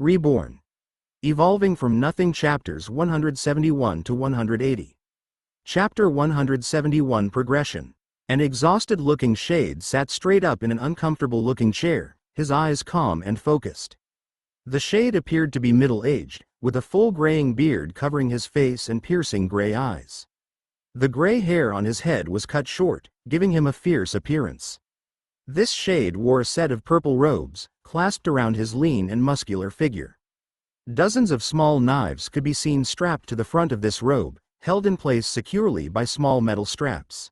Reborn. Evolving from Nothing Chapters 171 to 180. Chapter 171 Progression. An exhausted-looking shade sat straight up in an uncomfortable-looking chair, his eyes calm and focused. The shade appeared to be middle-aged, with a full graying beard covering his face and piercing gray eyes. The gray hair on his head was cut short, giving him a fierce appearance. This shade wore a set of purple robes, clasped around his lean and muscular figure. Dozens of small knives could be seen strapped to the front of this robe, held in place securely by small metal straps.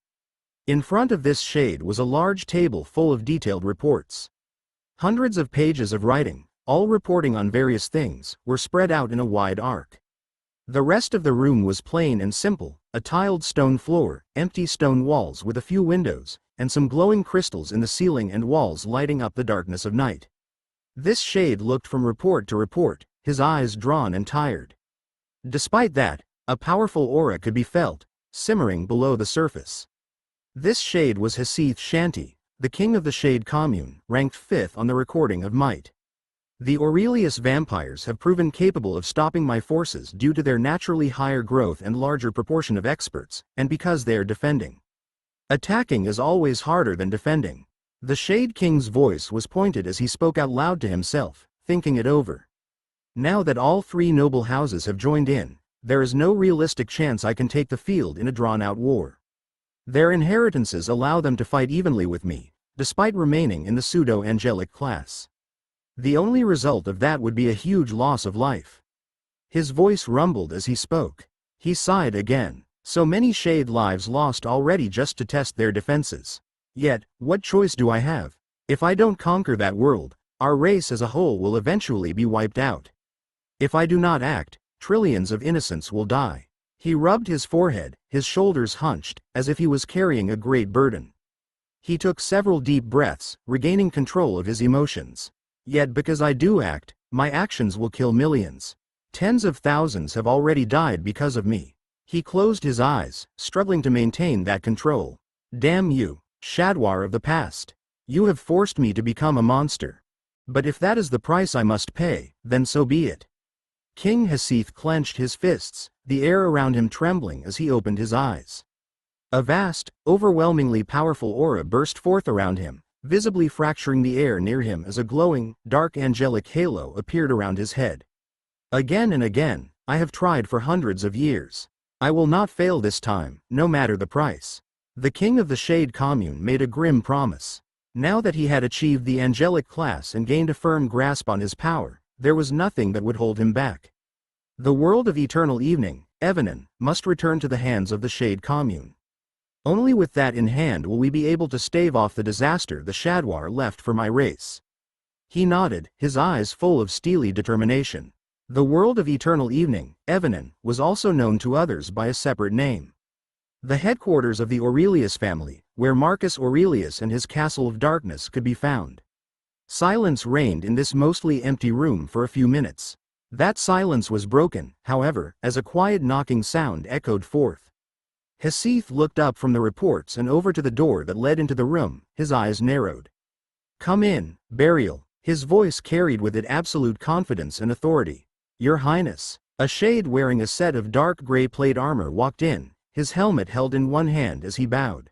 In front of this shade was a large table full of detailed reports. Hundreds of pages of writing, all reporting on various things, were spread out in a wide arc. The rest of the room was plain and simple, a tiled stone floor, empty stone walls with a few windows, and some glowing crystals in the ceiling and walls lighting up the darkness of night. This shade looked from report to report, his eyes drawn and tired. Despite that, a powerful aura could be felt, simmering below the surface. This shade was Hasith Shanti, the king of the Shade Commune, ranked 5th on the recording of might. The Aurelius vampires have proven capable of stopping my forces due to their naturally higher growth and larger proportion of experts, and because they are defending. Attacking is always harder than defending. The Shade King's voice was pointed as he spoke out loud to himself, thinking it over. Now that all 3 noble houses have joined in, there is no realistic chance I can take the field in a drawn-out war. Their inheritances allow them to fight evenly with me, despite remaining in the pseudo-angelic class. The only result of that would be a huge loss of life. His voice rumbled as he spoke. He sighed again. So many Shade lives lost already just to test their defenses. Yet, what choice do I have? If I don't conquer that world, our race as a whole will eventually be wiped out. If I do not act, trillions of innocents will die. He rubbed his forehead, his shoulders hunched, as if he was carrying a great burden. He took several deep breaths, regaining control of his emotions. Yet because I do act, my actions will kill millions. Tens of thousands have already died because of me. He closed his eyes, struggling to maintain that control. Damn you, Shadwar of the past. You have forced me to become a monster. But if that is the price I must pay, then so be it. King Hasith clenched his fists, the air around him trembling as he opened his eyes. A vast, overwhelmingly powerful aura burst forth around him, visibly fracturing the air near him as a glowing, dark angelic halo appeared around his head. Again and again, I have tried for hundreds of years. I will not fail this time, no matter the price. The king of the Shade Commune made a grim promise. Now that he had achieved the angelic class and gained a firm grasp on his power, there was nothing that would hold him back. The world of eternal evening, Evenon, must return to the hands of the Shade Commune. Only with that in hand will we be able to stave off the disaster the Shadwar left for my race. He nodded, his eyes full of steely determination. The world of eternal evening, Evenon, was also known to others by a separate name. The headquarters of the Aurelius family, where Marcus Aurelius and his castle of darkness could be found. Silence reigned in this mostly empty room for a few minutes. That silence was broken, however, as a quiet knocking sound echoed forth. Hasith looked up from the reports and over to the door that led into the room, his eyes narrowed. Come in, Burial. His voice carried with it absolute confidence and authority. Your Highness. A shade wearing a set of dark gray plate armor walked in, his helmet held in one hand as he bowed.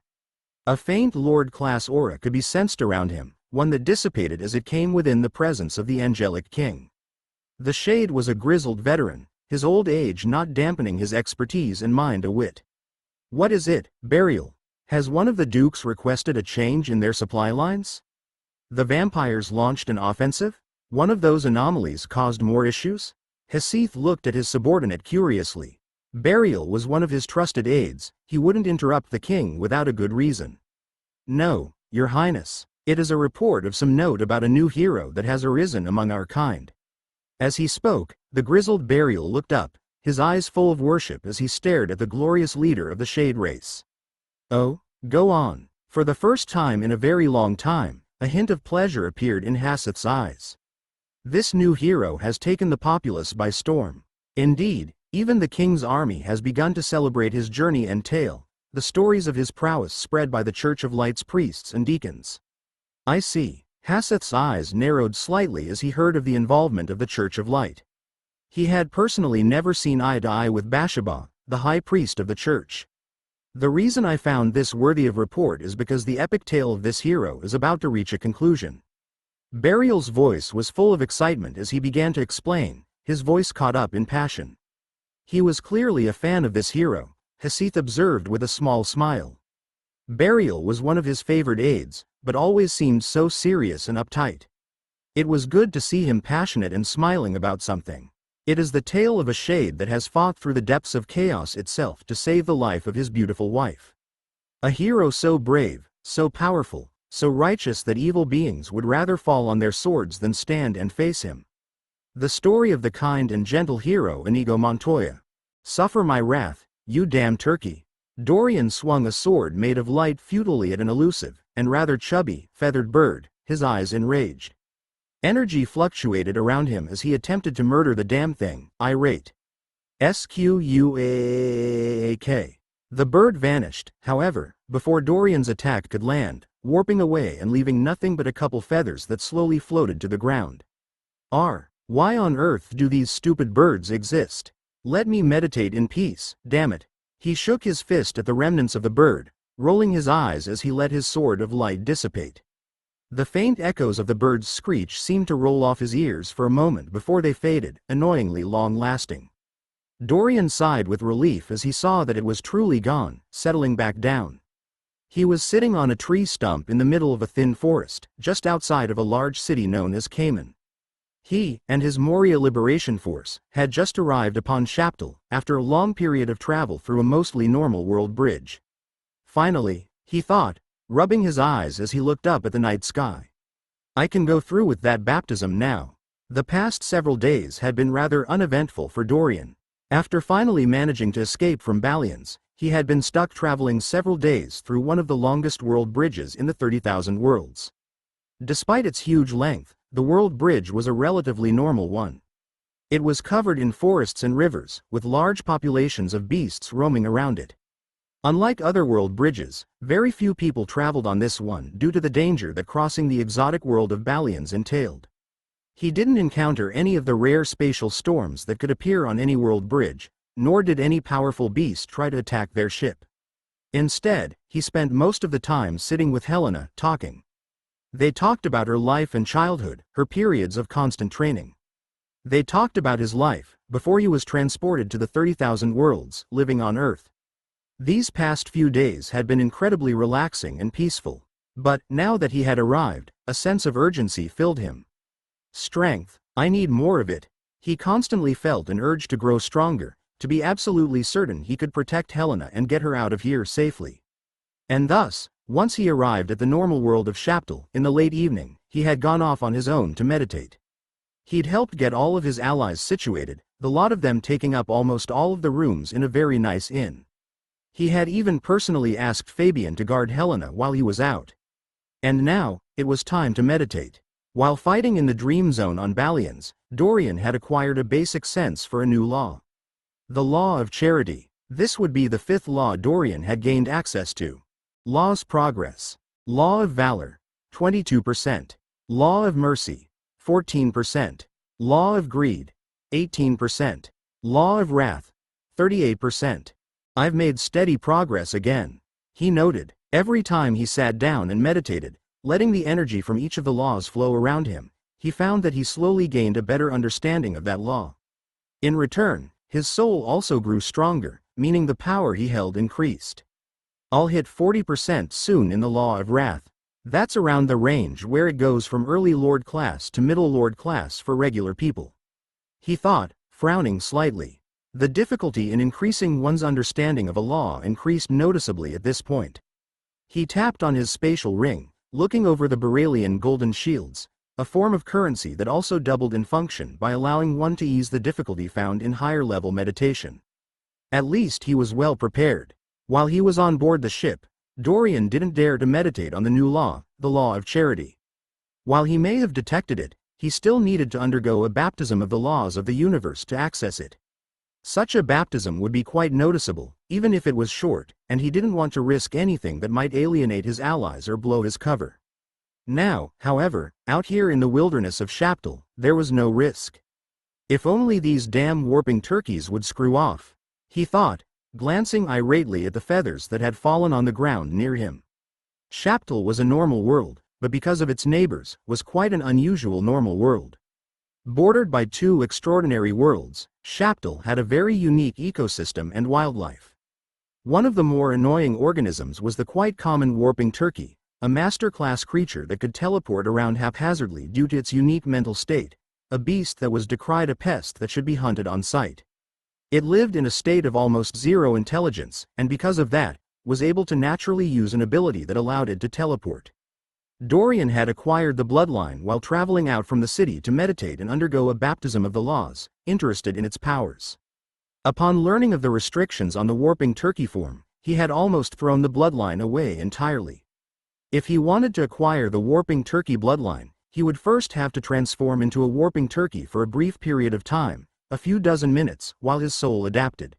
A faint Lord-class aura could be sensed around him, one that dissipated as it came within the presence of the angelic king. The shade was a grizzled veteran, his old age not dampening his expertise and mind a whit. What is it, Burial? Has one of the dukes requested a change in their supply lines? The vampires launched an offensive? One of those anomalies caused more issues? Hasith looked at his subordinate curiously. Burial was one of his trusted aides, he wouldn't interrupt the king without a good reason. No, Your Highness. It is a report of some note about a new hero that has arisen among our kind. As he spoke, the grizzled Burial looked up, his eyes full of worship as he stared at the glorious leader of the Shade race. Oh, go on. For the first time in a very long time, a hint of pleasure appeared in Hasith's eyes. This new hero has taken the populace by storm. Indeed, even the king's army has begun to celebrate his journey and tale, the stories of his prowess spread by the Church of Light's priests and deacons. I see. Haseth's eyes narrowed slightly as he heard of the involvement of the Church of Light. He had personally never seen eye to eye with Bathsheba, the high priest of the church. The reason I found this worthy of report is because the epic tale of this hero is about to reach a conclusion. Burial's voice was full of excitement as he began to explain, his voice caught up in passion. He was clearly a fan of this hero, Haseth observed with a small smile. Burial was one of his favored aides, but always seemed so serious and uptight. It was good to see him passionate and smiling about something. It is the tale of a shade that has fought through the depths of chaos itself to save the life of his beautiful wife. A hero so brave, so powerful, so righteous that evil beings would rather fall on their swords than stand and face him. The story of the kind and gentle hero Inigo Montoya. Suffer my wrath, you damn turkey. Dorian swung a sword made of light futilely at an elusive, and rather chubby, feathered bird, his eyes enraged. Energy fluctuated around him as he attempted to murder the damn thing, irate. Squawk. The bird vanished, however, before Dorian's attack could land, warping away and leaving nothing but a couple feathers that slowly floated to the ground. Why on earth do these stupid birds exist? Let me meditate in peace, damn it. He shook his fist at the remnants of the bird, rolling his eyes as he let his sword of light dissipate. The faint echoes of the bird's screech seemed to roll off his ears for a moment before they faded, annoyingly long-lasting. Dorian sighed with relief as he saw that it was truly gone, settling back down. He was sitting on a tree stump in the middle of a thin forest, just outside of a large city known as Cayman. He, and his Moria Liberation Force, had just arrived upon Shaptal, after a long period of travel through a mostly normal world bridge. Finally, he thought, rubbing his eyes as he looked up at the night sky. I can go through with that baptism now. The past several days had been rather uneventful for Dorian. After finally managing to escape from Balians, he had been stuck traveling several days through one of the longest world bridges in the 30,000 worlds. Despite its huge length, the world bridge was a relatively normal one. It was covered in forests and rivers, with large populations of beasts roaming around it. Unlike other world bridges, very few people traveled on this one due to the danger that crossing the exotic world of Balians entailed. He didn't encounter any of the rare spatial storms that could appear on any world bridge, nor did any powerful beast try to attack their ship. Instead, he spent most of the time sitting with Helena, talking. They talked about her life and childhood, her periods of constant training. They talked about his life, before he was transported to the 30,000 worlds, living on Earth. These past few days had been incredibly relaxing and peaceful. But, now that he had arrived, a sense of urgency filled him. Strength, I need more of it. He constantly felt an urge to grow stronger, to be absolutely certain he could protect Helena and get her out of here safely. And thus, once he arrived at the normal world of Shaptal, in the late evening, he had gone off on his own to meditate. He'd helped get all of his allies situated, the lot of them taking up almost all of the rooms in a very nice inn. He had even personally asked Fabian to guard Helena while he was out. And now, it was time to meditate. While fighting in the Dream Zone on Balians, Dorian had acquired a basic sense for a new law. The law of charity. This would be the fifth law Dorian had gained access to. Law's progress. Law of valor. 22%. Law of mercy. 14%. Law of greed. 18%. Law of wrath. 38%. I've made steady progress again. He noted, every time he sat down and meditated, letting the energy from each of the laws flow around him, he found that he slowly gained a better understanding of that law. In return, his soul also grew stronger, meaning the power he held increased. I'll hit 40% soon in the law of wrath. That's around the range where it goes from early Lord class to middle Lord class for regular people. He thought, frowning slightly. The difficulty in increasing one's understanding of a law increased noticeably at this point. He tapped on his spatial ring, looking over the Beralian golden shields, a form of currency that also doubled in function by allowing one to ease the difficulty found in higher-level meditation. At least he was well prepared. While he was on board the ship, Dorian didn't dare to meditate on the new law, the law of charity. While he may have detected it, he still needed to undergo a baptism of the laws of the universe to access it. Such a baptism would be quite noticeable, even if it was short, and he didn't want to risk anything that might alienate his allies or blow his cover. Now, however, out here in the wilderness of Shaptal, there was no risk. If only these damn warping turkeys would screw off, he thought, glancing irately at the feathers that had fallen on the ground near him. Shaptal was a normal world, but because of its neighbors, was quite an unusual normal world. Bordered by two extraordinary worlds, Shaptal had a very unique ecosystem and wildlife. One of the more annoying organisms was the quite common warping turkey, a master-class creature that could teleport around haphazardly due to its unique mental state, a beast that was decried a pest that should be hunted on sight. It lived in a state of almost zero intelligence, and because of that, was able to naturally use an ability that allowed it to teleport. Dorian had acquired the bloodline while traveling out from the city to meditate and undergo a baptism of the laws, interested in its powers. Upon learning of the restrictions on the warping turkey form, he had almost thrown the bloodline away entirely. If he wanted to acquire the warping turkey bloodline, he would first have to transform into a warping turkey for a brief period of time, a few dozen minutes, while his soul adapted.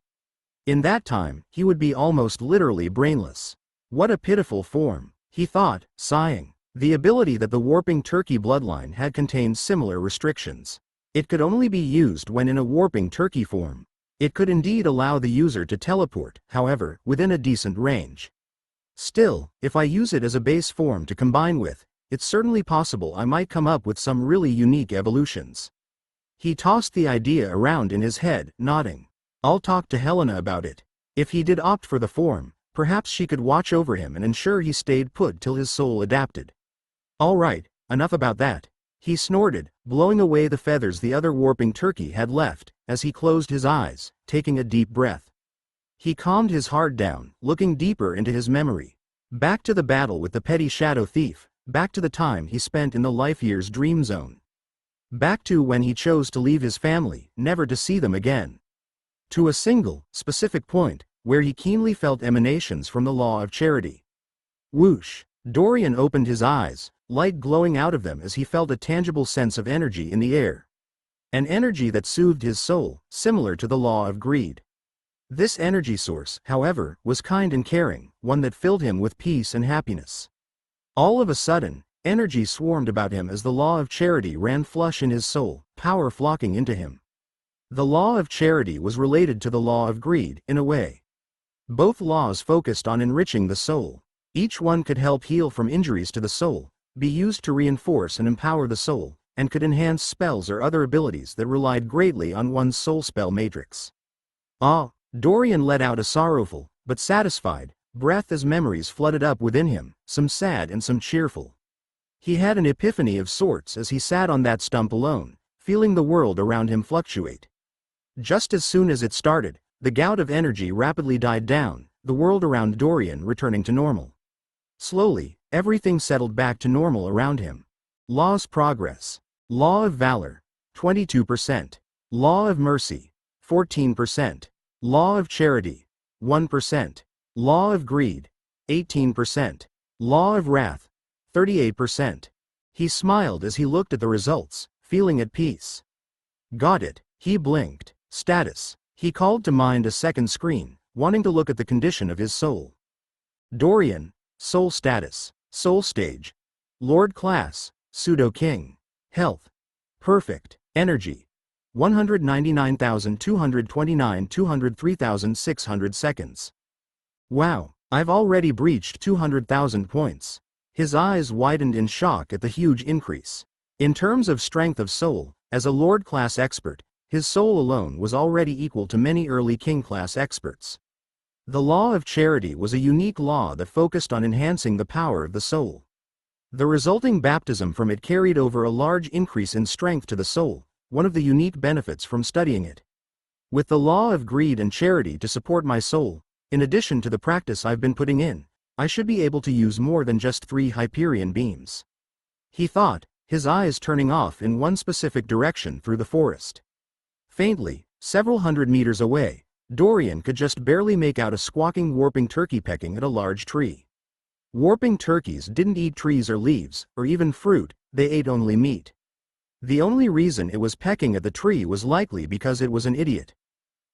In that time, he would be almost literally brainless. What a pitiful form, he thought, sighing. The ability that the warping turkey bloodline had contained similar restrictions. It could only be used when in a warping turkey form. It could indeed allow the user to teleport, however, within a decent range. Still, if I use it as a base form to combine with, it's certainly possible I might come up with some really unique evolutions. He tossed the idea around in his head, nodding. I'll talk to Helena about it. If he did opt for the form, perhaps she could watch over him and ensure he stayed put till his soul adapted. All right, enough about that. He snorted, blowing away the feathers the other warping turkey had left, as he closed his eyes, taking a deep breath. He calmed his heart down, looking deeper into his memory. Back to the battle with the petty shadow thief, back to the time he spent in the life year's dream zone. Back to when he chose to leave his family, never to see them again. To a single, specific point, where he keenly felt emanations from the law of charity. Whoosh! Dorian opened his eyes, light glowing out of them as he felt a tangible sense of energy in the air. An energy that soothed his soul, similar to the law of greed. This energy source, however, was kind and caring, one that filled him with peace and happiness. All of a sudden, energy swarmed about him as the law of charity ran flush in his soul, power flocking into him. The law of charity was related to the law of greed, in a way. Both laws focused on enriching the soul. Each one could help heal from injuries to the soul, be used to reinforce and empower the soul, and could enhance spells or other abilities that relied greatly on one's soul spell matrix. Ah, Dorian let out a sorrowful, but satisfied, breath as memories flooded up within him, some sad and some cheerful. He had an epiphany of sorts as he sat on that stump alone, feeling the world around him fluctuate. Just as soon as it started, the gout of energy rapidly died down, the world around Dorian returning to normal. Slowly, everything settled back to normal around him. Law's progress. Law of valor, 22%. Law of mercy, 14%. Law of charity, 1%. Law of greed, 18%. Law of wrath, 38%. He smiled as he looked at the results, feeling at peace. Got it, he blinked. Status. He called to mind a second screen, wanting to look at the condition of his soul. Dorian. Soul status. Soul stage. Lord class. Pseudo king. Health. Perfect. Energy. 199,229 203,600 seconds. Wow, I've already breached 200,000 points. His eyes widened in shock at the huge increase. In terms of strength of soul, as a Lord class expert, his soul alone was already equal to many early king class experts. The law of charity was a unique law that focused on enhancing the power of the soul. The resulting baptism from it carried over a large increase in strength to the soul, one of the unique benefits from studying it. With the law of greed and charity to support my soul, in addition to the practice I've been putting in, I should be able to use more than just 3 Hyperion beams. He thought, his eyes turning off in one specific direction through the forest. Faintly, several hundred meters away, Dorian could just barely make out a squawking warping turkey pecking at a large tree. Warping turkeys didn't eat trees or leaves, or even fruit, they ate only meat. The only reason it was pecking at the tree was likely because it was an idiot.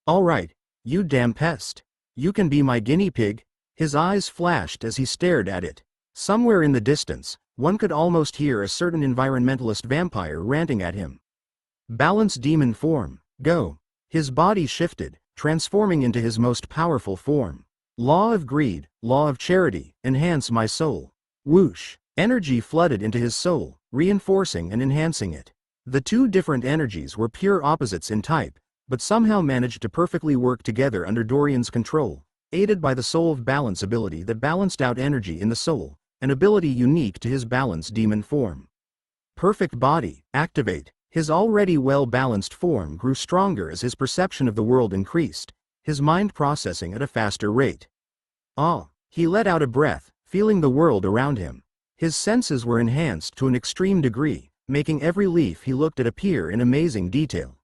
All right, you damn pest. You can be my guinea pig. His eyes flashed as he stared at it. Somewhere in the distance, One could almost hear a certain environmentalist vampire ranting at him. Balance demon form, go. His body shifted, transforming into his most powerful form. Law of greed, law of charity, enhance my soul. Whoosh. Energy flooded into his soul, reinforcing and enhancing it. The two different energies were pure opposites in type, but somehow managed to perfectly work together under Dorian's control, aided by the soul of balance ability that balanced out energy in the soul, an ability unique to his balanced demon form. Perfect body, activate. His already well-balanced form grew stronger as his perception of the world increased, his mind processing at a faster rate. He let out a breath, feeling the world around him. His senses were enhanced to an extreme degree, making every leaf he looked at appear in amazing detail.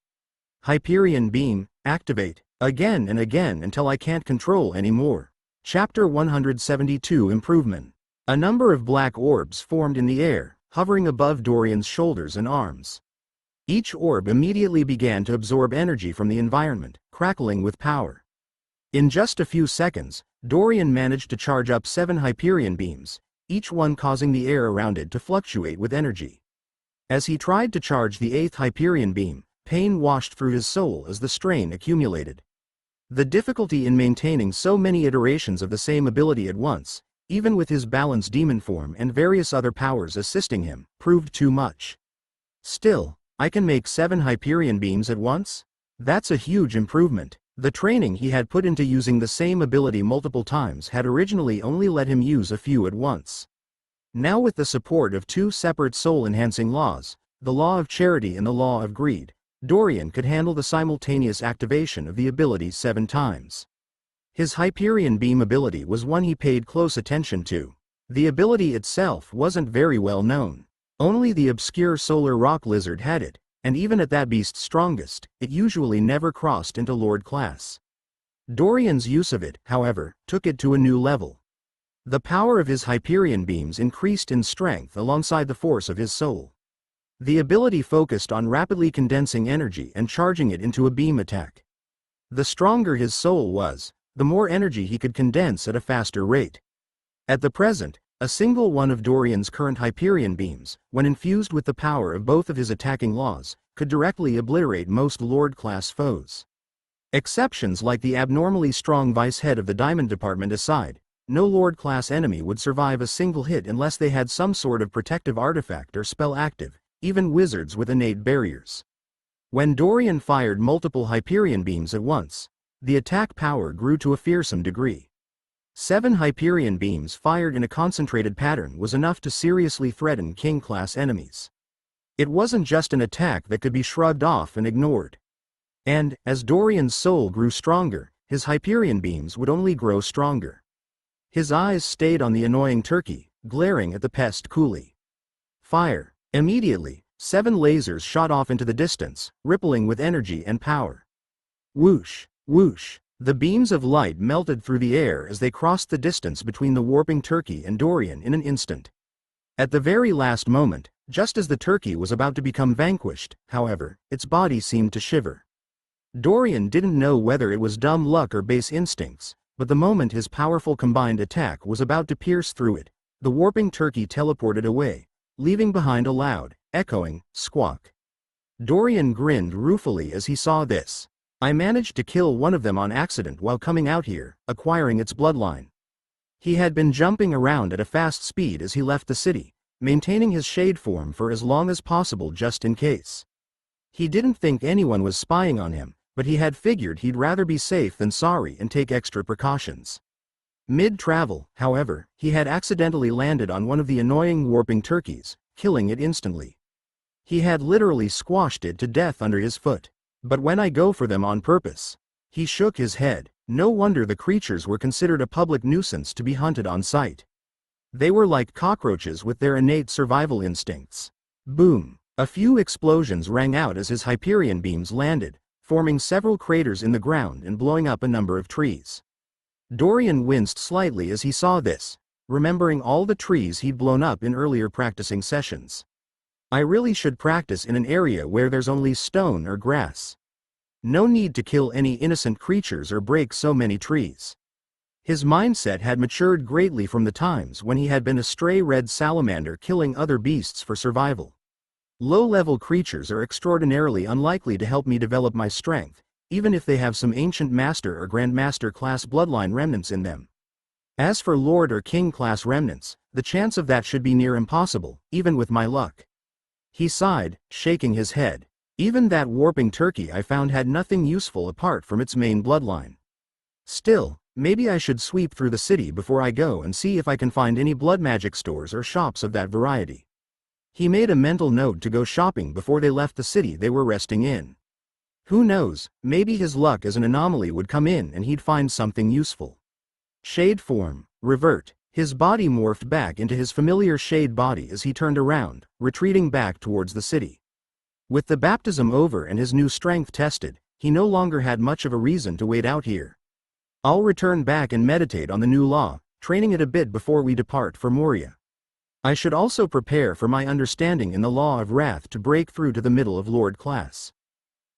Hyperion beam, activate, again and again until I can't control anymore. Chapter 172 Improvement. A number of black orbs formed in the air, hovering above Dorian's shoulders and arms. Each orb immediately began to absorb energy from the environment, crackling with power. In just a few seconds, Dorian managed to charge up 7 Hyperion beams, each one causing the air around it to fluctuate with energy. As he tried to charge the 8th Hyperion beam, pain washed through his soul as the strain accumulated. The difficulty in maintaining so many iterations of the same ability at once, even with his balanced demon form and various other powers assisting him, proved too much. Still, I can make 7 Hyperion beams at once? That's a huge improvement. The training he had put into using the same ability multiple times had originally only let him use a few at once. Now with the support of 2 separate soul-enhancing laws, the law of charity and the law of greed, Dorian could handle the simultaneous activation of the ability 7 times. His Hyperion beam ability was one he paid close attention to. The ability itself wasn't very well known. Only the obscure solar rock lizard had it, and even at that beast's strongest, it usually never crossed into Lord class. Dorian's use of it, however, took it to a new level. The power of his Hyperion beams increased in strength alongside the force of his soul. The ability focused on rapidly condensing energy and charging it into a beam attack. The stronger his soul was, the more energy he could condense at a faster rate. At the present, a single one of Dorian's current Hyperion beams, when infused with the power of both of his attacking laws, could directly obliterate most Lord-class foes. Exceptions like the abnormally strong vice-head of the Diamond Department aside, no Lord-class enemy would survive a single hit unless they had some sort of protective artifact or spell active, even wizards with innate barriers. When Dorian fired multiple Hyperion beams at once, the attack power grew to a fearsome degree. 7 Hyperion beams fired in a concentrated pattern was enough to seriously threaten King-class enemies. It wasn't just an attack that could be shrugged off and ignored. And, as Dorian's soul grew stronger, his Hyperion beams would only grow stronger. His eyes stayed on the annoying turkey, glaring at the pest coolly. Fire. Immediately, 7 lasers shot off into the distance, rippling with energy and power. Whoosh, whoosh. The beams of light melted through the air as they crossed the distance between the warping turkey and Dorian in an instant. At the very last moment, just as the turkey was about to become vanquished, however, its body seemed to shiver. Dorian didn't know whether it was dumb luck or base instincts, but the moment his powerful combined attack was about to pierce through it, the warping turkey teleported away, leaving behind a loud, echoing squawk. Dorian grinned ruefully as he saw this. I managed to kill one of them on accident while coming out here, acquiring its bloodline. He had been jumping around at a fast speed as he left the city, maintaining his shade form for as long as possible just in case. He didn't think anyone was spying on him, but he had figured he'd rather be safe than sorry and take extra precautions. Mid-travel, however, he had accidentally landed on one of the annoying warping turkeys, killing it instantly. He had literally squashed it to death under his foot. But when I go for them on purpose. He shook his head. No wonder the creatures were considered a public nuisance to be hunted on sight. They were like cockroaches with their innate survival instincts. Boom! A few explosions rang out as his Hyperion beams landed, forming several craters in the ground and blowing up a number of trees. Dorian winced slightly as he saw this, remembering all the trees he'd blown up in earlier practicing sessions. I really should practice in an area where there's only stone or grass. No need to kill any innocent creatures or break so many trees. His mindset had matured greatly from the times when he had been a stray red salamander killing other beasts for survival. Low-level creatures are extraordinarily unlikely to help me develop my strength, even if they have some ancient master or grandmaster class bloodline remnants in them. As for lord or king class remnants, the chance of that should be near impossible, even with my luck. He sighed, shaking his head. Even that warping turkey I found had nothing useful apart from its main bloodline. Still, maybe I should sweep through the city before I go and see if I can find any blood magic stores or shops of that variety. He made a mental note to go shopping before they left the city they were resting in. Who knows, maybe his luck as an anomaly would come in and he'd find something useful. Shade form, revert. His body morphed back into his familiar shade body as he turned around, retreating back towards the city. With the baptism over and his new strength tested, he no longer had much of a reason to wait out here. I'll return back and meditate on the new law, training it a bit before we depart for Moria. I should also prepare for my understanding in the law of wrath to break through to the middle of Lord class.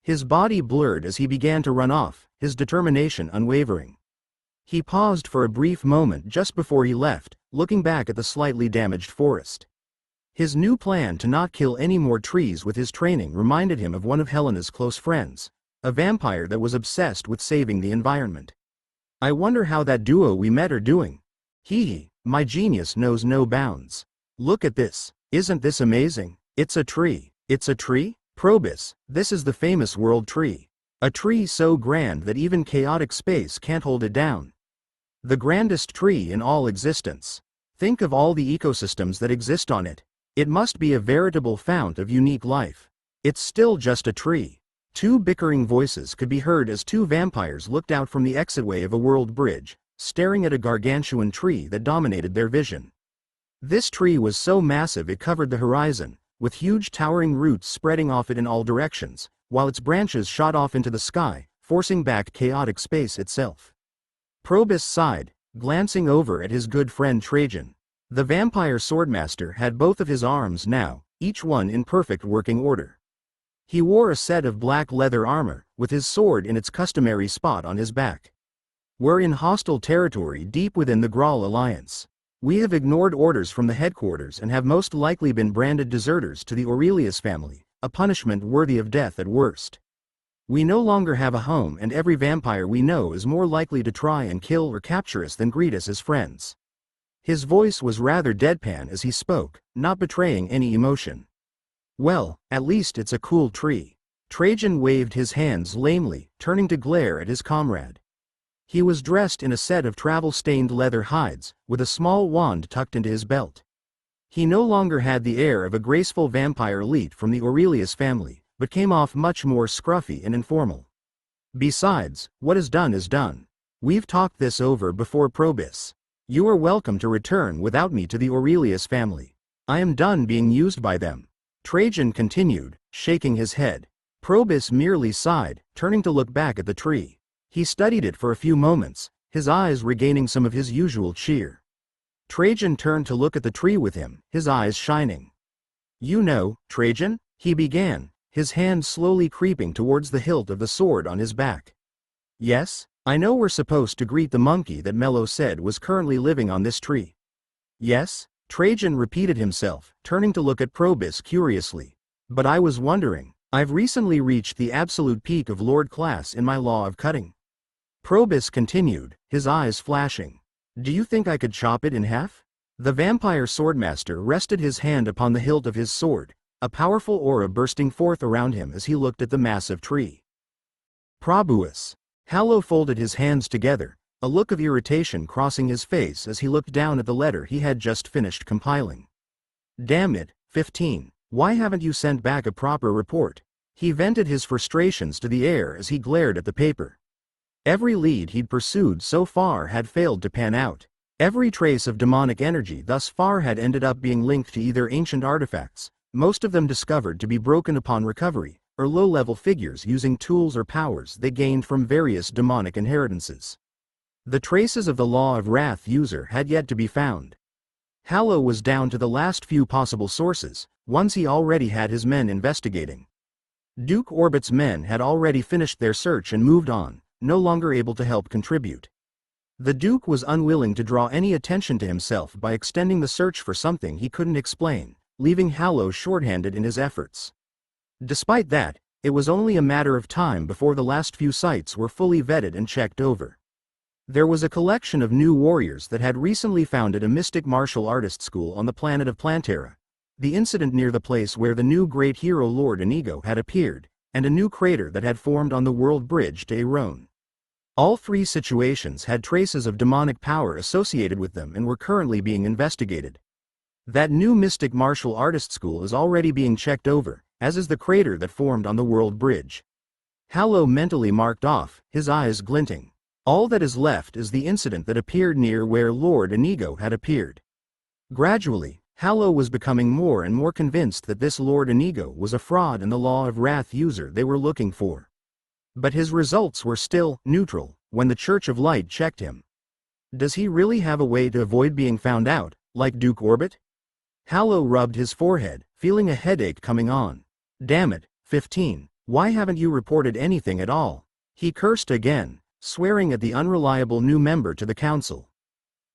His body blurred as he began to run off, his determination unwavering. He paused for a brief moment just before he left, looking back at the slightly damaged forest. His new plan to not kill any more trees with his training reminded him of one of Helena's close friends, a vampire that was obsessed with saving the environment. I wonder how that duo we met are doing. My genius knows no bounds. Look at this. Isn't this amazing? It's a tree. It's a tree? Probus, this is the famous world tree. A tree so grand that even chaotic space can't hold it down. The grandest tree in all existence. Think of all the ecosystems that exist on it. It must be a veritable fount of unique life. It's still just a tree. Two bickering voices could be heard as two vampires looked out from the exitway of a world bridge, staring at a gargantuan tree that dominated their vision. This tree was so massive it covered the horizon, with huge towering roots spreading off it in all directions, while its branches shot off into the sky, forcing back chaotic space itself. Probus sighed, glancing over at his good friend Trajan. The vampire swordmaster had both of his arms now, each one in perfect working order. He wore a set of black leather armor, with his sword in its customary spot on his back. We're in hostile territory deep within the Graal Alliance. We have ignored orders from the headquarters and have most likely been branded deserters to the Aurelius family, a punishment worthy of death at worst. We no longer have a home and every vampire we know is more likely to try and kill or capture us than greet us as friends. His voice was rather deadpan as he spoke, not betraying any emotion. Well, at least it's a cool tree. Trajan waved his hands lamely, turning to glare at his comrade. He was dressed in a set of travel-stained leather hides, with a small wand tucked into his belt. He no longer had the air of a graceful vampire elite from the Aurelius family, but came off much more scruffy and informal. Besides, what is done is done. We've talked this over before, Probus. You are welcome to return without me to the Aurelius family. I am done being used by them. Trajan continued, shaking his head. Probus merely sighed, turning to look back at the tree. He studied it for a few moments, his eyes regaining some of his usual cheer. Trajan turned to look at the tree with him, his eyes shining. You know, Trajan, he began, his hand slowly creeping towards the hilt of the sword on his back. Yes, I know we're supposed to greet the monkey that Mello said was currently living on this tree. Yes, Trajan repeated himself, turning to look at Probus curiously. But I was wondering, I've recently reached the absolute peak of Lord class in my law of cutting. Probus continued, his eyes flashing. Do you think I could chop it in half? The vampire swordmaster rested his hand upon the hilt of his sword, a powerful aura bursting forth around him as he looked at the massive tree. Probus. Hallo folded his hands together, a look of irritation crossing his face as he looked down at the letter he had just finished compiling. Damn it, 15. Why haven't you sent back a proper report? He vented his frustrations to the air as he glared at the paper. Every lead he'd pursued so far had failed to pan out. Every trace of demonic energy thus far had ended up being linked to either ancient artifacts, most of them discovered to be broken upon recovery, or low-level figures using tools or powers they gained from various demonic inheritances. The traces of the Law of Wrath user had yet to be found. Hallo was down to the last few possible sources, ones he already had his men investigating. Duke Orbit's men had already finished their search and moved on, no longer able to help contribute. The Duke was unwilling to draw any attention to himself by extending the search for something he couldn't explain, leaving Hallow short-handed in his efforts. Despite that, it was only a matter of time before the last few sites were fully vetted and checked over. There was a collection of new warriors that had recently founded a mystic martial artist school on the planet of Plantera, the incident near the place where the new great hero Lord Inigo had appeared, and a new crater that had formed on the world bridge to Aeron. All three situations had traces of demonic power associated with them and were currently being investigated. That new mystic martial artist school is already being checked over, as is the crater that formed on the world bridge. Hallow mentally marked off, his eyes glinting. All that is left is the incident that appeared near where Lord Inigo had appeared. Gradually, Hallow was becoming more and more convinced that this Lord Inigo was a fraud and the Law of Wrath user they were looking for. But his results were still neutral when the Church of Light checked him. Does he really have a way to avoid being found out, like Duke Orbit? Hallow rubbed his forehead, feeling a headache coming on. Damn it, 15, why haven't you reported anything at all? He cursed again, swearing at the unreliable new member to the council.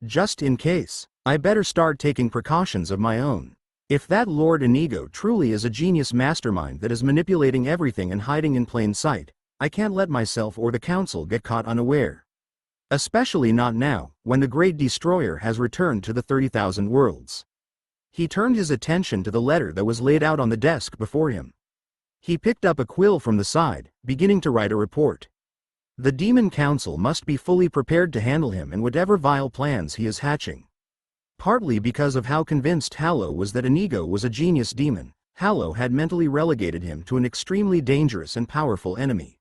Just in case, I better start taking precautions of my own. If that Lord Inigo truly is a genius mastermind that is manipulating everything and hiding in plain sight, I can't let myself or the council get caught unaware. Especially not now, when the Great Destroyer has returned to the 30,000 worlds. He turned his attention to the letter that was laid out on the desk before him. He picked up a quill from the side, beginning to write a report. The Demon Council must be fully prepared to handle him and whatever vile plans he is hatching. Partly because of how convinced Hallow was that Inigo was a genius demon, Hallow had mentally relegated him to an extremely dangerous and powerful enemy.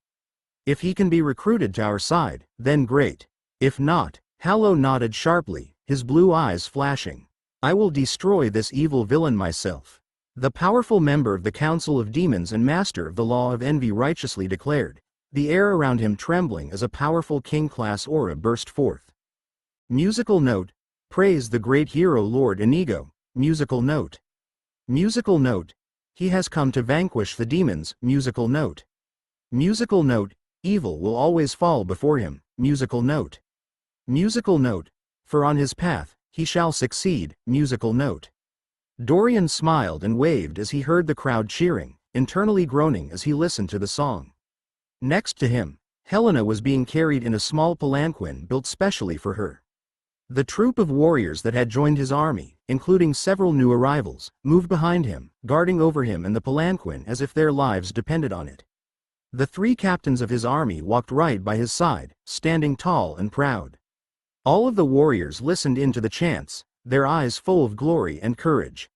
If he can be recruited to our side, then great. If not, Hallow nodded sharply, his blue eyes flashing. I will destroy this evil villain myself. The powerful member of the Council of Demons and master of the Law of Envy righteously declared, the air around him trembling as a powerful king-class aura burst forth. Musical note. Praise the great hero Lord Inigo. Musical note. Musical note. He has come to vanquish the demons. Musical note. Musical note. Evil will always fall before him. Musical note. Musical note. For on his path, he shall succeed. Musical note. Dorian smiled and waved as he heard the crowd cheering, internally groaning as he listened to the song. Next to him, Helena was being carried in a small palanquin built specially for her. The troop of warriors that had joined his army, including several new arrivals, moved behind him, guarding over him and the palanquin as if their lives depended on it. The three captains of his army walked right by his side, standing tall and proud. All of the warriors listened in to the chants, their eyes full of glory and courage.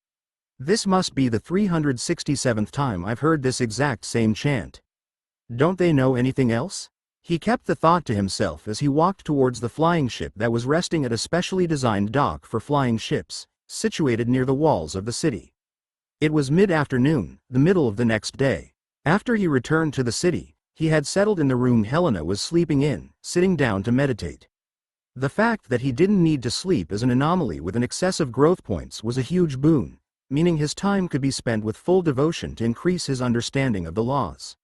This must be the 367th time I've heard this exact same chant. Don't they know anything else? He kept the thought to himself as he walked towards the flying ship that was resting at a specially designed dock for flying ships, situated near the walls of the city. It was mid-afternoon, the middle of the next day. After he returned to the city, he had settled in the room Helena was sleeping in, sitting down to meditate. The fact that he didn't need to sleep as an anomaly with an excess of growth points was a huge boon, meaning his time could be spent with full devotion to increase his understanding of the laws.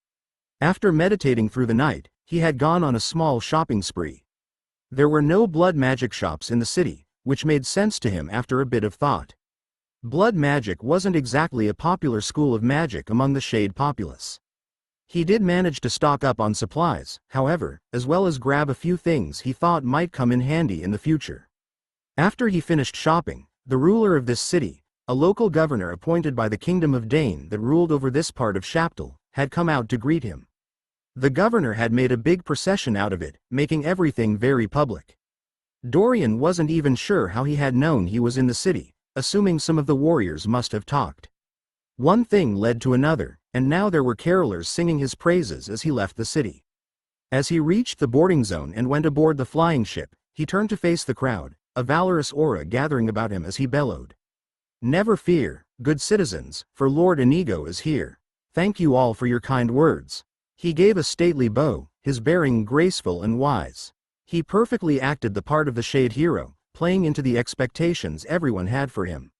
After meditating through the night, he had gone on a small shopping spree. There were no blood magic shops in the city, which made sense to him after a bit of thought. Blood magic wasn't exactly a popular school of magic among the Shade populace. He did manage to stock up on supplies, however, as well as grab a few things he thought might come in handy in the future. After he finished shopping, the ruler of this city, a local governor appointed by the Kingdom of Dane that ruled over this part of Shaptal, had come out to greet him. The governor had made a big procession out of it, making everything very public. Dorian wasn't even sure how he had known he was in the city, assuming some of the warriors must have talked. One thing led to another, and now there were carolers singing his praises as he left the city. As he reached the boarding zone and went aboard the flying ship, he turned to face the crowd, a valorous aura gathering about him as he bellowed. Never fear, good citizens, for Lord Inigo is here. Thank you all for your kind words. He gave a stately bow, his bearing graceful and wise. He perfectly acted the part of the Shade hero, playing into the expectations everyone had for him.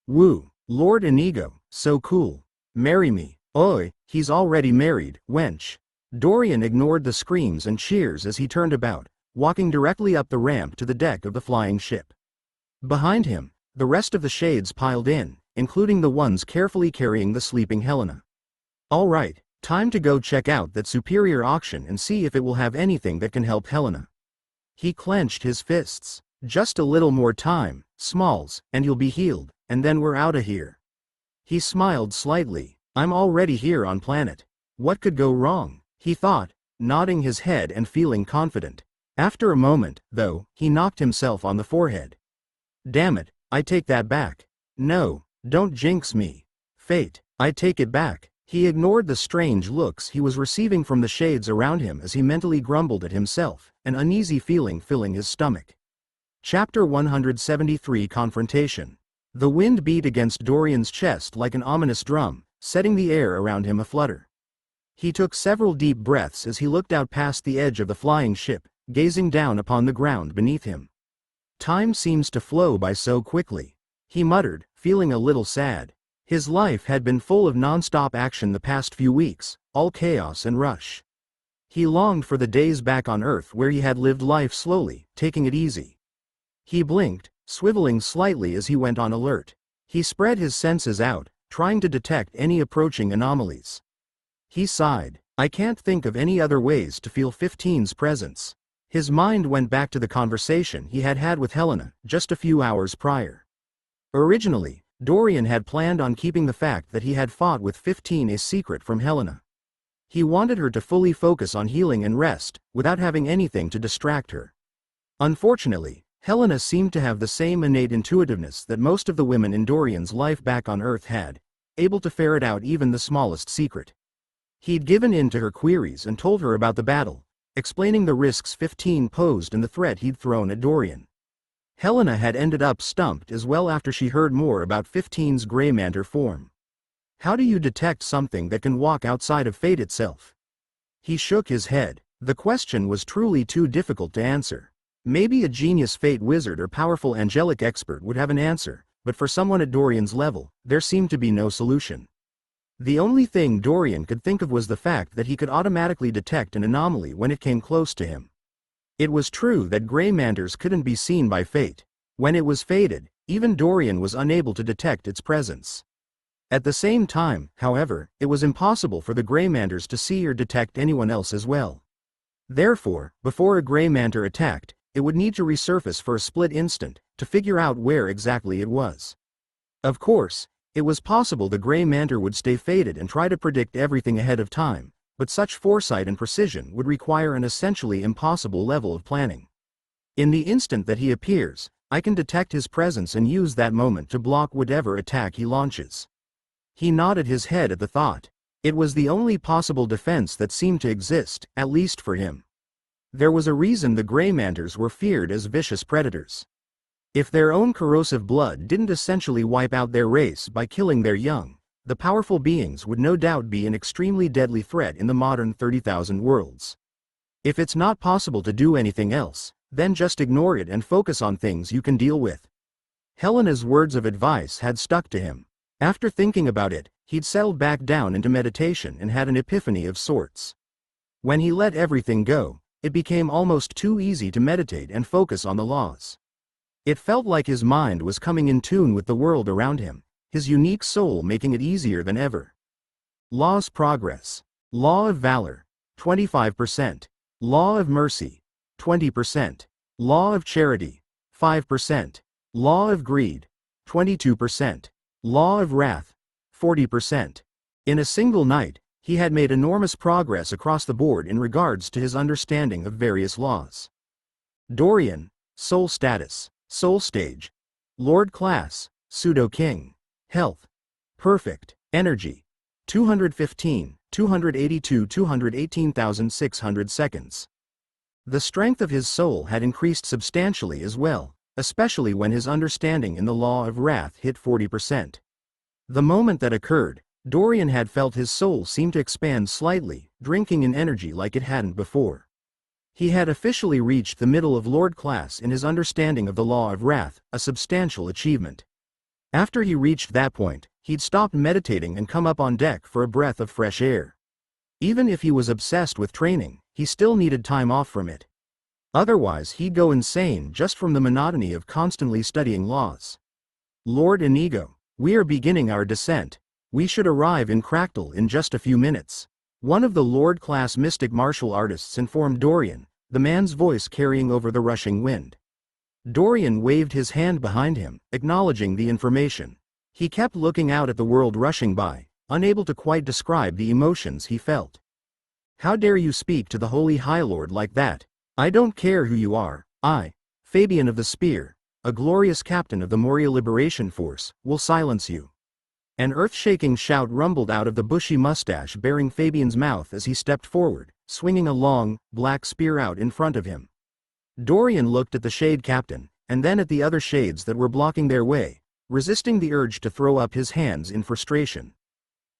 Woo, Lord Inigo, so cool. Marry me. Oi, he's already married, wench. Dorian ignored the screams and cheers as he turned about, walking directly up the ramp to the deck of the flying ship. Behind him, the rest of the shades piled in, including the ones carefully carrying the sleeping Helena. All right, time to go check out that superior auction and see if it will have anything that can help Helena. He clenched his fists. Just a little more time, Smalls, and you'll be healed, and then we're outta here. He smiled slightly. I'm already here on planet. What could go wrong? He thought, nodding his head and feeling confident. After a moment, though, he knocked himself on the forehead. Damn it, I take that back. No, don't jinx me. Fate, I take it back. He ignored the strange looks he was receiving from the shades around him as he mentally grumbled at himself, an uneasy feeling filling his stomach. Chapter 173 Confrontation. The wind beat against Dorian's chest like an ominous drum, setting the air around him aflutter. He took several deep breaths as he looked out past the edge of the flying ship, gazing down upon the ground beneath him. Time seems to flow by so quickly, he muttered, feeling a little sad. His life had been full of non-stop action the past few weeks, all chaos and rush. He longed for the days back on Earth where he had lived life slowly, taking it easy. He blinked, swiveling slightly as he went on alert. He spread his senses out, trying to detect any approaching anomalies. He sighed. I can't think of any other ways to feel 15's presence. His mind went back to the conversation he had had with Helena just a few hours prior. Originally, Dorian had planned on keeping the fact that he had fought with 15 a secret from Helena. He wanted her to fully focus on healing and rest, without having anything to distract her. Unfortunately, Helena seemed to have the same innate intuitiveness that most of the women in Dorian's life back on Earth had, able to ferret out even the smallest secret. He'd given in to her queries and told her about the battle, explaining the risks 15 posed and the threat he'd thrown at Dorian. Helena had ended up stumped as well after she heard more about 15's Grey Manter form. How do you detect something that can walk outside of fate itself? He shook his head. The question was truly too difficult to answer. Maybe a genius fate wizard or powerful angelic expert would have an answer, but for someone at Dorian's level, there seemed to be no solution. The only thing Dorian could think of was the fact that he could automatically detect an anomaly when it came close to him. It was true that Grey Manters couldn't be seen by fate. When it was faded, even Dorian was unable to detect its presence. At the same time, however, it was impossible for the Grey Manters to see or detect anyone else as well. Therefore, before a Grey Manter attacked, it would need to resurface for a split instant, to figure out where exactly it was. Of course, it was possible the Grey Manter would stay faded and try to predict everything ahead of time, but such foresight and precision would require an essentially impossible level of planning. In the instant that he appears, I can detect his presence and use that moment to block whatever attack he launches. He nodded his head at the thought. It was the only possible defense that seemed to exist, at least for him. There was a reason the Grey Manters were feared as vicious predators. If their own corrosive blood didn't essentially wipe out their race by killing their young, the powerful beings would no doubt be an extremely deadly threat in the modern 30,000 worlds. If it's not possible to do anything else, then just ignore it and focus on things you can deal with. Helena's words of advice had stuck to him. After thinking about it, he'd settled back down into meditation and had an epiphany of sorts. When he let everything go, it became almost too easy to meditate and focus on the laws. It felt like his mind was coming in tune with the world around him, his unique soul making it easier than ever. Law's progress. Law of valor, 25%. Law of mercy, 20%. Law of charity, 5%. Law of greed, 22%. Law of wrath, 40%. In a single night, he had made enormous progress across the board in regards to his understanding of various laws. Dorian, soul status, soul stage. Lord class, pseudo king. Health, perfect. Energy, 215, 282, 218,600 seconds. The strength of his soul had increased substantially as well, especially when his understanding in the law of wrath hit 40%. The moment that occurred, Dorian had felt his soul seem to expand slightly, drinking in energy like it hadn't before. He had officially reached the middle of Lord class in his understanding of the law of wrath, a substantial achievement. After he reached that point, he'd stopped meditating and come up on deck for a breath of fresh air. Even if he was obsessed with training, he still needed time off from it. Otherwise he'd go insane just from the monotony of constantly studying laws. Lord Inigo, we are beginning our descent. We should arrive in Cractal in just a few minutes. One of the Lord-class mystic martial artists informed Dorian, the man's voice carrying over the rushing wind. Dorian waved his hand behind him, acknowledging the information. He kept looking out at the world rushing by, unable to quite describe the emotions he felt. How dare you speak to the Holy High Lord like that? I don't care who you are. I, Fabian of the Spear, a glorious captain of the Moria Liberation Force, will silence you. An earth-shaking shout rumbled out of the bushy mustache bearing Fabian's mouth as he stepped forward, swinging a long, black spear out in front of him. Dorian looked at the Shade Captain, and then at the other shades that were blocking their way, resisting the urge to throw up his hands in frustration.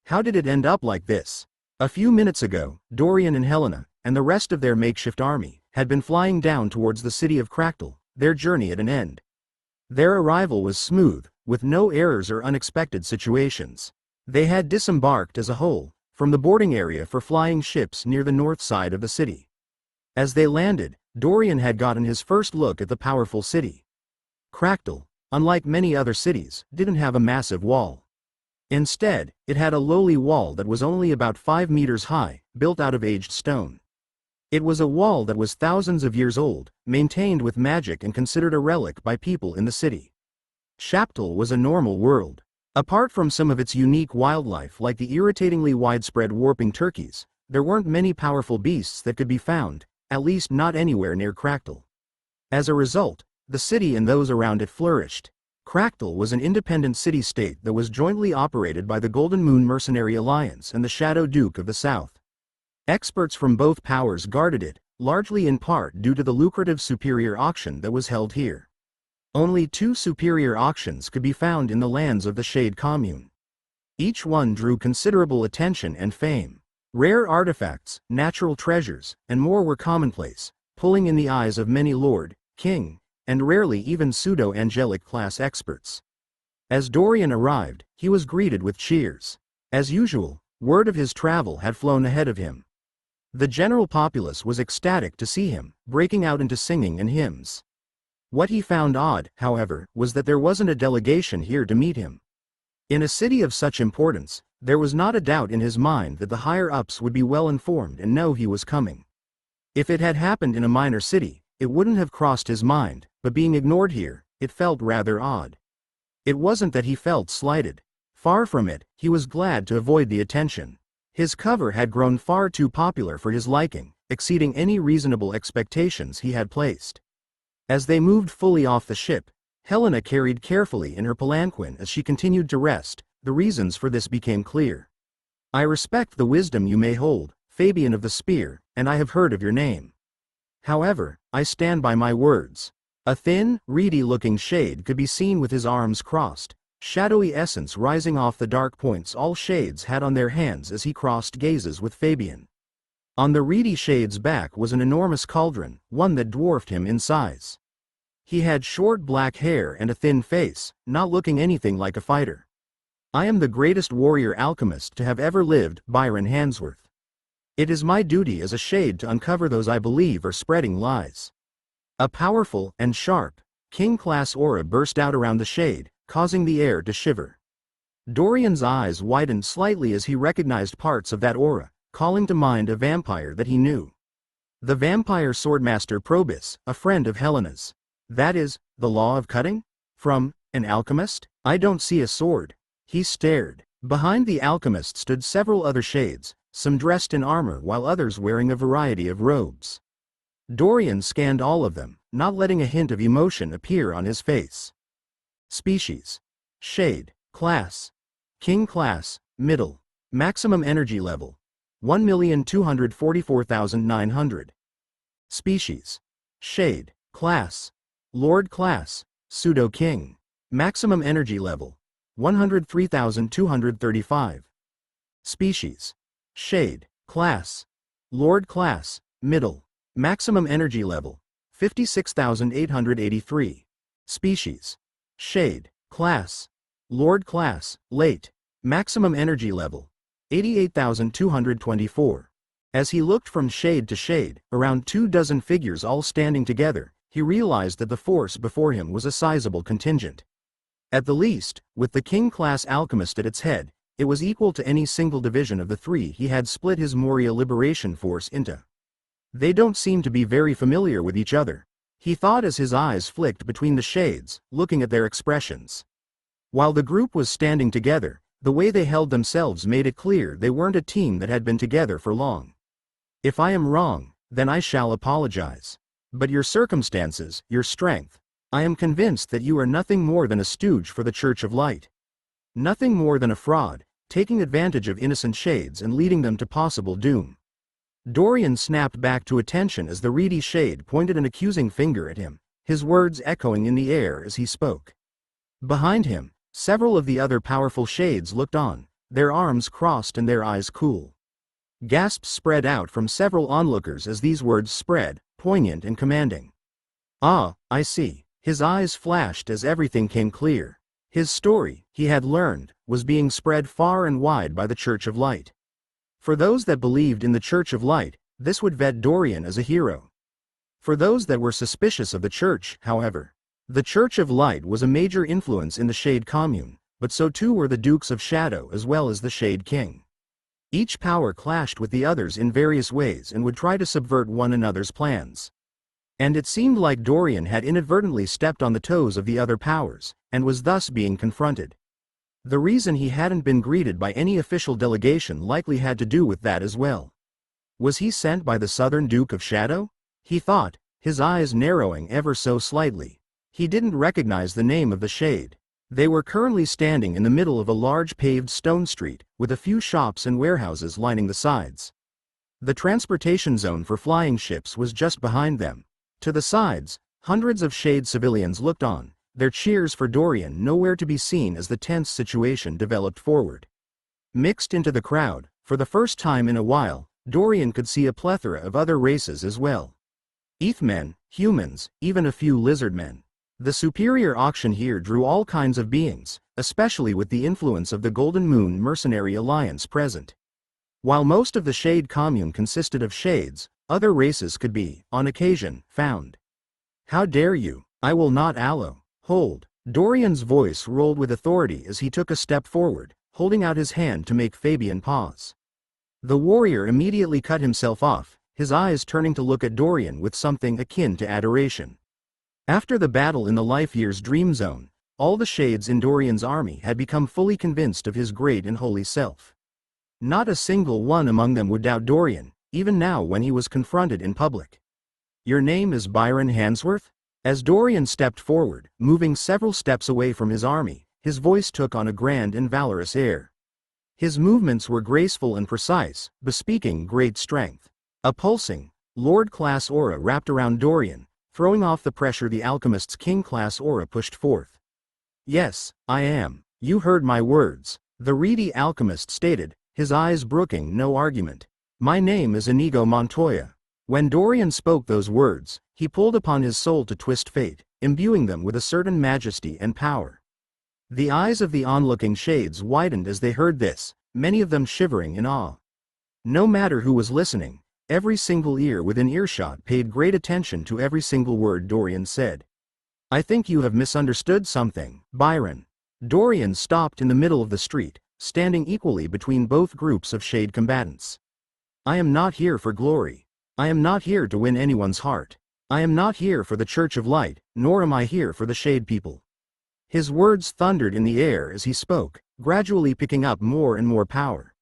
How did it end up like this? A few minutes ago, Dorian and Helena, and the rest of their makeshift army, had been flying down towards the city of Cractal, their journey at an end. Their arrival was smooth, with no errors or unexpected situations. They had disembarked as a whole, from the boarding area for flying ships near the north side of the city. As they landed, Dorian had gotten his first look at the powerful city. Cractal, unlike many other cities, didn't have a massive wall. Instead, it had a lowly wall that was only about 5 meters high, built out of aged stone. It was a wall that was thousands of years old, maintained with magic and considered a relic by people in the city. Shaptal was a normal world. Apart from some of its unique wildlife like the irritatingly widespread warping turkeys, there weren't many powerful beasts that could be found, at least not anywhere near Cractal. As a result, the city and those around it flourished. Cractal was an independent city-state that was jointly operated by the Golden Moon Mercenary Alliance and the Shadow Duke of the South. Experts from both powers guarded it, largely in part due to the lucrative superior auction that was held here. Only 2 superior auctions could be found in the lands of the Shade Commune. Each one drew considerable attention and fame. Rare artifacts, natural treasures, and more were commonplace, pulling in the eyes of many lord, king, and rarely even pseudo-angelic class experts. As Dorian arrived, he was greeted with cheers. As usual, word of his travel had flown ahead of him. The general populace was ecstatic to see him, breaking out into singing and hymns. What he found odd, however, was that there wasn't a delegation here to meet him. In a city of such importance, there was not a doubt in his mind that the higher-ups would be well informed and know he was coming. If it had happened in a minor city, it wouldn't have crossed his mind, but being ignored here, it felt rather odd. It wasn't that he felt slighted. Far from it, he was glad to avoid the attention. His cover had grown far too popular for his liking, exceeding any reasonable expectations he had placed. As they moved fully off the ship, Helena carried carefully in her palanquin as she continued to rest. The reasons for this became clear. I respect the wisdom you may hold, Fabian of the Spear, and I have heard of your name. However, I stand by my words. A thin, reedy-looking shade could be seen with his arms crossed, shadowy essence rising off the dark points all shades had on their hands as he crossed gazes with Fabian. On the reedy shade's back was an enormous cauldron, one that dwarfed him in size. He had short black hair and a thin face, not looking anything like a fighter. I am the greatest warrior alchemist to have ever lived, Byron Hansworth. It is my duty as a shade to uncover those I believe are spreading lies. A powerful and sharp, king-class aura burst out around the shade, causing the air to shiver. Dorian's eyes widened slightly as he recognized parts of that aura, calling to mind a vampire that he knew. The vampire swordmaster Probus, a friend of Helena's. That is, the law of cutting? From an alchemist? I don't see a sword. He stared. Behind the alchemist stood several other shades, some dressed in armor while others wearing a variety of robes. Dorian scanned all of them, not letting a hint of emotion appear on his face. Species. Shade. Class. King class, middle. Maximum energy level. 1,244,900. Species. Shade. Class. Lord class, pseudo-king. Maximum energy level. 103,235. Species. Shade. Class. Lord class, middle. Maximum energy level. 56,883. Species. Shade. Class. Lord class, late. Maximum energy level. 88,224. As he looked from shade to shade, around 24 figures all standing together, he realized that the force before him was a sizable contingent. At the least, with the king-class alchemist at its head, it was equal to any single division of the three he had split his Moria liberation force into. They don't seem to be very familiar with each other, he thought as his eyes flicked between the shades, looking at their expressions. While the group was standing together, the way they held themselves made it clear they weren't a team that had been together for long. If I am wrong, then I shall apologize. But your circumstances, your strength, I am convinced that you are nothing more than a stooge for the Church of Light. Nothing more than a fraud, taking advantage of innocent shades and leading them to possible doom. Dorian snapped back to attention as the reedy shade pointed an accusing finger at him, his words echoing in the air as he spoke. Behind him, several of the other powerful shades looked on, their arms crossed and their eyes cool. Gasps spread out from several onlookers as these words spread, poignant and commanding. Ah, I see. His eyes flashed as everything came clear. His story, he had learned, was being spread far and wide by the Church of Light. For those that believed in the Church of Light, this would vet Dorian as a hero. For those that were suspicious of the Church, however, the Church of Light was a major influence in the Shade Commune, but so too were the Dukes of Shadow as well as the Shade King. Each power clashed with the others in various ways and would try to subvert one another's plans. And it seemed like Dorian had inadvertently stepped on the toes of the other powers, and was thus being confronted. The reason he hadn't been greeted by any official delegation likely had to do with that as well. Was he sent by the Southern Duke of Shadow? He thought, his eyes narrowing ever so slightly. He didn't recognize the name of the shade. They were currently standing in the middle of a large paved stone street, with a few shops and warehouses lining the sides. The transportation zone for flying ships was just behind them. To the sides, hundreds of Shade civilians looked on, their cheers for Dorian nowhere to be seen as the tense situation developed forward. Mixed into the crowd, for the first time in a while, Dorian could see a plethora of other races as well. Ethmen, humans, even a few lizard men. The superior auction here drew all kinds of beings, especially with the influence of the Golden Moon Mercenary Alliance present. While most of the Shade Commune consisted of shades, other races could be, on occasion, found. How dare you? I will not allow. Hold. Dorian's voice rolled with authority as he took a step forward, holding out his hand to make Fabian pause. The warrior immediately cut himself off, his eyes turning to look at Dorian with something akin to adoration. After the battle in the Life Year's Dream Zone, all the shades in Dorian's army had become fully convinced of his great and holy self. Not a single one among them would doubt Dorian, even now when he was confronted in public. Your name is Byron Hansworth? As Dorian stepped forward, moving several steps away from his army, his voice took on a grand and valorous air. His movements were graceful and precise, bespeaking great strength. A pulsing, Lord-class aura wrapped around Dorian, throwing off the pressure the alchemist's king-class aura pushed forth. Yes, I am. You heard my words, the reedy alchemist stated, his eyes brooking no argument. My name is Inigo Montoya. When Dorian spoke those words, he pulled upon his soul to twist fate, imbuing them with a certain majesty and power. The eyes of the onlooking shades widened as they heard this, many of them shivering in awe. No matter who was listening, every single ear within earshot paid great attention to every single word Dorian said. I think you have misunderstood something, Byron. Dorian stopped in the middle of the street, standing equally between both groups of shade combatants. I am not here for glory. I am not here to win anyone's heart. I am not here for the Church of Light, nor am I here for the Shade people. His words thundered in the air as he spoke, gradually picking up more and more power.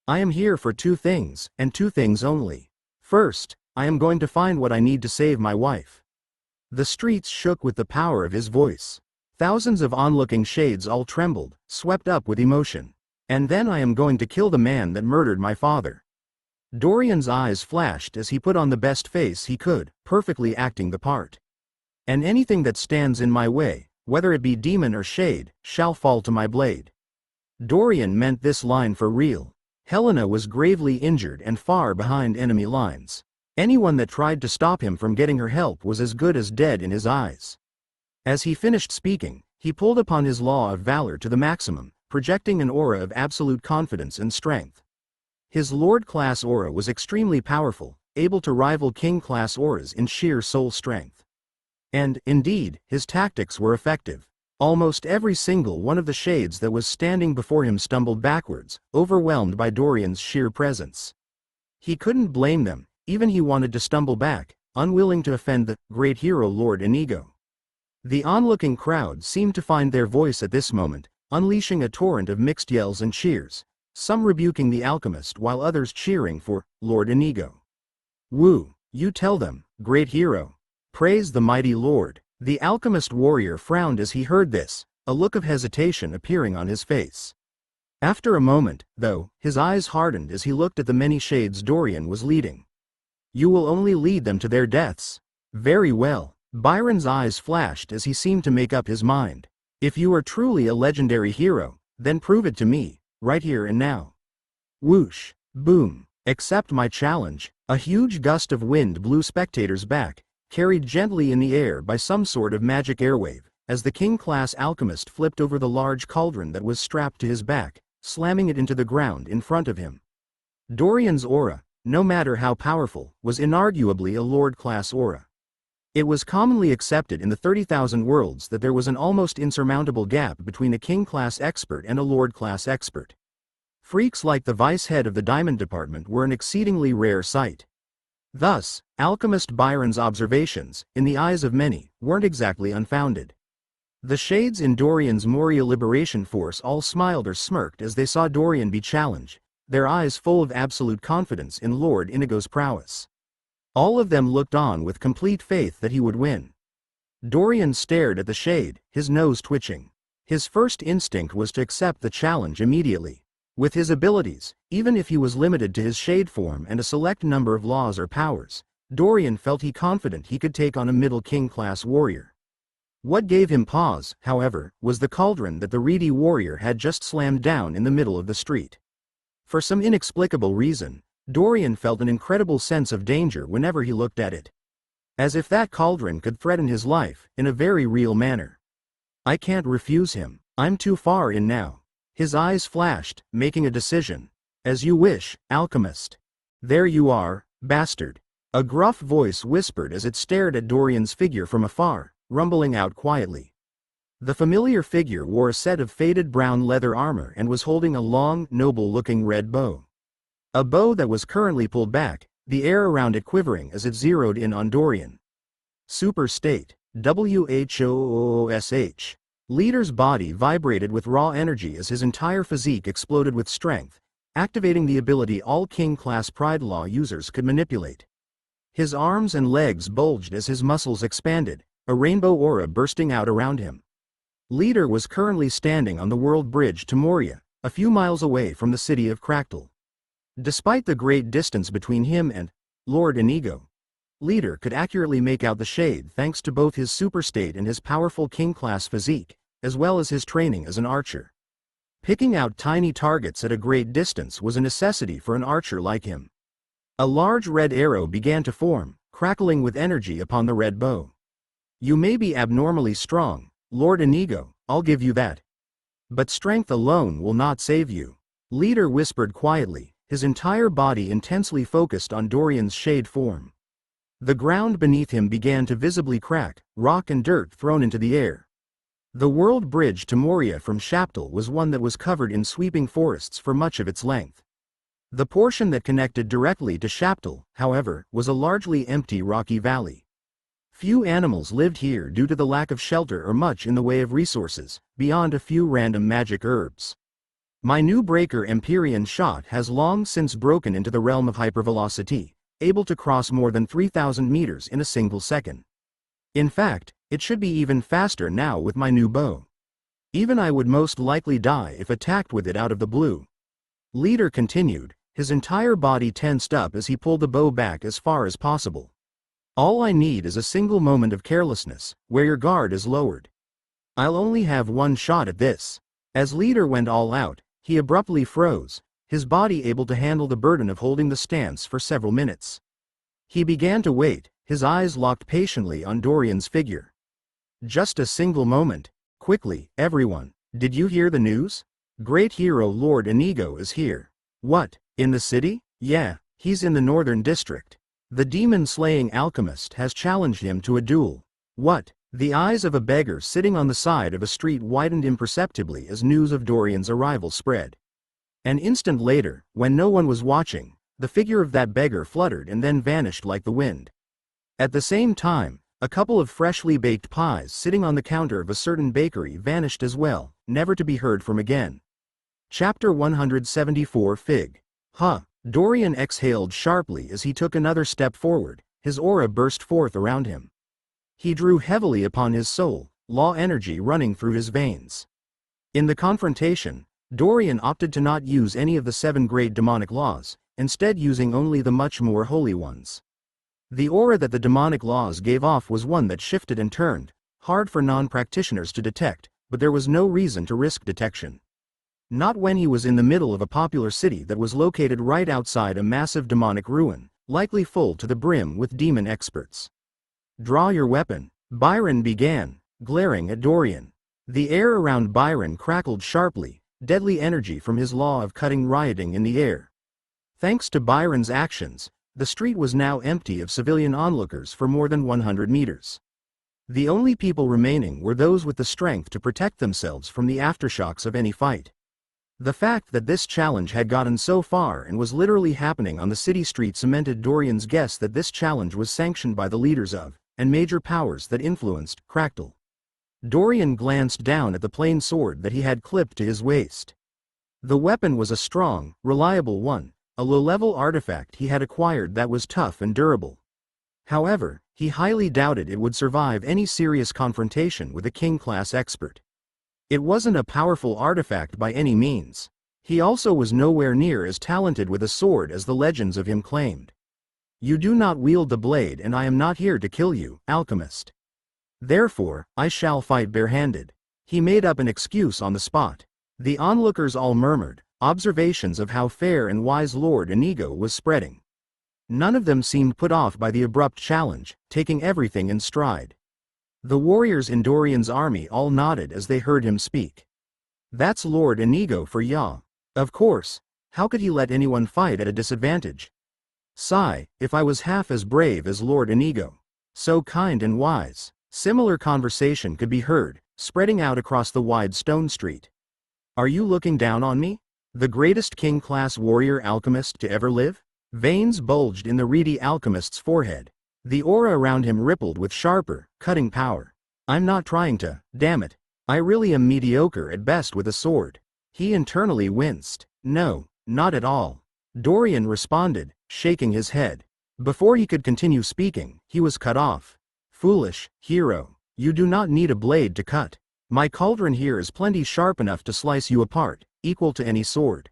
I am here for two things, and two things only. First, I am going to find what I need to save my wife. The streets shook with the power of his voice. Thousands of onlooking shades all trembled, swept up with emotion. And then I am going to kill the man that murdered my father. Dorian's eyes flashed as he put on the best face he could, perfectly acting the part. And anything that stands in my way, whether it be demon or shade, shall fall to my blade. Dorian meant this line for real. Helena was gravely injured and far behind enemy lines. Anyone that tried to stop him from getting her help was as good as dead in his eyes. As he finished speaking, he pulled upon his law of valor to the maximum, projecting an aura of absolute confidence and strength. His Lord-class aura was extremely powerful, able to rival King-class auras in sheer soul strength. And, indeed, his tactics were effective. Almost every single one of the shades that was standing before him stumbled backwards, overwhelmed by Dorian's sheer presence. He couldn't blame them, even he wanted to stumble back, unwilling to offend the great hero Lord Inigo. The onlooking crowd seemed to find their voice at this moment, unleashing a torrent of mixed yells and cheers, some rebuking the alchemist while others cheering for Lord Inigo. "Woo, you tell them, great hero. Praise the mighty Lord." The alchemist warrior frowned as he heard this, a look of hesitation appearing on his face. After a moment, though, his eyes hardened as he looked at the many shades Dorian was leading. "You will only lead them to their deaths. Very well." Byron's eyes flashed as he seemed to make up his mind. "If you are truly a legendary hero, then prove it to me, right here and now." Whoosh! Boom! "Accept my challenge." A huge gust of wind blew spectators back, carried gently in the air by some sort of magic airwave, as the king-class alchemist flipped over the large cauldron that was strapped to his back, slamming it into the ground in front of him. Dorian's aura, no matter how powerful, was inarguably a Lord-class aura. It was commonly accepted in the 30,000 worlds that there was an almost insurmountable gap between a king-class expert and a Lord-class expert. Freaks like the vice-head of the diamond department were an exceedingly rare sight. Thus, alchemist Byron's observations, in the eyes of many, weren't exactly unfounded. The shades in Dorian's Moria Liberation Force all smiled or smirked as they saw Dorian be challenged, their eyes full of absolute confidence in Lord Inigo's prowess. All of them looked on with complete faith that he would win. Dorian stared at the shade, his nose twitching. His first instinct was to accept the challenge immediately. With his abilities, even if he was limited to his shade form and a select number of laws or powers, Dorian felt confident he could take on a middle king-class warrior. What gave him pause, however, was the cauldron that the reedy warrior had just slammed down in the middle of the street. For some inexplicable reason, Dorian felt an incredible sense of danger whenever he looked at it. As if that cauldron could threaten his life, in a very real manner. "I can't refuse him. I'm too far in now." His eyes flashed, making a decision. "As you wish, alchemist." "There you are, bastard." A gruff voice whispered as it stared at Dorian's figure from afar, rumbling out quietly. The familiar figure wore a set of faded brown leather armor and was holding a long, noble-looking red bow. A bow that was currently pulled back, the air around it quivering as it zeroed in on Dorian. Super state. WHOOSH. Leader's body vibrated with raw energy as his entire physique exploded with strength, activating the ability all King-class Pride Law users could manipulate. His arms and legs bulged as his muscles expanded, a rainbow aura bursting out around him. Leader was currently standing on the world bridge to Moria, a few miles away from the city of Cractal. Despite the great distance between him and Lord Inigo, Leader could accurately make out the shade thanks to both his superstate and his powerful king-class physique, as well as his training as an archer. Picking out tiny targets at a great distance was a necessity for an archer like him. A large red arrow began to form, crackling with energy upon the red bow. "You may be abnormally strong, Lord Inigo, I'll give you that. But strength alone will not save you." Leader whispered quietly, his entire body intensely focused on Dorian's shade form. The ground beneath him began to visibly crack, rock and dirt thrown into the air. The world bridge to Moria from Shaptal was one that was covered in sweeping forests for much of its length. The portion that connected directly to Shaptal, however, was a largely empty rocky valley. Few animals lived here due to the lack of shelter or much in the way of resources, beyond a few random magic herbs. My new breaker Empyrean shot has long since broken into the realm of hypervelocity, able to cross more than 3,000 meters in a single second. In fact, it should be even faster now with my new bow. Even I would most likely die if attacked with it out of the blue. Leader continued, his entire body tensed up as he pulled the bow back as far as possible. "All I need is a single moment of carelessness, where your guard is lowered. I'll only have one shot at this." As Leader went all out, he abruptly froze, his body able to handle the burden of holding the stance for several minutes. He began to wait, his eyes locked patiently on Dorian's figure. "Just a single moment. Quickly, everyone, did you hear the news? Great hero Lord Inigo is here." "What?" In the city? Yeah, he's in the northern district. The demon-slaying alchemist has challenged him to a duel. What? The eyes of a beggar sitting on the side of a street widened imperceptibly as news of Dorian's arrival spread. An instant later, when no one was watching, the figure of that beggar fluttered and then vanished like the wind. At the same time, a couple of freshly baked pies sitting on the counter of a certain bakery vanished as well, never to be heard from again. Chapter 174 Fig. Huh. Dorian exhaled sharply as he took another step forward, his aura burst forth around him. He drew heavily upon his soul, law energy running through his veins. In the confrontation, Dorian opted to not use any of the 7 great demonic laws, instead using only the much more holy ones. The aura that the demonic laws gave off was one that shifted and turned, hard for non-practitioners to detect, but there was no reason to risk detection. Not when he was in the middle of a popular city that was located right outside a massive demonic ruin, likely full to the brim with demon experts. Draw your weapon, Byron began, glaring at Dorian. The air around Byron crackled sharply, deadly energy from his law of cutting rioting in the air. Thanks to Byron's actions, the street was now empty of civilian onlookers for more than 100 meters. The only people remaining were those with the strength to protect themselves from the aftershocks of any fight. The fact that this challenge had gotten so far and was literally happening on the city street cemented Dorian's guess that this challenge was sanctioned by the leaders of, and major powers that influenced, Cractal. Dorian glanced down at the plain sword that he had clipped to his waist. The weapon was a strong, reliable one, a low-level artifact he had acquired that was tough and durable. However, he highly doubted it would survive any serious confrontation with a king-class expert. It wasn't a powerful artifact by any means. He also was nowhere near as talented with a sword as the legends of him claimed. You do not wield the blade and I am not here to kill you, alchemist. Therefore, I shall fight barehanded. He made up an excuse on the spot. The onlookers all murmured, observations of how fair and wise Lord Inigo was spreading. None of them seemed put off by the abrupt challenge, taking everything in stride. The warriors in Dorian's army all nodded as they heard him speak. That's Lord Inigo for ya. Of course, how could he let anyone fight at a disadvantage? Sigh, if I was half as brave as Lord Inigo. So kind and wise. Similar conversation could be heard, spreading out across the wide stone street. Are you looking down on me? The greatest king-class warrior alchemist to ever live? Veins bulged in the reedy alchemist's forehead. The aura around him rippled with sharper, cutting power. I'm not trying to, damn it. I really am mediocre at best with a sword. He internally winced. No, not at all. Dorian responded, shaking his head. Before he could continue speaking, he was cut off. Foolish, hero. You do not need a blade to cut. My cauldron here is plenty sharp enough to slice you apart, equal to any sword.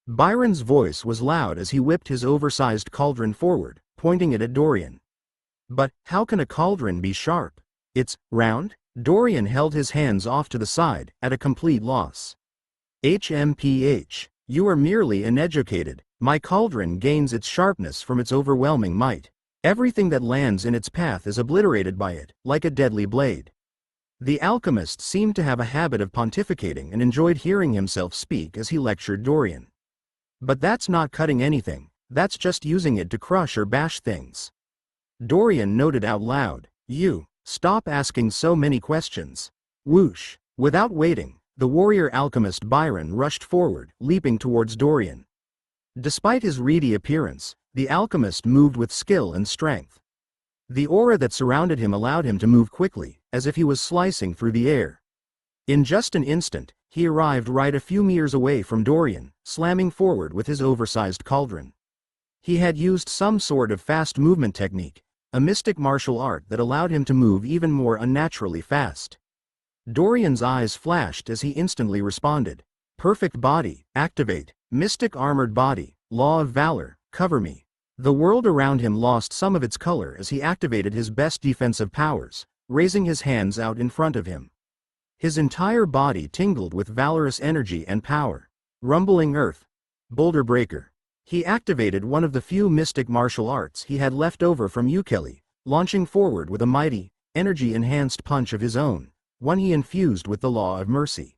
Byron's voice was loud as he whipped his oversized cauldron forward, pointing it at Dorian. But, how can a cauldron be sharp? It's round? Dorian held his hands off to the side, at a complete loss. HMPH. You are merely uneducated. My cauldron gains its sharpness from its overwhelming might. Everything that lands in its path is obliterated by it, like a deadly blade. The alchemist seemed to have a habit of pontificating and enjoyed hearing himself speak as he lectured Dorian. But that's not cutting anything, that's just using it to crush or bash things. Dorian noted out loud, You, stop asking so many questions. Whoosh. Without waiting, the warrior alchemist Byron rushed forward, leaping towards Dorian. Despite his reedy appearance, the alchemist moved with skill and strength. The aura that surrounded him allowed him to move quickly, as if he was slicing through the air. In just an instant, he arrived right a few meters away from Dorian, slamming forward with his oversized cauldron. He had used some sort of fast movement technique, a mystic martial art that allowed him to move even more unnaturally fast. Dorian's eyes flashed as he instantly responded. Perfect body, activate. Mystic armored body, law of valor, cover me. The world around him lost some of its color as he activated his best defensive powers, raising his hands out in front of him. His entire body tingled with valorous energy and power. Rumbling earth. Boulder breaker. He activated one of the few mystic martial arts he had left over from Ukeli, launching forward with a mighty, energy-enhanced punch of his own, one he infused with the law of mercy.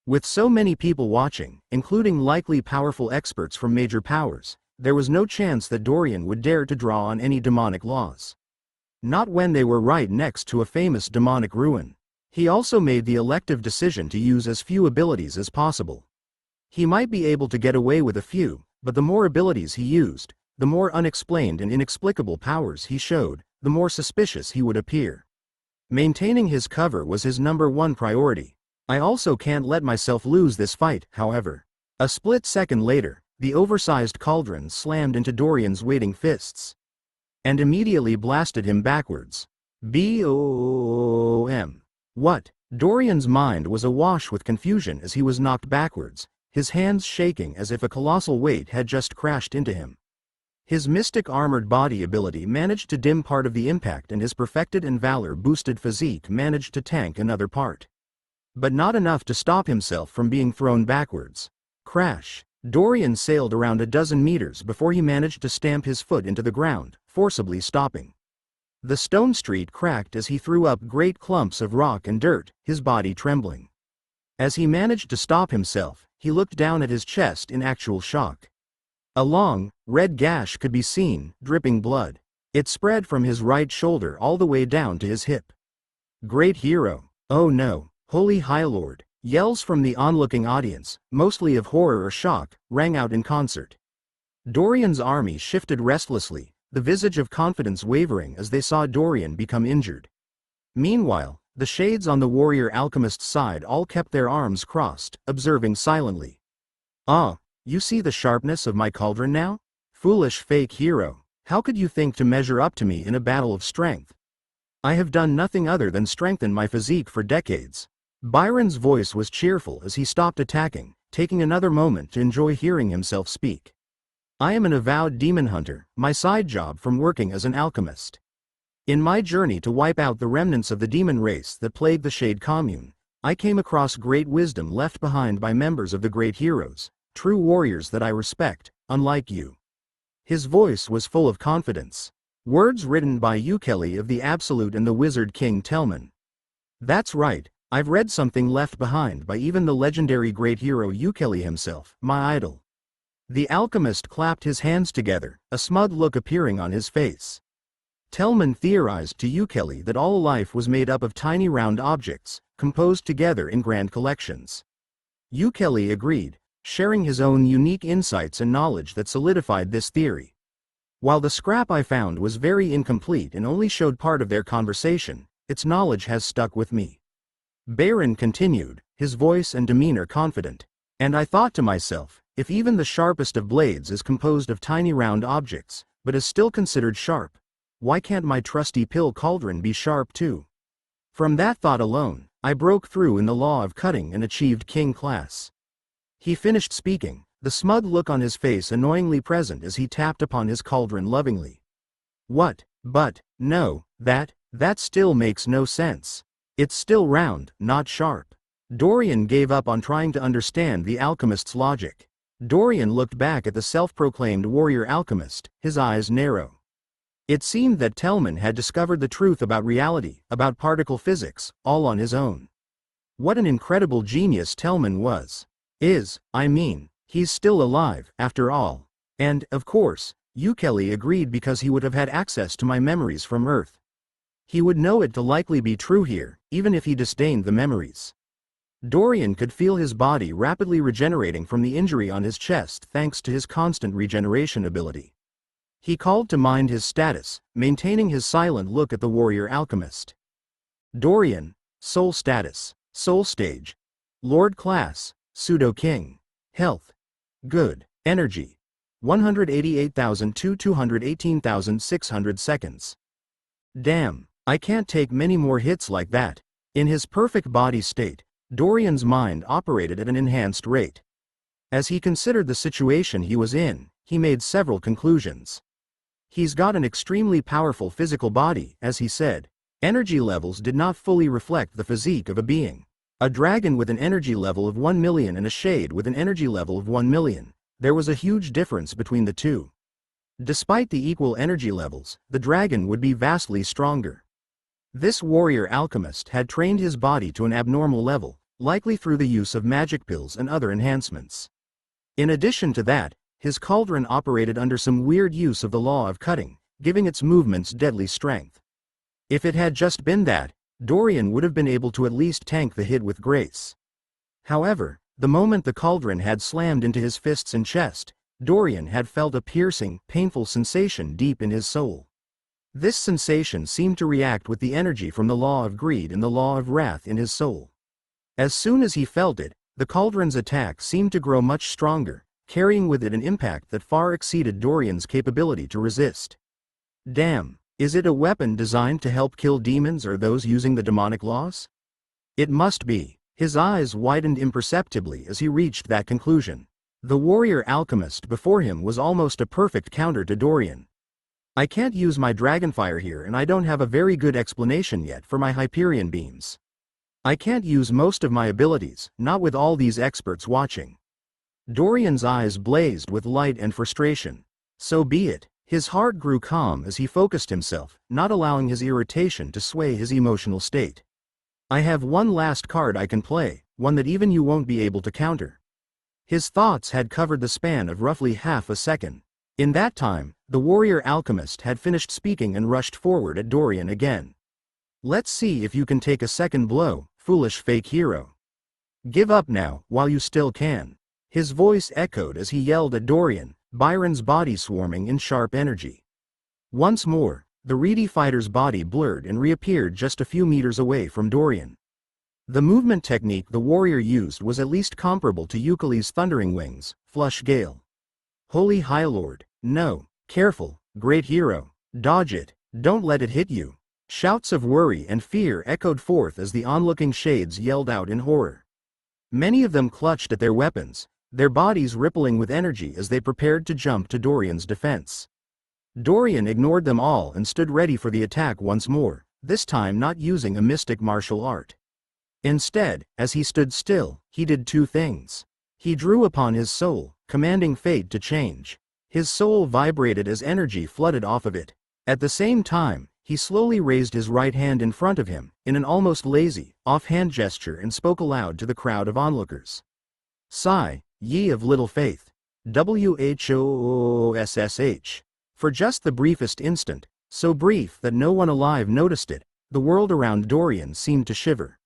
With so many people watching, including likely powerful experts from major powers, there was no chance that Dorian would dare to draw on any demonic laws. Not when they were right next to a famous demonic ruin. He also made the elective decision to use as few abilities as possible. He might be able to get away with a few, but the more abilities he used, the more unexplained and inexplicable powers he showed, the more suspicious he would appear. Maintaining his cover was his #1 priority. I also can't let myself lose this fight, however. A split second later, the oversized cauldron slammed into Dorian's waiting fists and immediately blasted him backwards. Boom! What? Dorian's mind was awash with confusion as he was knocked backwards, his hands shaking as if a colossal weight had just crashed into him. His mystic armored body ability managed to dim part of the impact, and his perfected and valor-boosted physique managed to tank another part. But not enough to stop himself from being thrown backwards. Crash! Dorian sailed around a dozen meters before he managed to stamp his foot into the ground, forcibly stopping. The stone street cracked as he threw up great clumps of rock and dirt, his body trembling. As he managed to stop himself, he looked down at his chest in actual shock. A long, red gash could be seen, dripping blood. It spread from his right shoulder all the way down to his hip. Great hero! Oh no! Holy High Lord! Yells from the onlooking audience, mostly of horror or shock, rang out in concert. Dorian's army shifted restlessly, the visage of confidence wavering as they saw Dorian become injured. Meanwhile, the shades on the warrior alchemist's side all kept their arms crossed, observing silently. Ah, you see the sharpness of my cauldron now? Foolish fake hero, how could you think to measure up to me in a battle of strength? I have done nothing other than strengthen my physique for decades. Byron's voice was cheerful as he stopped attacking, taking another moment to enjoy hearing himself speak. I am an avowed demon hunter, my side job from working as an alchemist. In my journey to wipe out the remnants of the demon race that plagued the Shade Commune, I came across great wisdom left behind by members of the great heroes, true warriors that I respect, unlike you. His voice was full of confidence. Words written by Ukeli of the Absolute and the Wizard King Telman. That's right. I've read something left behind by even the legendary great hero Ukeli himself, my idol. The alchemist clapped his hands together, a smug look appearing on his face. Telman theorized to Ukeli that all life was made up of tiny round objects, composed together in grand collections. Ukeli agreed, sharing his own unique insights and knowledge that solidified this theory. While the scrap I found was very incomplete and only showed part of their conversation, its knowledge has stuck with me. Baron continued, his voice and demeanor confident. And I thought to myself, if even the sharpest of blades is composed of tiny round objects, but is still considered sharp, why can't my trusty pill cauldron be sharp too? From that thought alone, I broke through in the law of cutting and achieved king class. He finished speaking, the smug look on his face annoyingly present as he tapped upon his cauldron lovingly. What? But, no, that still makes no sense. It's still round, not sharp. Dorian gave up on trying to understand the alchemist's logic. Dorian looked back at the self-proclaimed warrior alchemist, his eyes narrow. It seemed that Telman had discovered the truth about reality, about particle physics, all on his own. What an incredible genius Telman was. He's still alive, after all. And, of course, Ukeli agreed because he would have had access to my memories from Earth. He would know it to likely be true here, even if he disdained the memories. Dorian could feel his body rapidly regenerating from the injury on his chest thanks to his constant regeneration ability. He called to mind his status, maintaining his silent look at the warrior alchemist. Dorian, soul status, soul stage. Lord class, pseudo-king. Health. Good. Energy. 188,000 to 218,600 seconds. Damn, I can't take many more hits like that. In his perfect body state, Dorian's mind operated at an enhanced rate. As he considered the situation he was in, he made several conclusions. He's got an extremely powerful physical body, as he said. Energy levels did not fully reflect the physique of a being. A dragon with an energy level of 1 million and a shade with an energy level of 1 million. There was a huge difference between the two. Despite the equal energy levels, the dragon would be vastly stronger. This warrior alchemist had trained his body to an abnormal level, likely through the use of magic pills and other enhancements. In addition to that, his cauldron operated under some weird use of the law of cutting, giving its movements deadly strength. If it had just been that, Dorian would have been able to at least tank the hit with grace. However, the moment the cauldron had slammed into his fists and chest, Dorian had felt a piercing, painful sensation deep in his soul. This sensation seemed to react with the energy from the law of greed and the law of wrath in his soul. As soon as he felt it, the cauldron's attack seemed to grow much stronger, carrying with it an impact that far exceeded Dorian's capability to resist. Damn, is it a weapon designed to help kill demons or those using the demonic laws? It must be. His eyes widened imperceptibly as he reached that conclusion. The warrior alchemist before him was almost a perfect counter to Dorian. I can't use my dragonfire here, and I don't have a very good explanation yet for my Hyperion beams. I can't use most of my abilities, not with all these experts watching. Dorian's eyes blazed with light and frustration. So be it. His heart grew calm as he focused himself, not allowing his irritation to sway his emotional state. I have one last card I can play, one that even you won't be able to counter. His thoughts had covered the span of roughly half a second. In that time, the warrior alchemist had finished speaking and rushed forward at Dorian again. Let's see if you can take a second blow, foolish fake hero. Give up now, while you still can. His voice echoed as he yelled at Dorian, Byron's body swarming in sharp energy. Once more, the reedy fighter's body blurred and reappeared just a few meters away from Dorian. The movement technique the warrior used was at least comparable to Euclid's thundering wings, flush gale. Holy High Lord, no, careful, great hero, dodge it, don't let it hit you. Shouts of worry and fear echoed forth as the onlooking shades yelled out in horror. Many of them clutched at their weapons, their bodies rippling with energy as they prepared to jump to Dorian's defense. Dorian ignored them all and stood ready for the attack once more, this time not using a mystic martial art. Instead, as he stood still, he did two things. He drew upon his soul, commanding fate to change. His soul vibrated as energy flooded off of it. At the same time, he slowly raised his right hand in front of him, in an almost lazy, offhand gesture, and spoke aloud to the crowd of onlookers. Sigh, ye of little faith. WHOSSH. For just the briefest instant, so brief that no one alive noticed it, the world around Dorian seemed to shiver.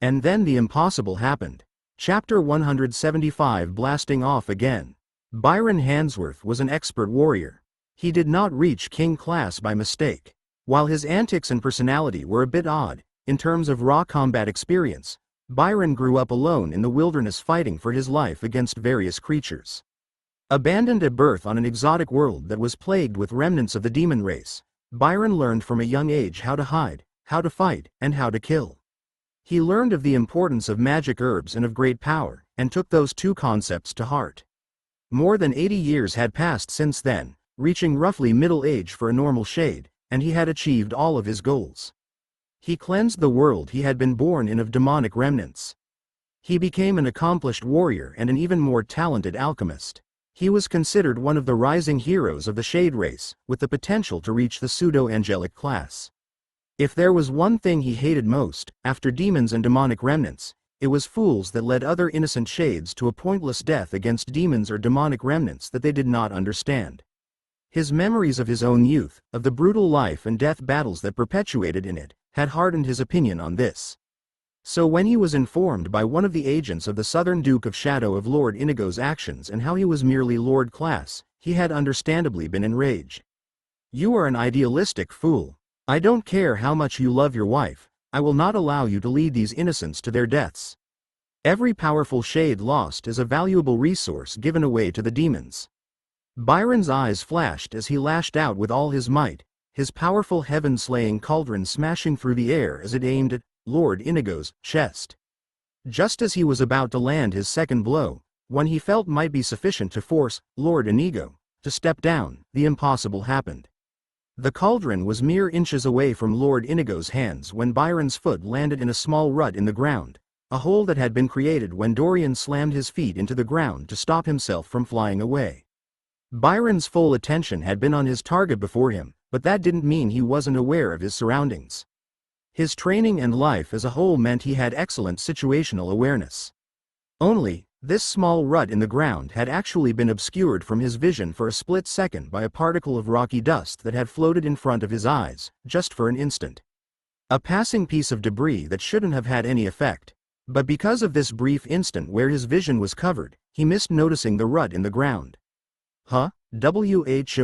And then the impossible happened. Chapter 175 blasting off again. Byron Handsworth was an expert warrior. He did not reach king class by mistake. While his antics and personality were a bit odd, in terms of raw combat experience, Byron grew up alone in the wilderness fighting for his life against various creatures. Abandoned at birth on an exotic world that was plagued with remnants of the demon race, Byron learned from a young age how to hide, how to fight, and how to kill. He learned of the importance of magic herbs and of great power, and took those two concepts to heart. More than 80 years had passed since then, reaching roughly middle age for a normal shade, and he had achieved all of his goals. He cleansed the world he had been born in of demonic remnants. He became an accomplished warrior and an even more talented alchemist. He was considered one of the rising heroes of the Shade race, with the potential to reach the pseudo-angelic class. If there was one thing he hated most, after demons and demonic remnants, it was fools that led other innocent shades to a pointless death against demons or demonic remnants that they did not understand. His memories of his own youth, of the brutal life and death battles that perpetuated in it, had hardened his opinion on this. So when he was informed by one of the agents of the Southern Duke of Shadow of Lord Inigo's actions and how he was merely Lord class, he had understandably been enraged. You are an idealistic fool. I don't care how much you love your wife, I will not allow you to lead these innocents to their deaths. Every powerful shade lost is a valuable resource given away to the demons. Byron's eyes flashed as he lashed out with all his might, his powerful heaven-slaying cauldron smashing through the air as it aimed at Lord Inigo's chest. Just as he was about to land his second blow, one he felt might be sufficient to force Lord Inigo to step down, the impossible happened. The cauldron was mere inches away from Lord Inigo's hands when Byron's foot landed in a small rut in the ground, a hole that had been created when Dorian slammed his feet into the ground to stop himself from flying away. Byron's full attention had been on his target before him, but that didn't mean he wasn't aware of his surroundings. His training and life as a whole meant he had excellent situational awareness. Only, this small rut in the ground had actually been obscured from his vision for a split second by a particle of rocky dust that had floated in front of his eyes, just for an instant. A passing piece of debris that shouldn't have had any effect. But because of this brief instant where his vision was covered, he missed noticing the rut in the ground. Huh? Whoosh.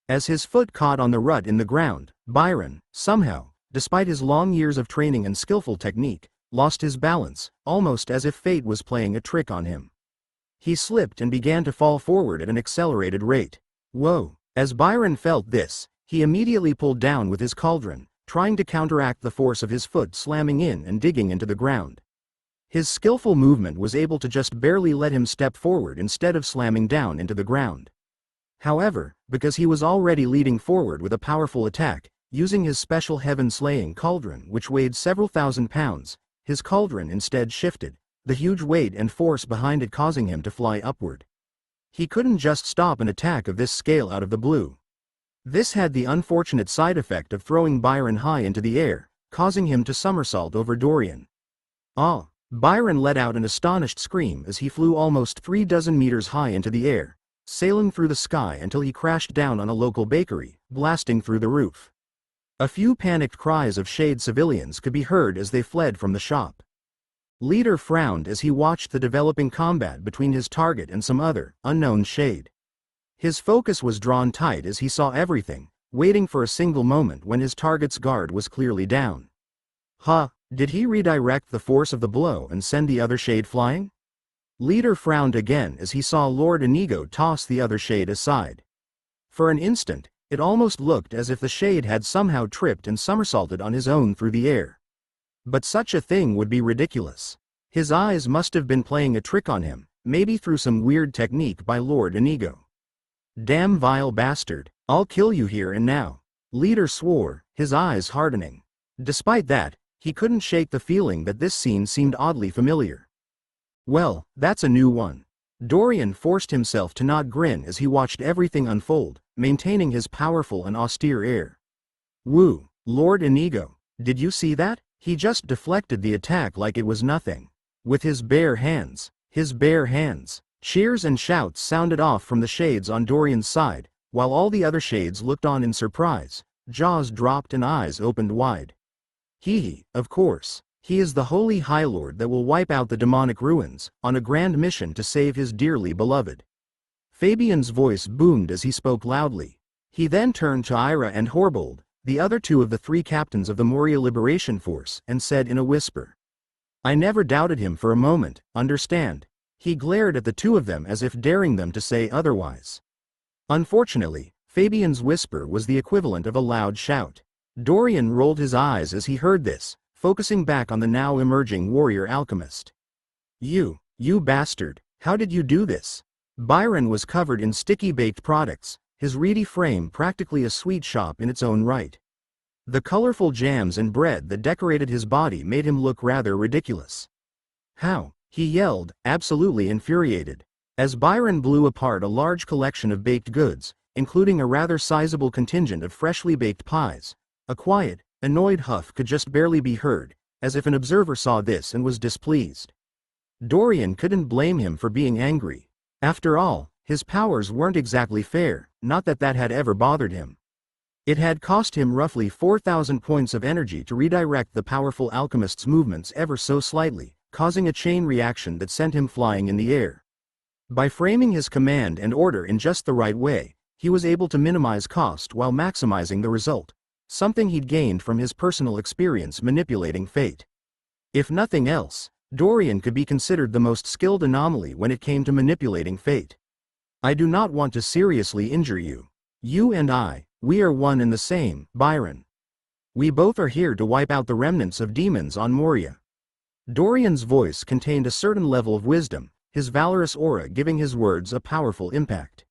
As his foot caught on the rut in the ground, Byron, somehow, despite his long years of training and skillful technique, lost his balance, almost as if fate was playing a trick on him. He slipped and began to fall forward at an accelerated rate. Whoa! As Byron felt this, he immediately pulled down with his cauldron, trying to counteract the force of his foot slamming in and digging into the ground. His skillful movement was able to just barely let him step forward instead of slamming down into the ground. However, because he was already leading forward with a powerful attack, using his special heaven-slaying cauldron which weighed several thousand pounds, his cauldron instead shifted, the huge weight and force behind it causing him to fly upward. He couldn't just stop an attack of this scale out of the blue. This had the unfortunate side effect of throwing Byron high into the air, causing him to somersault over Dorian. Ah! Byron let out an astonished scream as he flew almost 36 meters high into the air, sailing through the sky until he crashed down on a local bakery, blasting through the roof. A few panicked cries of Shade civilians could be heard as they fled from the shop. Leader frowned as he watched the developing combat between his target and some other, unknown Shade. His focus was drawn tight as he saw everything, waiting for a single moment when his target's guard was clearly down. Huh, did he redirect the force of the blow and send the other Shade flying? Leader frowned again as he saw Lord Inigo toss the other Shade aside. For an instant, it almost looked as if the Shade had somehow tripped and somersaulted on his own through the air. But such a thing would be ridiculous. His eyes must have been playing a trick on him, maybe through some weird technique by Lord Inigo. Damn vile bastard, I'll kill you here and now. Leader swore, his eyes hardening. Despite that, he couldn't shake the feeling that this scene seemed oddly familiar. Well, that's a new one. Dorian forced himself to not grin as he watched everything unfold, maintaining his powerful and austere air. Woo, Lord Inigo, did you see that? He just deflected the attack like it was nothing. With his bare hands. Cheers and shouts sounded off from the Shades on Dorian's side, while all the other Shades looked on in surprise, jaws dropped and eyes opened wide. He, of course. He is the holy High Lord that will wipe out the demonic ruins, on a grand mission to save his dearly beloved. Fabian's voice boomed as he spoke loudly. He then turned to Ira and Horbold, the other two of the 3 captains of the Moria Liberation Force, and said in a whisper. I never doubted him for a moment, understand? He glared at the 2 of them as if daring them to say otherwise. Unfortunately, Fabian's whisper was the equivalent of a loud shout. Dorian rolled his eyes as he heard this, focusing back on the now emerging warrior alchemist. You bastard, how did you do this? Byron was covered in sticky baked products, his reedy frame practically a sweet shop in its own right. The colorful jams and bread that decorated his body made him look rather ridiculous. How? He yelled, absolutely infuriated. As Byron blew apart a large collection of baked goods, including a rather sizable contingent of freshly baked pies, a quiet, annoyed huff could just barely be heard, as if an observer saw this and was displeased. Dorian couldn't blame him for being angry. After all, his powers weren't exactly fair, not that that had ever bothered him. It had cost him roughly 4,000 points of energy to redirect the powerful alchemist's movements ever so slightly, causing a chain reaction that sent him flying in the air. By framing his command and order in just the right way, he was able to minimize cost while maximizing the result. Something he'd gained from his personal experience manipulating fate. If nothing else, Dorian could be considered the most skilled anomaly when it came to manipulating fate. I do not want to seriously injure you. You and I, we are one and the same, Byron. We both are here to wipe out the remnants of demons on Moria. Dorian's voice contained a certain level of wisdom, his valorous aura giving his words a powerful impact.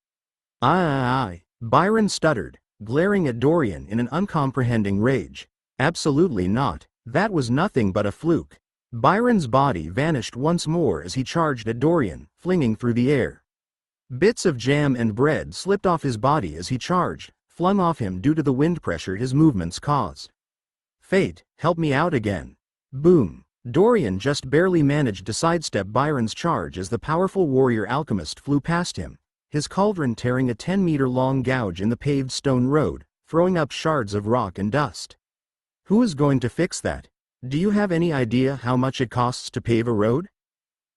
Aye, Byron stuttered, glaring at Dorian in an uncomprehending rage. Absolutely not, that was nothing but a fluke. Byron's body vanished once more as he charged at Dorian, flinging through the air. Bits of jam and bread slipped off his body as he charged, flung off him due to the wind pressure his movements caused. Fate, help me out again. Boom. Dorian just barely managed to sidestep Byron's charge as the powerful warrior alchemist flew past him, his cauldron tearing a 10-meter-long gouge in the paved stone road, throwing up shards of rock and dust. Who is going to fix that? Do you have any idea how much it costs to pave a road?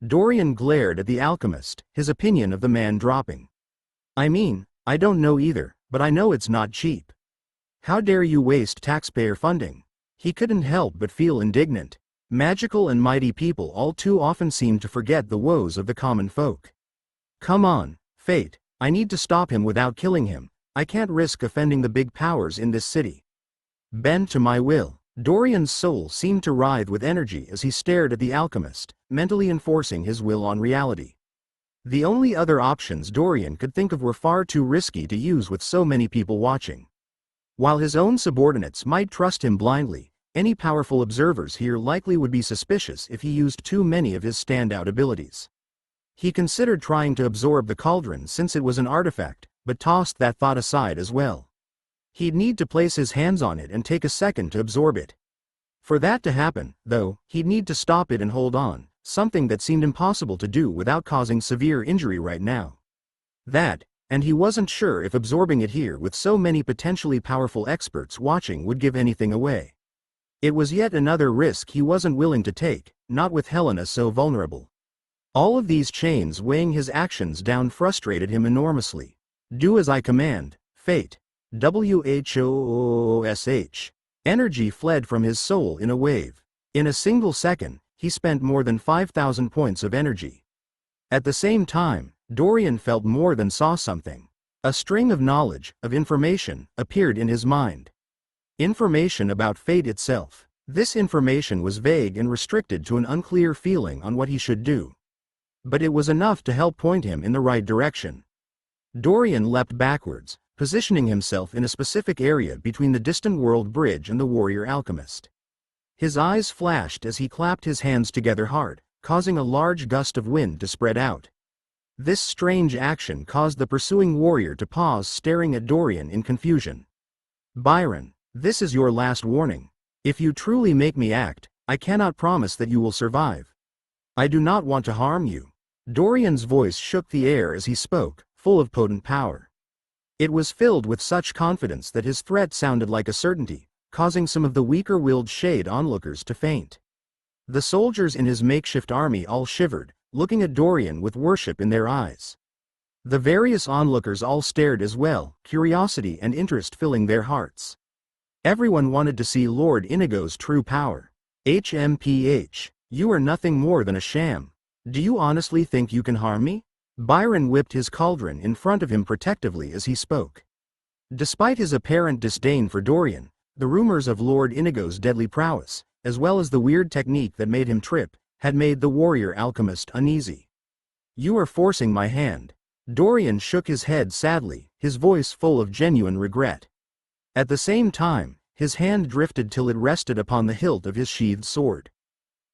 Dorian glared at the alchemist, his opinion of the man dropping. I mean, I don't know either, but I know it's not cheap. How dare you waste taxpayer funding? He couldn't help but feel indignant. Magical and mighty people all too often seem to forget the woes of the common folk. Come on, Fate, I need to stop him without killing him. I can't risk offending the big powers in this city. Bend to my will. Dorian's soul seemed to writhe with energy as he stared at the alchemist, mentally enforcing his will on reality. The only other options Dorian could think of were far too risky to use with so many people watching. While his own subordinates might trust him blindly, any powerful observers here likely would be suspicious if he used too many of his standout abilities. He considered trying to absorb the cauldron since it was an artifact, but tossed that thought aside as well. He'd need to place his hands on it and take a second to absorb it. For that to happen, though, he'd need to stop it and hold on, something that seemed impossible to do without causing severe injury right now. And he wasn't sure if absorbing it here with so many potentially powerful experts watching would give anything away. It was yet another risk he wasn't willing to take, not with Helena so vulnerable. All of these chains weighing his actions down frustrated him enormously. Do as I command, Fate. WHOOSH. Energy fled from his soul in a wave. In a single second, he spent more than 5,000 points of energy. At the same time, Dorian felt more than saw something. A string of knowledge, of information, appeared in his mind. Information about fate itself. This information was vague and restricted to an unclear feeling on what he should do. But it was enough to help point him in the right direction. Dorian leapt backwards, positioning himself in a specific area between the distant world bridge and the warrior alchemist. His eyes flashed as he clapped his hands together hard, causing a large gust of wind to spread out. This strange action caused the pursuing warrior to pause, staring at Dorian in confusion. Byron, this is your last warning. If you truly make me act, I cannot promise that you will survive. I do not want to harm you. Dorian's voice shook the air as he spoke, full of potent power. It was filled with such confidence that his threat sounded like a certainty, causing some of the weaker-willed shade onlookers to faint. The soldiers in his makeshift army all shivered, looking at Dorian with worship in their eyes. The various onlookers all stared as well, curiosity and interest filling their hearts. Everyone wanted to see Lord Inigo's true power. HMPH, you are nothing more than a sham. Do you honestly think you can harm me? Byron whipped his cauldron in front of him protectively as he spoke. Despite his apparent disdain for Dorian, the rumors of Lord Inigo's deadly prowess, as well as the weird technique that made him trip, had made the warrior alchemist uneasy. You are forcing my hand. Dorian shook his head sadly, his voice full of genuine regret. At the same time, his hand drifted till it rested upon the hilt of his sheathed sword.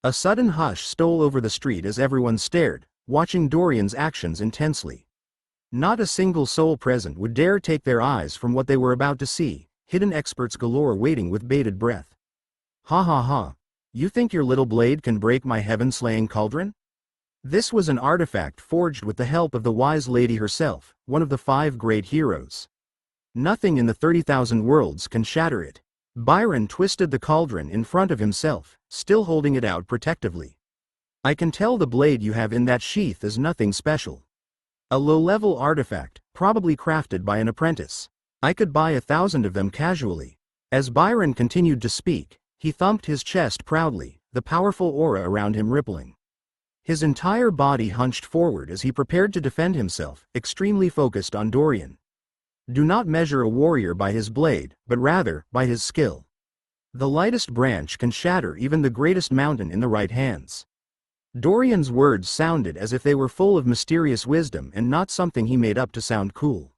A sudden hush stole over the street as everyone stared, watching Dorian's actions intensely. Not a single soul present would dare take their eyes from what they were about to see, hidden experts galore waiting with bated breath. Ha ha ha. You think your little blade can break my heaven-slaying cauldron? This was an artifact forged with the help of the wise lady herself, one of the 5 great heroes. Nothing in the 30,000 worlds can shatter it. Byron twisted the cauldron in front of himself, still holding it out protectively. I can tell the blade you have in that sheath is nothing special. A low-level artifact, probably crafted by an apprentice. I could buy 1,000 of them casually. As Byron continued to speak, he thumped his chest proudly, the powerful aura around him rippling. His entire body hunched forward as he prepared to defend himself, extremely focused on Dorian. Do not measure a warrior by his blade, but rather, by his skill. The lightest branch can shatter even the greatest mountain in the right hands. Dorian's words sounded as if they were full of mysterious wisdom and not something he made up to sound cool.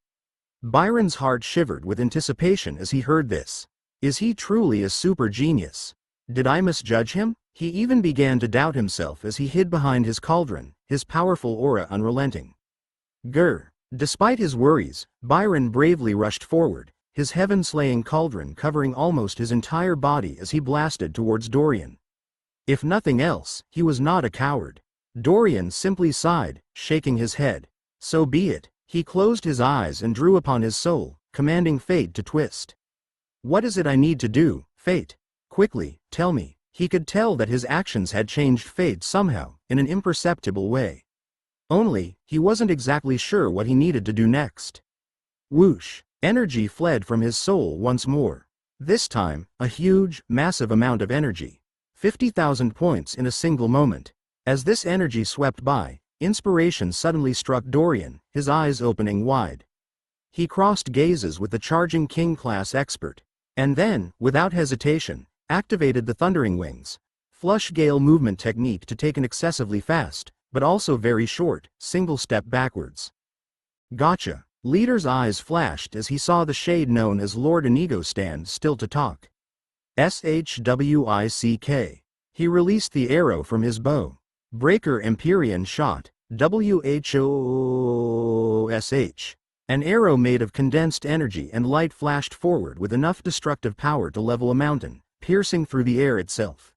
Byron's heart shivered with anticipation as he heard this. Is he truly a super genius? Did I misjudge him? He even began to doubt himself as he hid behind his cauldron, his powerful aura unrelenting. Grr. Despite his worries, Byron bravely rushed forward, his heaven-slaying cauldron covering almost his entire body as he blasted towards Dorian. If nothing else, he was not a coward. Dorian simply sighed, shaking his head. So be it. He closed his eyes and drew upon his soul, commanding fate to twist. What is it I need to do, fate? Quickly, tell me. He could tell that his actions had changed fate somehow, in an imperceptible way. Only, he wasn't exactly sure what he needed to do next. Whoosh! Energy fled from his soul once more. This time, a huge, massive amount of energy. 50,000 points in a single moment. As this energy swept by, inspiration suddenly struck Dorian, his eyes opening wide. He crossed gazes with the charging king-class expert, and then, without hesitation, activated the Thundering Wings, flush gale movement technique to take an excessively fast, but also very short, single step backwards. Gotcha. Leader's eyes flashed as he saw the shade known as Lord Inigo stand still to talk. SHWICK. He released the arrow from his bow. Breaker Empyrean shot, WHOSH. An arrow made of condensed energy and light flashed forward with enough destructive power to level a mountain, piercing through the air itself.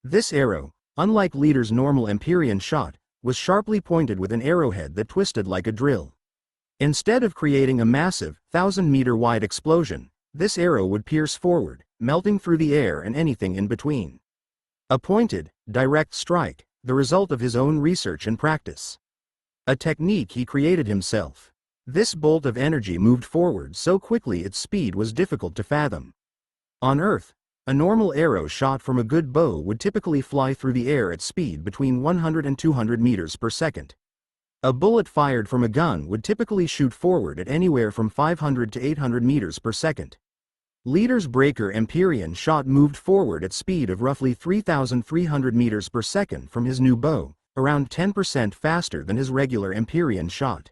This arrow, unlike Leader's normal Empyrean shot, was sharply pointed with an arrowhead that twisted like a drill. Instead of creating a massive, 1,000-meter-wide explosion, this arrow would pierce forward, melting through the air and anything in between. A pointed, direct strike, the result of his own research and practice. A technique he created himself. This bolt of energy moved forward so quickly its speed was difficult to fathom. On Earth, a normal arrow shot from a good bow would typically fly through the air at speed between 100 and 200 meters per second. A bullet fired from a gun would typically shoot forward at anywhere from 500 to 800 meters per second. Leader's Breaker Empyrean shot moved forward at speed of roughly 3,300 meters per second from his new bow, around 10% faster than his regular Empyrean shot.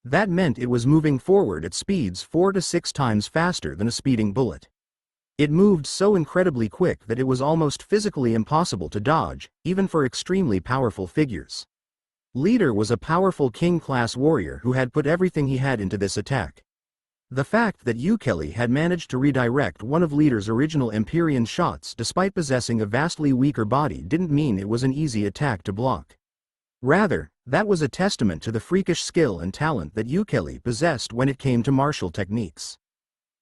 That meant it was moving forward at speeds 4 to 6 times faster than a speeding bullet. It moved so incredibly quick that it was almost physically impossible to dodge, even for extremely powerful figures. Leader was a powerful king-class warrior who had put everything he had into this attack. The fact that Ukeli had managed to redirect one of Leader's original Empyrean shots despite possessing a vastly weaker body didn't mean it was an easy attack to block. Rather, that was a testament to the freakish skill and talent that Ukeli possessed when it came to martial techniques.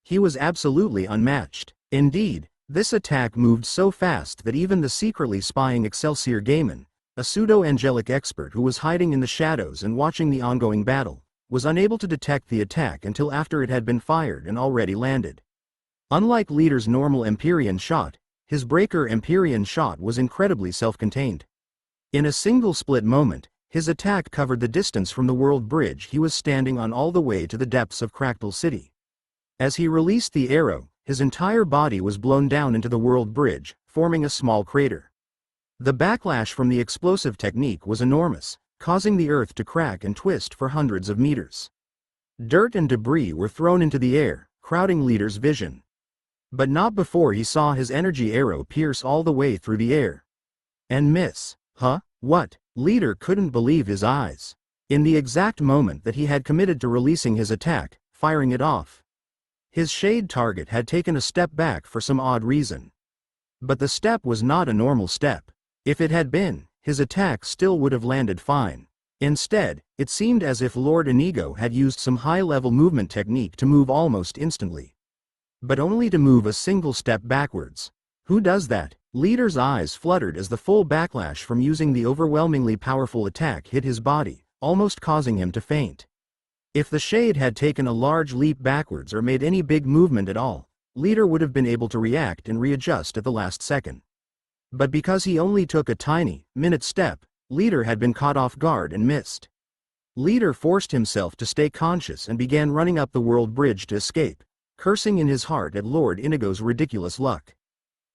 He was absolutely unmatched. Indeed, this attack moved so fast that even the secretly spying Excelsior Gaiman, a pseudo-angelic expert who was hiding in the shadows and watching the ongoing battle, was unable to detect the attack until after it had been fired and already landed. Unlike Leader's normal Empyrean shot, his Breaker Empyrean shot was incredibly self-contained. In a single split moment, his attack covered the distance from the world bridge he was standing on all the way to the depths of Cractal City. As he released the arrow, his entire body was blown down into the world bridge, forming a small crater. The backlash from the explosive technique was enormous, causing the earth to crack and twist for hundreds of meters. Dirt and debris were thrown into the air, crowding Leader's vision. But not before he saw his energy arrow pierce all the way through the air. And miss. Huh? What? Leader couldn't believe his eyes. In the exact moment that he had committed to releasing his attack, firing it off, his shade target had taken a step back for some odd reason. But the step was not a normal step. If it had been, his attack still would have landed fine. Instead, it seemed as if Lord Inigo had used some high-level movement technique to move almost instantly. But only to move a single step backwards. Who does that? Leader's eyes fluttered as the full backlash from using the overwhelmingly powerful attack hit his body, almost causing him to faint. If the shade had taken a large leap backwards or made any big movement at all, Leader would have been able to react and readjust at the last second. But because he only took a tiny, minute step, Leader had been caught off guard and missed. Leader forced himself to stay conscious and began running up the world bridge to escape, cursing in his heart at Lord Inigo's ridiculous luck.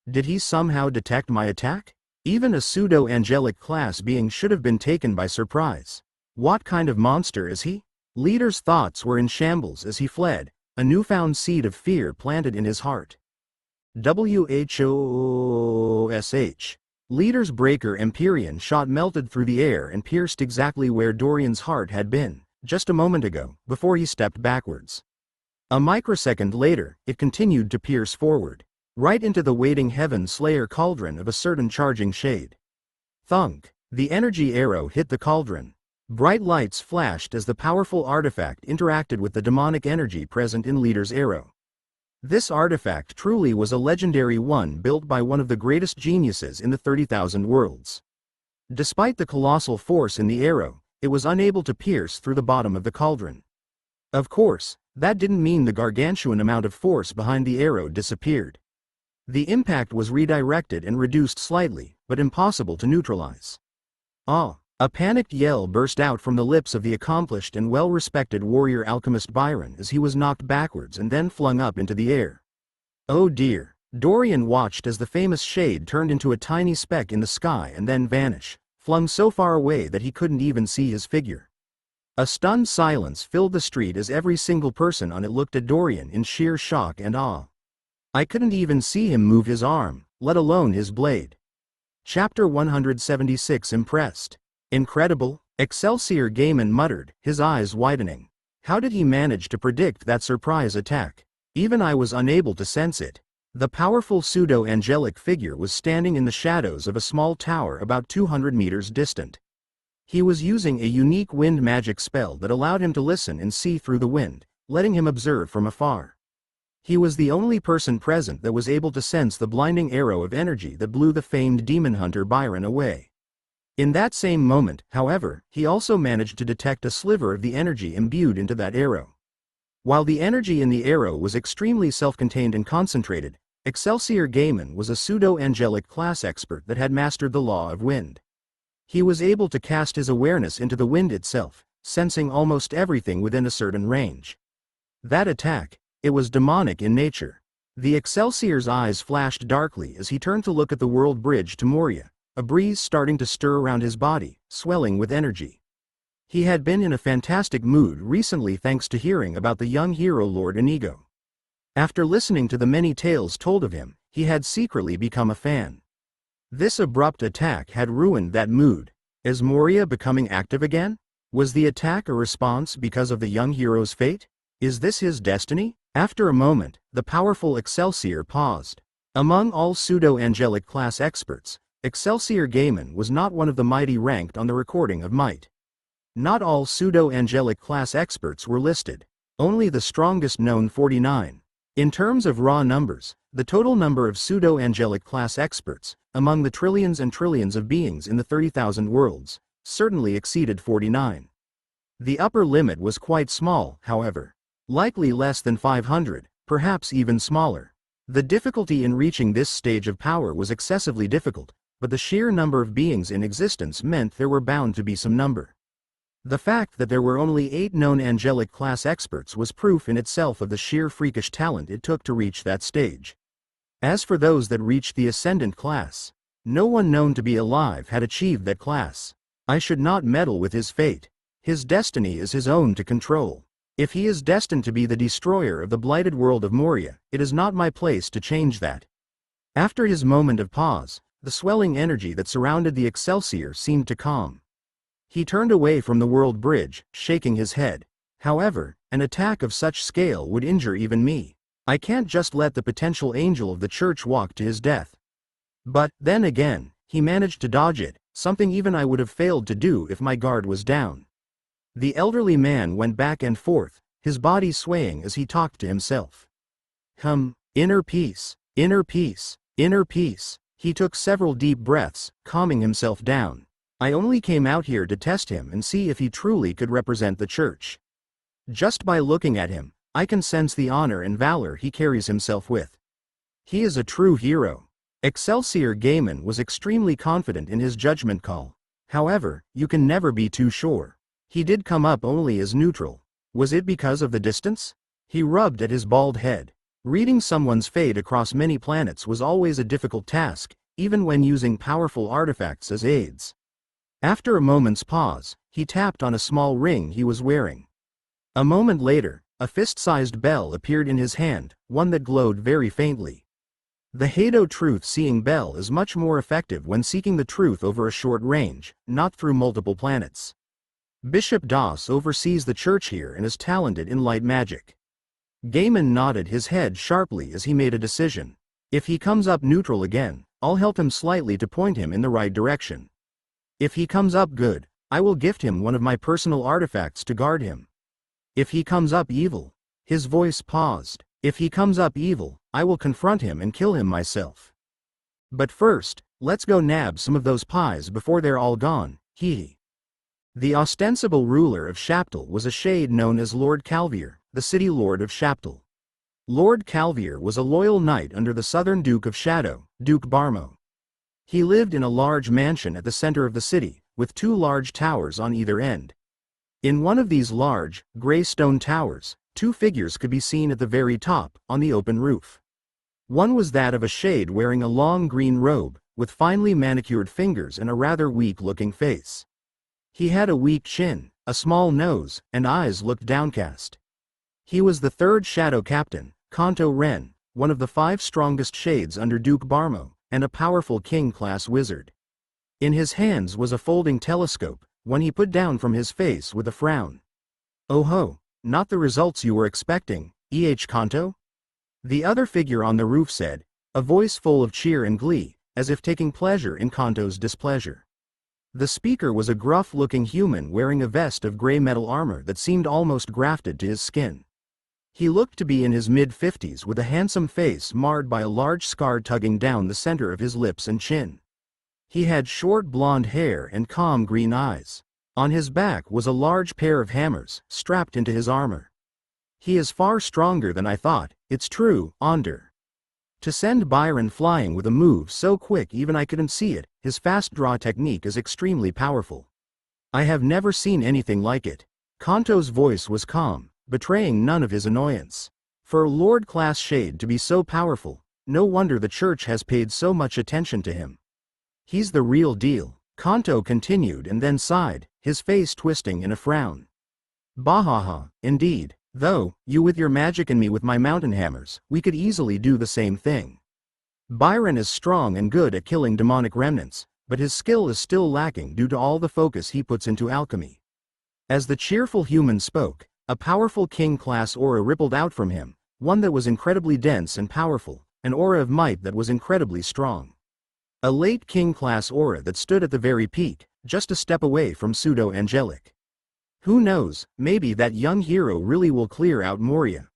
Did he somehow detect my attack? Even a pseudo-angelic class being should have been taken by surprise. What kind of monster is he? Leader's thoughts were in shambles as he fled, a newfound seed of fear planted in his heart. WHOSH. Leader's Breaker Empyrean shot melted through the air and pierced exactly where Dorian's heart had been, just a moment ago, before he stepped backwards. A microsecond later, it continued to pierce forward, right into the waiting heaven slayer cauldron of a certain charging shade. Thunk! The energy arrow hit the cauldron. Bright lights flashed as the powerful artifact interacted with the demonic energy present in Leader's arrow. This artifact truly was a legendary one built by one of the greatest geniuses in the 30,000 worlds. Despite the colossal force in the arrow, it was unable to pierce through the bottom of the cauldron. Of course, that didn't mean the gargantuan amount of force behind the arrow disappeared. The impact was redirected and reduced slightly, but impossible to neutralize. Ah! A panicked yell burst out from the lips of the accomplished and well-respected warrior alchemist Byron as he was knocked backwards and then flung up into the air. Oh dear! Dorian watched as the famous shade turned into a tiny speck in the sky and then vanished, flung so far away that he couldn't even see his figure. A stunned silence filled the street as every single person on it looked at Dorian in sheer shock and awe. I couldn't even see him move his arm, let alone his blade. Chapter 176 Impressed. Incredible, Excelsior Gaiman muttered, his eyes widening. How did he manage to predict that surprise attack? Even I was unable to sense it. The powerful pseudo-angelic figure was standing in the shadows of a small tower about 200 meters distant. He was using a unique wind magic spell that allowed him to listen and see through the wind, letting him observe from afar. He was the only person present that was able to sense the blinding arrow of energy that blew the famed demon hunter Byron away. In that same moment, however, he also managed to detect a sliver of the energy imbued into that arrow. While the energy in the arrow was extremely self-contained and concentrated, Excelsior Gaiman was a pseudo-angelic class expert that had mastered the law of wind. He was able to cast his awareness into the wind itself, sensing almost everything within a certain range. That attack, it was demonic in nature. The Excelsior's eyes flashed darkly as he turned to look at the world bridge to Moria, a breeze starting to stir around his body, swelling with energy. He had been in a fantastic mood recently thanks to hearing about the young hero Lord Inigo. After listening to the many tales told of him, he had secretly become a fan. This abrupt attack had ruined that mood. Is Moria becoming active again? Was the attack a response because of the young hero's fate? Is this his destiny? After a moment, the powerful Excelsior paused. Among all pseudo-angelic class experts, Excelsior Gaiman was not one of the mighty ranked on the recording of might. Not all pseudo-angelic class experts were listed. Only the strongest known 49. In terms of raw numbers, the total number of pseudo-angelic class experts, among the trillions and trillions of beings in the 30,000 worlds, certainly exceeded 49. The upper limit was quite small, however. Likely less than 500, perhaps even smaller. The difficulty in reaching this stage of power was excessively difficult, but the sheer number of beings in existence meant there were bound to be some number. The fact that there were only 8 known angelic class experts was proof in itself of the sheer freakish talent it took to reach that stage. As for those that reached the ascendant class, no one known to be alive had achieved that class. I should not meddle with his fate. His destiny is his own to control. If he is destined to be the destroyer of the blighted world of Moria, it is not my place to change that. After his moment of pause, the swelling energy that surrounded the Excelsior seemed to calm. He turned away from the world bridge, shaking his head. However, an attack of such scale would injure even me. I can't just let the potential angel of the church walk to his death. But, then again, he managed to dodge it, something even I would have failed to do if my guard was down. The elderly man went back and forth, his body swaying as he talked to himself. Inner peace, inner peace, inner peace. He took several deep breaths, calming himself down. I only came out here to test him and see if he truly could represent the church. Just by looking at him, I can sense the honor and valor he carries himself with. He is a true hero. Excelsior Gaiman was extremely confident in his judgment call. However, you can never be too sure. He did come up only as neutral. Was it because of the distance? He rubbed at his bald head. Reading someone's fate across many planets was always a difficult task, even when using powerful artifacts as aids. After a moment's pause, he tapped on a small ring he was wearing. A moment later, a fist-sized bell appeared in his hand, one that glowed very faintly. The Hado truth-seeing bell is much more effective when seeking the truth over a short range, not through multiple planets. Bishop Das oversees the church here and is talented in light magic. Gaiman nodded his head sharply as he made a decision. If he comes up neutral again, I'll help him slightly to point him in the right direction. If he comes up good, I will gift him one of my personal artifacts to guard him. If he comes up evil, his voice paused. If he comes up evil, I will confront him and kill him myself. But first, let's go nab some of those pies before they're all gone, hee. The ostensible ruler of Shaptal was a shade known as Lord Calvier, the city lord of Shaptal. Lord Calvier was a loyal knight under the southern Duke of Shadow, Duke Barmo. He lived in a large mansion at the center of the city, with 2 large towers on either end. In one of these large, gray stone towers, 2 figures could be seen at the very top, on the open roof. One was that of a shade wearing a long green robe, with finely manicured fingers and a rather weak-looking face. He had a weak chin, a small nose, and eyes looked downcast. He was the 3rd Shadow Captain, Kanto Ren, one of the 5 strongest shades under Duke Barmo, and a powerful king-class wizard. In his hands was a folding telescope, one he put down from his face with a frown. "Oh ho, not the results you were expecting, Kanto?" The other figure on the roof said, a voice full of cheer and glee, as if taking pleasure in Kanto's displeasure. The speaker was a gruff-looking human wearing a vest of gray metal armor that seemed almost grafted to his skin. He looked to be in his mid-50s with a handsome face marred by a large scar tugging down the center of his lips and chin. He had short blonde hair and calm green eyes. On his back was a large pair of hammers, strapped into his armor. "He is far stronger than I thought, it's true, Onder. To send Byron flying with a move so quick even I couldn't see it, his fast draw technique is extremely powerful. I have never seen anything like it." Kanto's voice was calm, betraying none of his annoyance. For a Lord-class shade to be so powerful, no wonder the church has paid so much attention to him. "He's the real deal," Kanto continued and then sighed, his face twisting in a frown. "Bahaha, indeed. Though, you with your magic and me with my mountain hammers, we could easily do the same thing. Byron is strong and good at killing demonic remnants, but his skill is still lacking due to all the focus he puts into alchemy." As the cheerful human spoke, a powerful king-class aura rippled out from him, one that was incredibly dense and powerful, an aura of might that was incredibly strong. A late king-class aura that stood at the very peak, just a step away from pseudo-angelic. Who knows, maybe that young hero really will clear out Moria.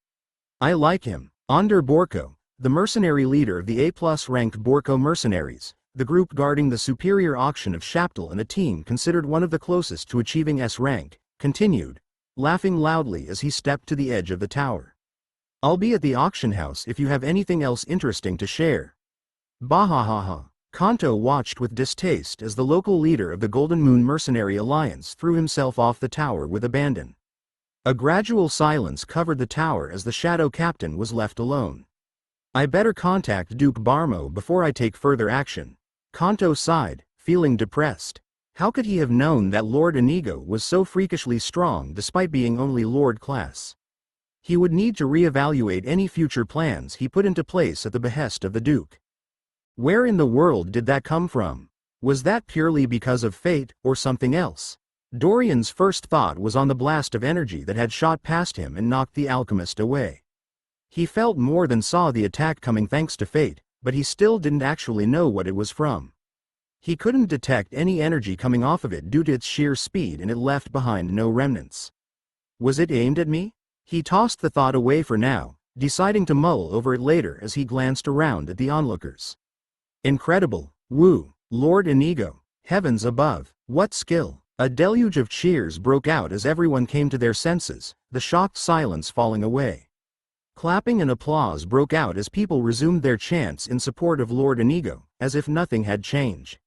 I like him. Onder Borko, the mercenary leader of the A+ ranked Borko mercenaries, the group guarding the superior auction of Shaptal and a team considered one of the closest to achieving S rank, continued, laughing loudly as he stepped to the edge of the tower. "I'll be at the auction house if you have anything else interesting to share." Bahahaha. Kanto watched with distaste as the local leader of the Golden Moon Mercenary Alliance threw himself off the tower with abandon. A gradual silence covered the tower as the Shadow Captain was left alone. "I better contact Duke Barmo before I take further action." Kanto sighed, feeling depressed. How could he have known that Lord Inigo was so freakishly strong despite being only Lord class? He would need to reevaluate any future plans he put into place at the behest of the Duke. Where in the world did that come from? Was that purely because of fate, or something else? Dorian's first thought was on the blast of energy that had shot past him and knocked the alchemist away. He felt more than saw the attack coming thanks to fate, but he still didn't actually know what it was from. He couldn't detect any energy coming off of it due to its sheer speed, and it left behind no remnants. Was it aimed at me? He tossed the thought away for now, deciding to mull over it later as he glanced around at the onlookers. Incredible, woo, Lord Inigo, heavens above, what skill! A deluge of cheers broke out as everyone came to their senses, the shocked silence falling away. Clapping and applause broke out as people resumed their chants in support of Lord Inigo, as if nothing had changed.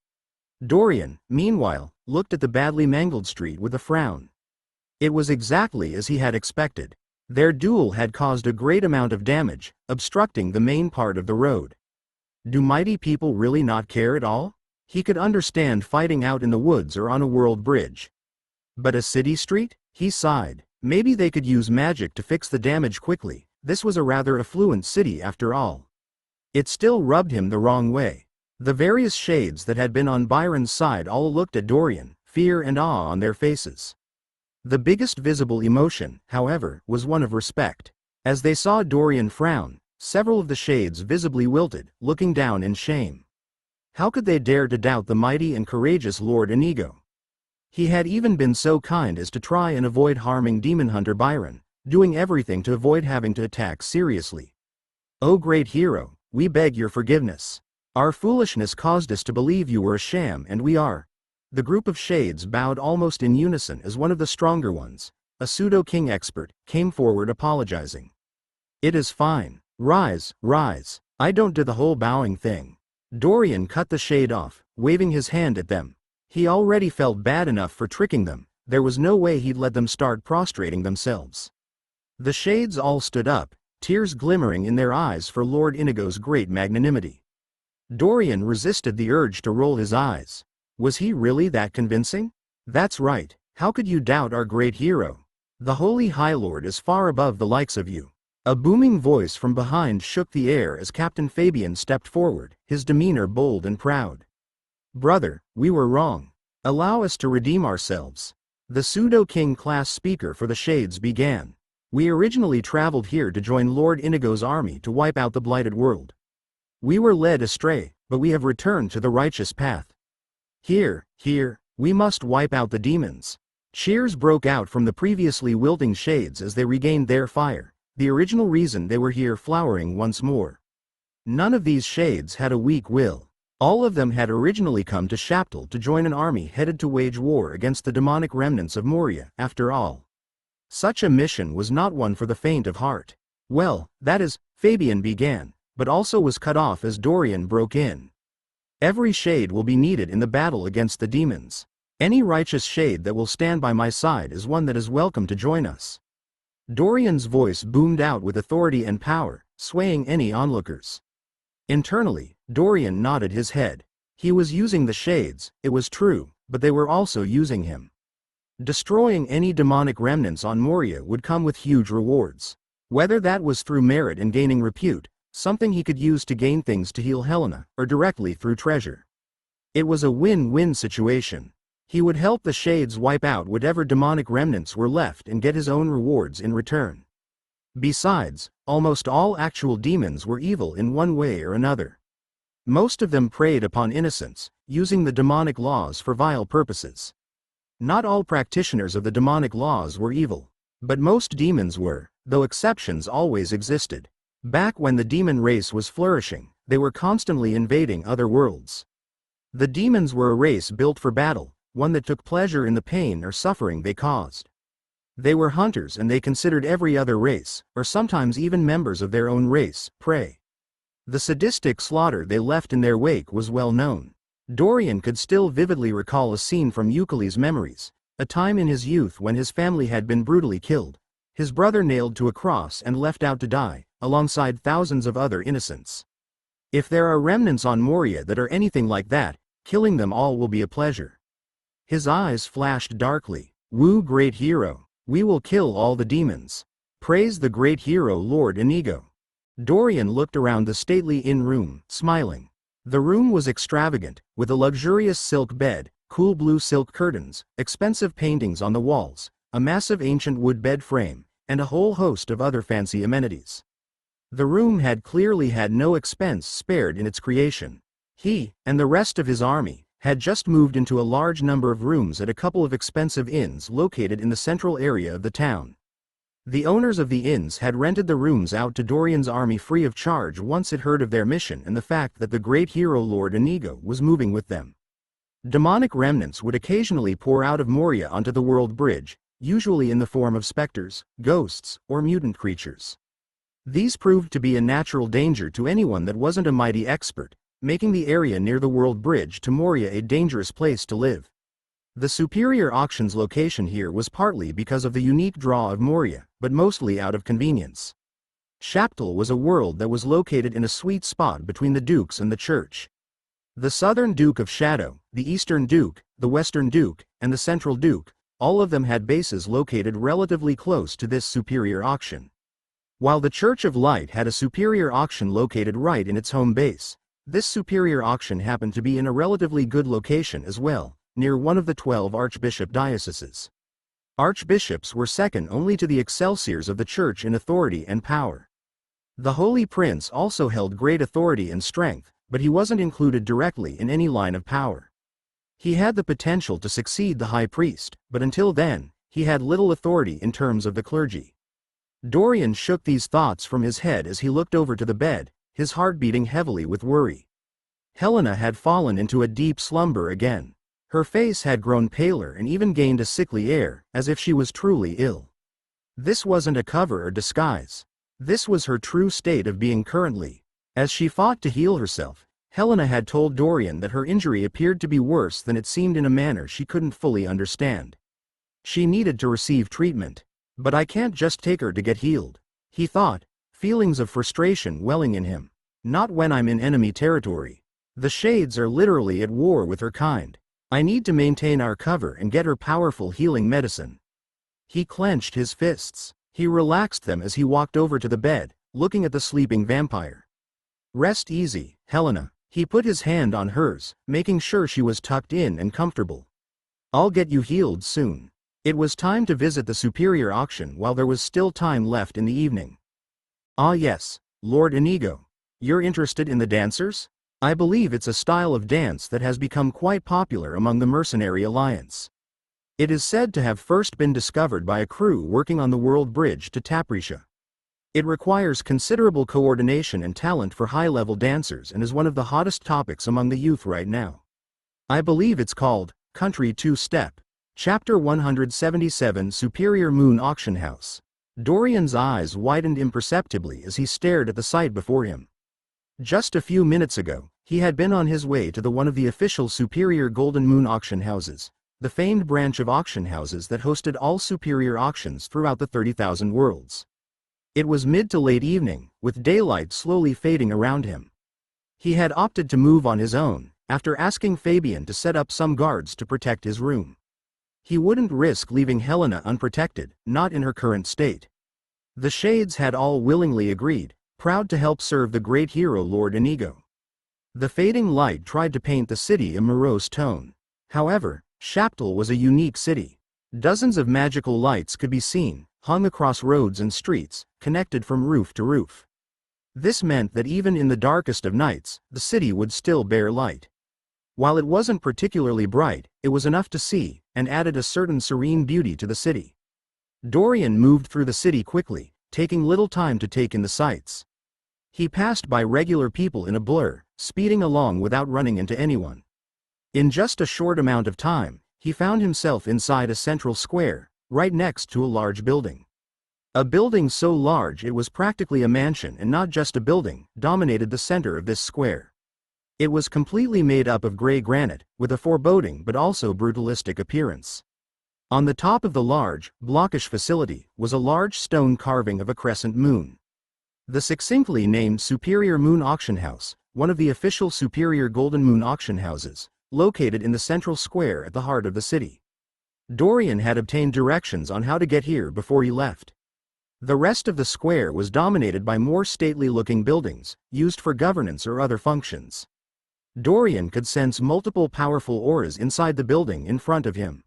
Dorian, meanwhile, looked at the badly mangled street with a frown. It was exactly as he had expected. Their duel had caused a great amount of damage, obstructing the main part of the road. Do mighty people really not care at all? He could understand fighting out in the woods or on a world bridge. But a city street? He sighed. Maybe they could use magic to fix the damage quickly. This was a rather affluent city after all. It still rubbed him the wrong way. The various shades that had been on Byron's side all looked at Dorian, fear and awe on their faces. The biggest visible emotion, however, was one of respect. As they saw Dorian frown, several of the shades visibly wilted, looking down in shame. How could they dare to doubt the mighty and courageous Lord Inigo? He had even been so kind as to try and avoid harming demon hunter Byron, doing everything to avoid having to attack seriously. "O great hero, we beg your forgiveness. Our foolishness caused us to believe you were a sham, and we are." The group of shades bowed almost in unison as one of the stronger ones, a pseudo-king expert, came forward apologizing. "It is fine. Rise, rise. I don't do the whole bowing thing." Dorian cut the shade off, waving his hand at them. He already felt bad enough for tricking them, there was no way he'd let them start prostrating themselves. The shades all stood up, tears glimmering in their eyes for Lord Inigo's great magnanimity. Dorian resisted the urge to roll his eyes. Was he really that convincing? "That's right, how could you doubt our great hero? The Holy High Lord is far above the likes of you." A booming voice from behind shook the air as Captain Fabian stepped forward, his demeanor bold and proud. "Brother, we were wrong. Allow us to redeem ourselves." The pseudo-king class speaker for the Shades began. "We originally traveled here to join Lord Inigo's army to wipe out the blighted world. We were led astray, but we have returned to the righteous path. Here, we must wipe out the demons." Cheers broke out from the previously wilting shades as they regained their fire, the original reason they were here flowering once more. None of these shades had a weak will. All of them had originally come to Shaptal to join an army headed to wage war against the demonic remnants of Moria, after all. Such a mission was not one for the faint of heart. "Well, that is," Fabian began, but also was cut off as Dorian broke in. "Every shade will be needed in the battle against the demons. Any righteous shade that will stand by my side is one that is welcome to join us." Dorian's voice boomed out with authority and power, swaying any onlookers. Internally, Dorian nodded his head. He was using the shades, it was true, but they were also using him. Destroying any demonic remnants on Moria would come with huge rewards. Whether that was through merit and gaining repute, something he could use to gain things to heal Helena, or directly through treasure. It was a win-win situation. He would help the shades wipe out whatever demonic remnants were left and get his own rewards in return. Besides, almost all actual demons were evil in one way or another. Most of them preyed upon innocents, using the demonic laws for vile purposes. Not all practitioners of the demonic laws were evil, but most demons were, though exceptions always existed. Back when the demon race was flourishing, they were constantly invading other worlds. The demons were a race built for battle, one that took pleasure in the pain or suffering they caused. They were hunters and they considered every other race, or sometimes even members of their own race, prey. The sadistic slaughter they left in their wake was well known. Dorian could still vividly recall a scene from Euclid's memories, a time in his youth when his family had been brutally killed, his brother nailed to a cross and left out to die, alongside thousands of other innocents. If there are remnants on Moria that are anything like that, killing them all will be a pleasure. His eyes flashed darkly. "Woo, great hero, we will kill all the demons. Praise the great hero Lord Inigo." Dorian looked around the stately inn room, smiling. The room was extravagant, with a luxurious silk bed, cool blue silk curtains, expensive paintings on the walls, a massive ancient wood bed frame, and a whole host of other fancy amenities. The room had clearly had no expense spared in its creation. He, and the rest of his army, had just moved into a large number of rooms at a couple of expensive inns located in the central area of the town. The owners of the inns had rented the rooms out to Dorian's army free of charge once it heard of their mission and the fact that the great hero Lord Inigo was moving with them. Demonic remnants would occasionally pour out of Moria onto the world bridge, usually in the form of specters, ghosts, or mutant creatures. These proved to be a natural danger to anyone that wasn't a mighty expert, making the area near the world bridge to Moria a dangerous place to live. The superior auction's location here was partly because of the unique draw of Moria, but mostly out of convenience. Shaptal was a world that was located in a sweet spot between the dukes and the church. The southern Duke of Shadow, the eastern Duke, the western Duke, and the central Duke, all of them had bases located relatively close to this superior auction. While the Church of Light had a superior auction located right in its home base, this superior auction happened to be in a relatively good location as well, near one of the 12 archbishop dioceses. Archbishops were second only to the excelsiors of the church in authority and power. The Holy Prince also held great authority and strength, but he wasn't included directly in any line of power. He had the potential to succeed the high priest, but until then, he had little authority in terms of the clergy. Dorian shook these thoughts from his head as he looked over to the bed, his heart beating heavily with worry. Helena had fallen into a deep slumber again. Her face had grown paler and even gained a sickly air, as if she was truly ill. This wasn't a cover or disguise. This was her true state of being currently. As she fought to heal herself, Helena had told Dorian that her injury appeared to be worse than it seemed in a manner she couldn't fully understand. She needed to receive treatment. But I can't just take her to get healed, he thought, feelings of frustration welling in him. Not when I'm in enemy territory. The Shades are literally at war with her kind. I need to maintain our cover and get her powerful healing medicine. He clenched his fists. He relaxed them as he walked over to the bed, looking at the sleeping vampire. Rest easy, Helena. He put his hand on hers, making sure she was tucked in and comfortable. I'll get you healed soon. It was time to visit the superior auction while there was still time left in the evening. Ah yes, Lord Inigo. You're interested in the dancers? I believe it's a style of dance that has become quite popular among the Mercenary Alliance. It is said to have first been discovered by a crew working on the World Bridge to Tapricia. It requires considerable coordination and talent for high-level dancers and is one of the hottest topics among the youth right now. I believe it's called Country Two-Step. Chapter 177 Superior Moon Auction House. Dorian's eyes widened imperceptibly as he stared at the sight before him. Just a few minutes ago, he had been on his way to one of the official Superior Golden Moon auction houses, the famed branch of auction houses that hosted all superior auctions throughout the 30,000 worlds. It was mid to late evening, with daylight slowly fading around him. He had opted to move on his own, after asking Fabian to set up some guards to protect his room. He wouldn't risk leaving Helena unprotected, not in her current state. The Shades had all willingly agreed, proud to help serve the great hero Lord Inigo. The fading light tried to paint the city a morose tone. However, Shaptal was a unique city. Dozens of magical lights could be seen, hung across roads and streets, connected from roof to roof. This meant that even in the darkest of nights, the city would still bear light. While it wasn't particularly bright, it was enough to see, and added a certain serene beauty to the city. Dorian moved through the city quickly, taking little time to take in the sights. He passed by regular people in a blur, speeding along without running into anyone. In just a short amount of time, he found himself inside a central square, right next to a large building. A building so large it was practically a mansion and not just a building, dominated the center of this square. It was completely made up of gray granite, with a foreboding but also brutalistic appearance. On the top of the large, blockish facility, was a large stone carving of a crescent moon. The succinctly named Superior Moon Auction House, one of the official Superior Golden Moon auction houses, located in the central square at the heart of the city. Dorian had obtained directions on how to get here before he left. The rest of the square was dominated by more stately-looking buildings, used for governance or other functions. Dorian could sense multiple powerful auras inside the building in front of him.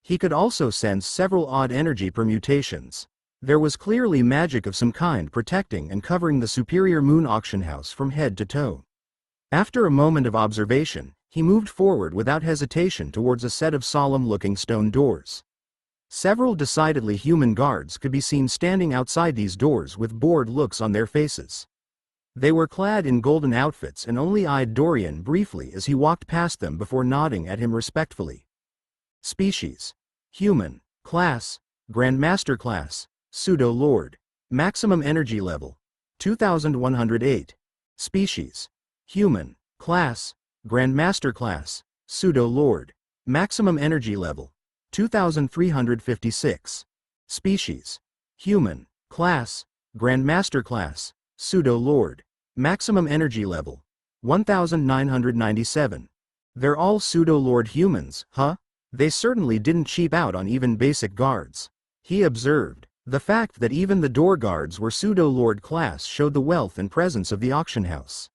He could also sense several odd energy permutations. There was clearly magic of some kind protecting and covering the Superior Moon auction house from head to toe. After a moment of observation, he moved forward without hesitation towards a set of solemn-looking stone doors. Several decidedly human guards could be seen standing outside these doors with bored looks on their faces. They were clad in golden outfits and only eyed Dorian briefly as he walked past them before nodding at him respectfully. Species: Human. Class: Grandmaster Class. Pseudo-Lord. Maximum Energy Level: 2108. Species: Human. Class: Grandmaster Class. Pseudo-Lord. Maximum Energy Level: 2356. Species: Human. Class: Grandmaster Class. Pseudo-Lord. Maximum Energy Level: 1997. They're all Pseudo-Lord humans, huh? They certainly didn't cheap out on even basic guards. He observed. The fact that even the door guards were Pseudo-Lord class showed the wealth and presence of the auction house.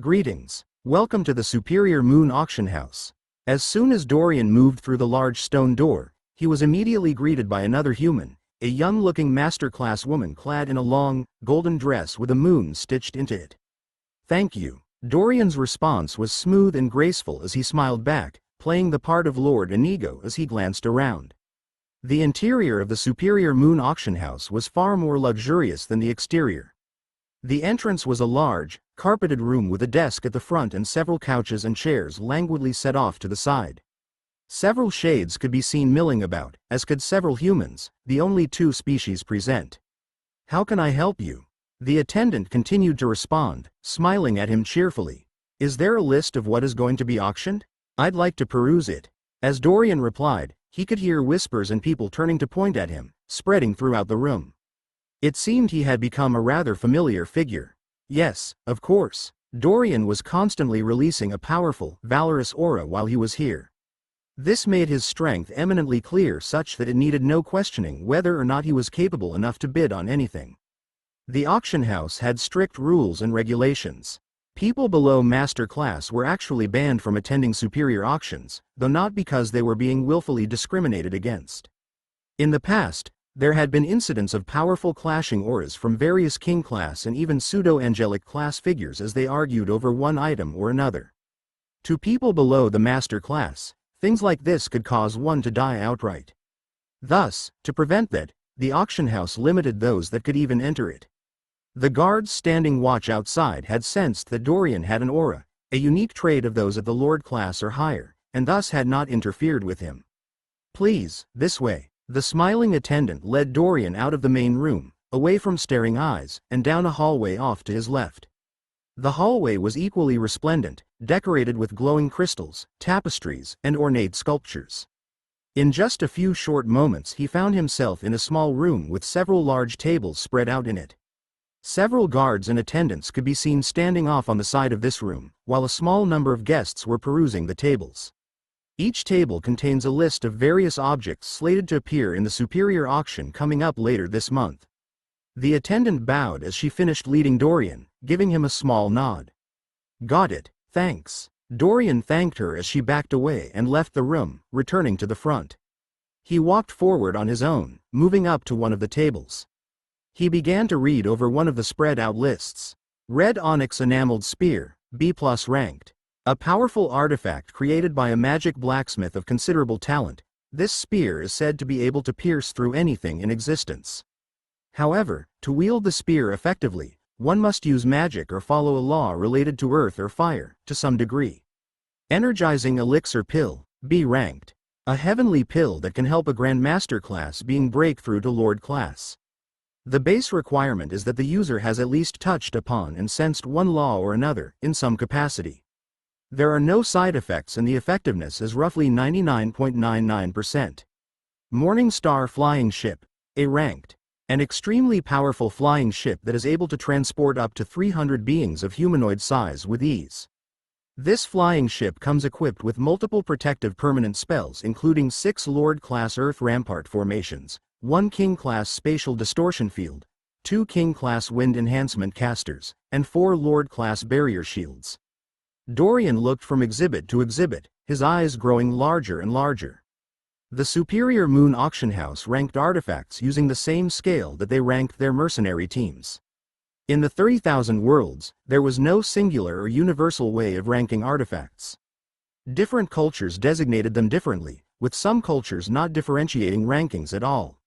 Greetings. Welcome to the Superior Moon Auction House. As soon as Dorian moved through the large stone door, he was immediately greeted by another human, a young-looking master-class woman clad in a long, golden dress with a moon stitched into it. "Thank you." Dorian's response was smooth and graceful as he smiled back, playing the part of Lord Inigo as he glanced around. The interior of the Superior Moon Auction House was far more luxurious than the exterior. The entrance was a large, carpeted room with a desk at the front and several couches and chairs languidly set off to the side. Several shades could be seen milling about, as could several humans, the only two species present. "How can I help you?" The attendant continued to respond, smiling at him cheerfully. "Is there a list of what is going to be auctioned? I'd like to peruse it." As Dorian replied, he could hear whispers and people turning to point at him, spreading throughout the room. It seemed he had become a rather familiar figure. Yes, of course. Dorian was constantly releasing a powerful, valorous aura while he was here. This made his strength eminently clear such that it needed no questioning whether or not he was capable enough to bid on anything. The auction house had strict rules and regulations. People below master class were actually banned from attending superior auctions, though not because they were being willfully discriminated against. In the past, there had been incidents of powerful clashing auras from various king class and even pseudo-angelic class figures as they argued over one item or another. To people below the master class, things like this could cause one to die outright. Thus, to prevent that, the auction house limited those that could even enter it. The guards standing watch outside had sensed that Dorian had an aura, a unique trait of those at the lord class or higher, and thus had not interfered with him. "Please, this way." The smiling attendant led Dorian out of the main room, away from staring eyes, and down a hallway off to his left. The hallway was equally resplendent, decorated with glowing crystals, tapestries, and ornate sculptures. In just a few short moments he found himself in a small room with several large tables spread out in it. Several guards and attendants could be seen standing off on the side of this room, while a small number of guests were perusing the tables. Each table contains a list of various objects slated to appear in the superior auction coming up later this month. The attendant bowed as she finished leading Dorian, giving him a small nod. "Got it, thanks." Dorian thanked her as she backed away and left the room, returning to the front. He walked forward on his own, moving up to one of the tables. He began to read over one of the spread-out lists. Red onyx enameled spear, B+ ranked. A powerful artifact created by a magic blacksmith of considerable talent, this spear is said to be able to pierce through anything in existence. However, to wield the spear effectively, one must use magic or follow a law related to earth or fire, to some degree. Energizing elixir pill, B ranked. A heavenly pill that can help a Grandmaster class being breakthrough to Lord class. The base requirement is that the user has at least touched upon and sensed one law or another, in some capacity. There are no side effects and the effectiveness is roughly 99.99%. Morning Star Flying Ship, A ranked. An extremely powerful flying ship that is able to transport up to 300 beings of humanoid size with ease. This flying ship comes equipped with multiple protective permanent spells including 6 Lord-class Earth Rampart formations, 1 King-class Spatial Distortion Field, 2 King-class Wind Enhancement Casters, and 4 Lord-class Barrier Shields. Dorian looked from exhibit to exhibit, his eyes growing larger and larger. The Superior Moon Auction House ranked artifacts using the same scale that they ranked their mercenary teams. In the 30,000 worlds, there was no singular or universal way of ranking artifacts. Different cultures designated them differently, with some cultures not differentiating rankings at all.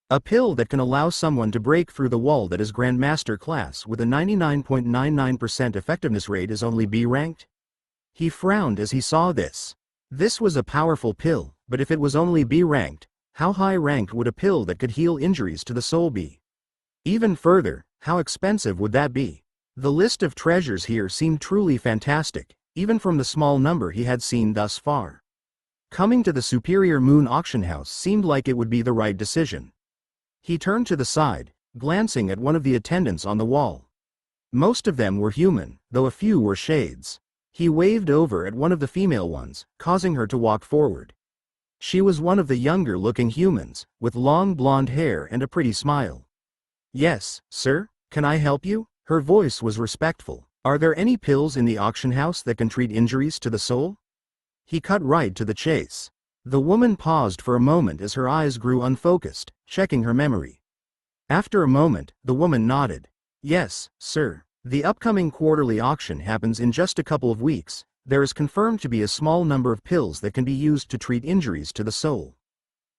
A pill that can allow someone to break through the wall that is Grandmaster class with a 99.99% effectiveness rate is only B ranked? He frowned as he saw this. This was a powerful pill, but if it was only B ranked, how high ranked would a pill that could heal injuries to the soul be? Even further, how expensive would that be? The list of treasures here seemed truly fantastic, even from the small number he had seen thus far. Coming to the Superior Moon Auction House seemed like it would be the right decision. He turned to the side, glancing at one of the attendants on the wall. Most of them were human, though a few were shades. He waved over at one of the female ones, causing her to walk forward. She was one of the younger-looking humans, with long blonde hair and a pretty smile. "Yes, sir, can I help you?" Her voice was respectful. "Are there any pills in the auction house that can treat injuries to the soul?" He cut right to the chase. The woman paused for a moment as her eyes grew unfocused, checking her memory. After a moment, the woman nodded. Yes, sir. The upcoming quarterly auction happens in just a couple of weeks. There is confirmed to be a small number of pills that can be used to treat injuries to the soul.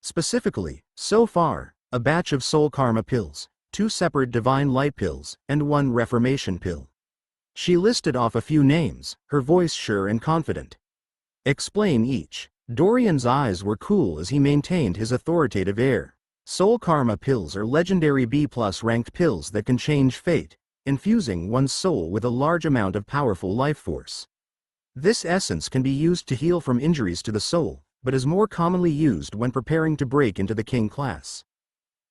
Specifically, so far, a batch of soul karma pills, 2 separate divine light pills, and 1 reformation pill. She listed off a few names, her voice sure and confident. Explain each. Dorian's eyes were cool as he maintained his authoritative air. Soul karma pills are legendary B+ ranked pills that can change fate, infusing one's soul with a large amount of powerful life force. This essence can be used to heal from injuries to the soul, but is more commonly used when preparing to break into the king class.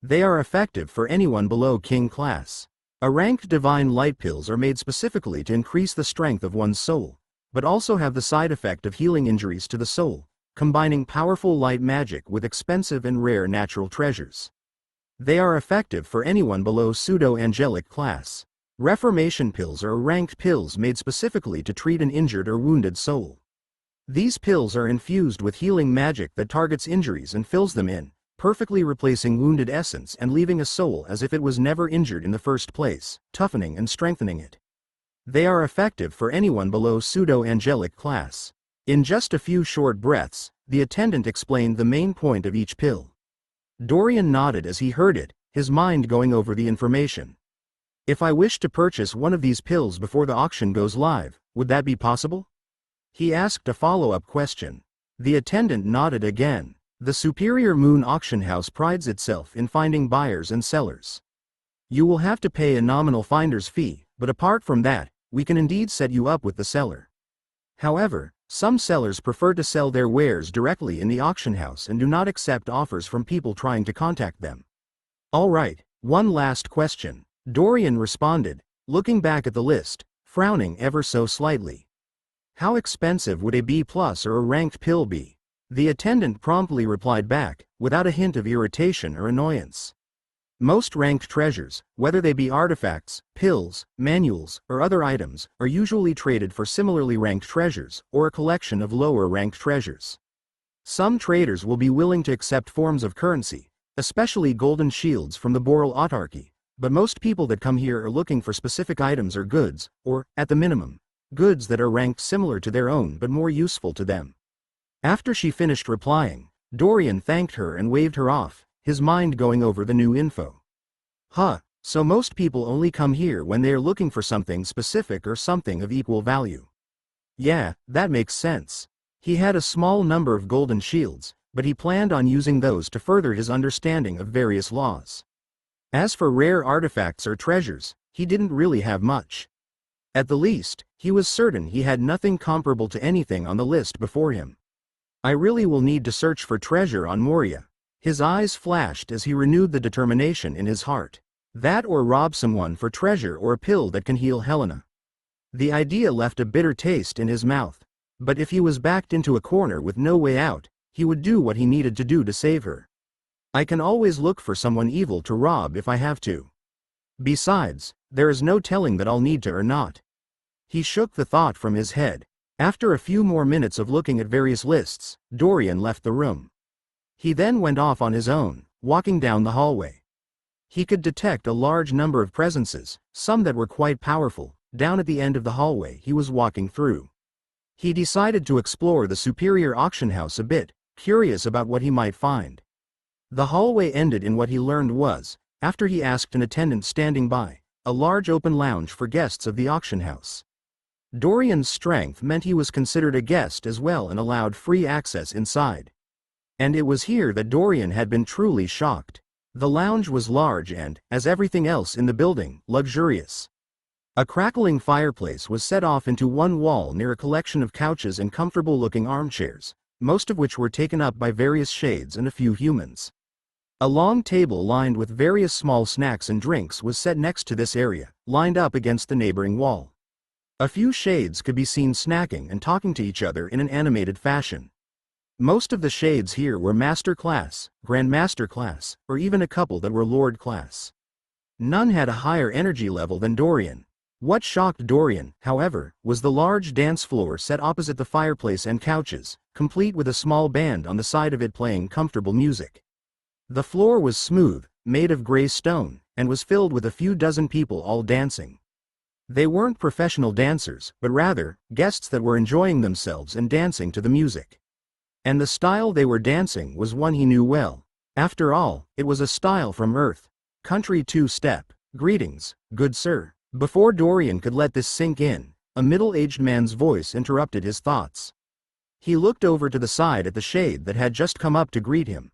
They are effective for anyone below king class. A ranked divine light pills are made specifically to increase the strength of one's soul, but also have the side effect of healing injuries to the soul, combining powerful light magic with expensive and rare natural treasures. They are effective for anyone below pseudo-angelic class. Reformation pills are ranked pills made specifically to treat an injured or wounded soul. These pills are infused with healing magic that targets injuries and fills them in, perfectly replacing wounded essence and leaving a soul as if it was never injured in the first place, toughening and strengthening it. They are effective for anyone below pseudo-angelic class. In just a few short breaths, the attendant explained the main point of each pill. Dorian nodded as he heard it, his mind going over the information. If I wish to purchase one of these pills before the auction goes live, would that be possible? He asked a follow-up question. The attendant nodded again. The Superior Moon Auction House prides itself in finding buyers and sellers. You will have to pay a nominal finder's fee, but apart from that, we can indeed set you up with the seller. However, some sellers prefer to sell their wares directly in the auction house and do not accept offers from people trying to contact them. All right, one last question. Dorian responded, looking back at the list, frowning ever so slightly. How expensive would a B+ or a ranked pill be? The attendant promptly replied back, without a hint of irritation or annoyance. Most ranked treasures, whether they be artifacts, pills, manuals, or other items, are usually traded for similarly ranked treasures, or a collection of lower ranked treasures. Some traders will be willing to accept forms of currency, especially golden shields from the Boral autarky, but most people that come here are looking for specific items or goods, or, at the minimum, goods that are ranked similar to their own but more useful to them. After she finished replying, Dorian thanked her and waved her off, his mind going over the new info. So most people only come here when they are looking for something specific or something of equal value. Yeah, that makes sense. He had a small number of golden shields, but he planned on using those to further his understanding of various laws. As for rare artifacts or treasures, he didn't really have much. At the least, he was certain he had nothing comparable to anything on the list before him. I really will need to search for treasure on Moria. His eyes flashed as he renewed the determination in his heart. That or rob someone for treasure or a pill that can heal Helena. The idea left a bitter taste in his mouth. But if he was backed into a corner with no way out, he would do what he needed to do to save her. I can always look for someone evil to rob if I have to. Besides, there is no telling that I'll need to or not. He shook the thought from his head. After a few more minutes of looking at various lists, Dorian left the room. He then went off on his own, walking down the hallway. He could detect a large number of presences, some that were quite powerful, down at the end of the hallway he was walking through. He decided to explore the Superior Auction House a bit, curious about what he might find. The hallway ended in what he learned was, after he asked an attendant standing by, a large open lounge for guests of the auction house. Dorian's strength meant he was considered a guest as well and allowed free access inside. And it was here that Dorian had been truly shocked. The lounge was large and, as everything else in the building, luxurious. A crackling fireplace was set off into one wall near a collection of couches and comfortable-looking armchairs, most of which were taken up by various shades and a few humans. A long table lined with various small snacks and drinks was set next to this area, lined up against the neighboring wall. A few shades could be seen snacking and talking to each other in an animated fashion. Most of the shades here were Master Class, Grand Master Class, or even a couple that were Lord Class. None had a higher energy level than Dorian. What shocked Dorian, however, was the large dance floor set opposite the fireplace and couches, complete with a small band on the side of it playing comfortable music. The floor was smooth, made of gray stone, and was filled with a few dozen people all dancing. They weren't professional dancers, but rather, guests that were enjoying themselves and dancing to the music. And the style they were dancing was one he knew well. After all, it was a style from Earth. Country two-step. Greetings, good sir. Before Dorian could let this sink in, a middle-aged man's voice interrupted his thoughts. He looked over to the side at the shade that had just come up to greet him.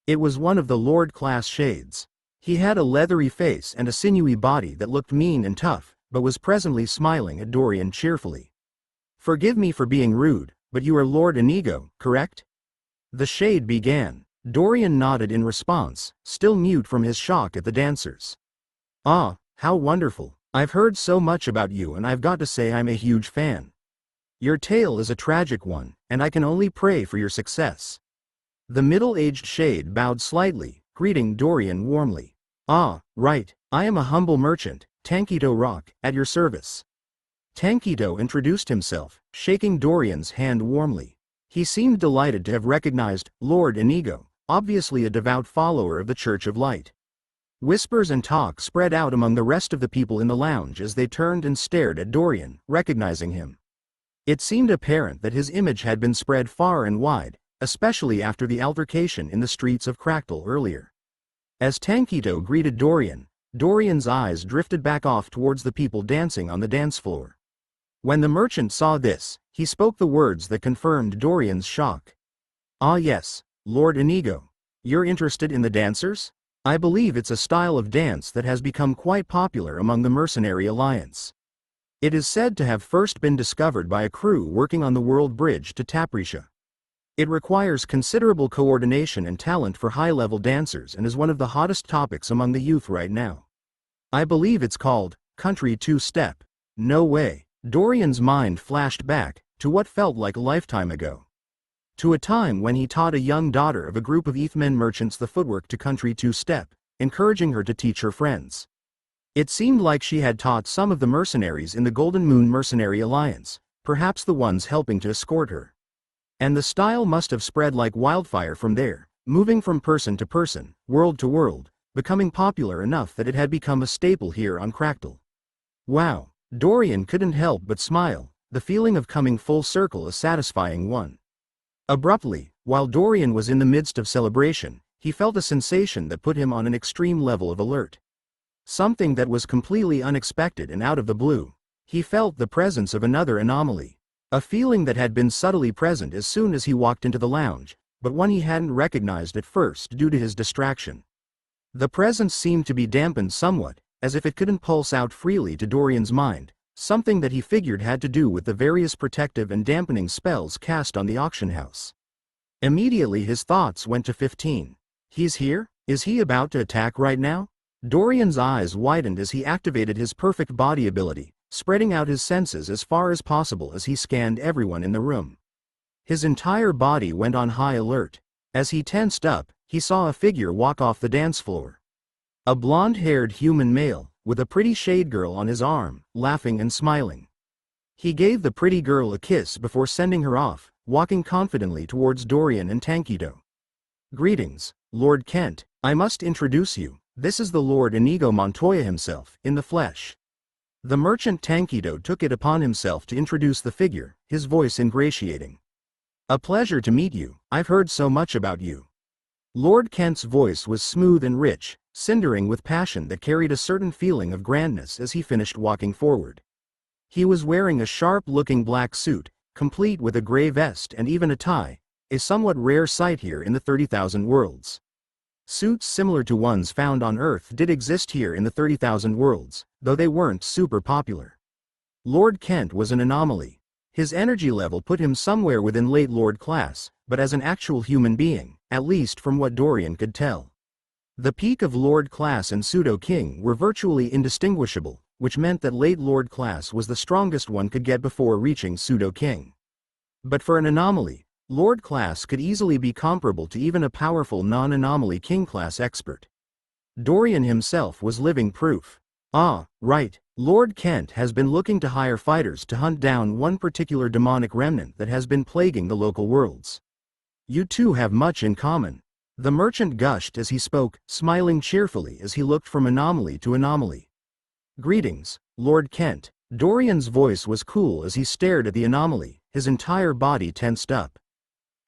It was one of the Lord-class shades. He had a leathery face and a sinewy body that looked mean and tough, but was presently smiling at Dorian cheerfully. "Forgive me for being rude, but you are Lord Inigo, correct?" The shade began. Dorian nodded in response, still mute from his shock at the dancers. "Ah, how wonderful. I've heard so much about you and I've got to say I'm a huge fan. Your tale is a tragic one, and I can only pray for your success." The middle-aged shade bowed slightly, greeting Dorian warmly. "Ah, right, I am a humble merchant, Tankito Rock, at your service." Tankito introduced himself, shaking Dorian's hand warmly. He seemed delighted to have recognized Lord Inigo, obviously a devout follower of the Church of Light. Whispers and talk spread out among the rest of the people in the lounge as they turned and stared at Dorian, recognizing him. It seemed apparent that his image had been spread far and wide, especially after the altercation in the streets of Crackle earlier. As Tankito greeted Dorian, Dorian's eyes drifted back off towards the people dancing on the dance floor. When the merchant saw this, he spoke the words that confirmed Dorian's shock. "Ah yes, Lord Inigo. You're interested in the dancers? I believe it's a style of dance that has become quite popular among the Mercenary Alliance. It is said to have first been discovered by a crew working on the World Bridge to Tapricia. It requires considerable coordination and talent for high-level dancers and is one of the hottest topics among the youth right now. I believe it's called country two-step." No way. Dorian's mind flashed back to what felt like a lifetime ago. To a time when he taught a young daughter of a group of Earthmen merchants the footwork to country two-step, encouraging her to teach her friends. It seemed like she had taught some of the mercenaries in the Golden Moon Mercenary Alliance, perhaps the ones helping to escort her. And the style must have spread like wildfire from there, moving from person to person, world to world, becoming popular enough that it had become a staple here on Crackle. Wow, Dorian couldn't help but smile, the feeling of coming full circle a satisfying one. Abruptly, while Dorian was in the midst of celebration, he felt a sensation that put him on an extreme level of alert. Something that was completely unexpected and out of the blue. He felt the presence of another anomaly. A feeling that had been subtly present as soon as he walked into the lounge, but one he hadn't recognized at first due to his distraction. The presence seemed to be dampened somewhat, as if it couldn't pulse out freely to Dorian's mind, something that he figured had to do with the various protective and dampening spells cast on the auction house. Immediately his thoughts went to 15. He's here? Is he about to attack right now? Dorian's eyes widened as he activated his perfect body ability, spreading out his senses as far as possible as he scanned everyone in the room. His entire body went on high alert. As he tensed up, he saw a figure walk off the dance floor. A blonde-haired human male, with a pretty shade girl on his arm, laughing and smiling. He gave the pretty girl a kiss before sending her off, walking confidently towards Dorian and Tankito. "Greetings, Lord Kent. I must introduce you. This is the Lord Inigo Montoya himself, in the flesh." The merchant Tankito took it upon himself to introduce the figure, his voice ingratiating. "A pleasure to meet you. I've heard so much about you." Lord Kent's voice was smooth and rich, cindering with passion that carried a certain feeling of grandness as he finished walking forward. He was wearing a sharp-looking black suit, complete with a gray vest and even a tie, a somewhat rare sight here in the 30,000 Worlds. Suits similar to ones found on Earth did exist here in the 30,000 Worlds, though they weren't super popular. Lord Kent was an anomaly. His energy level put him somewhere within late Lord class, but as an actual human being, at least from what Dorian could tell. The peak of Lord class and Pseudo King were virtually indistinguishable, which meant that late Lord class was the strongest one could get before reaching Pseudo King. But for an anomaly, Lord class could easily be comparable to even a powerful non-anomaly King class expert. Dorian himself was living proof. "Ah, right, Lord Kent has been looking to hire fighters to hunt down one particular demonic remnant that has been plaguing the local worlds. You two have much in common. The merchant gushed as he spoke, smiling cheerfully as he looked from anomaly to anomaly. Greetings, Lord Kent. Dorian's voice was cool as he stared at the anomaly, his entire body tensed up.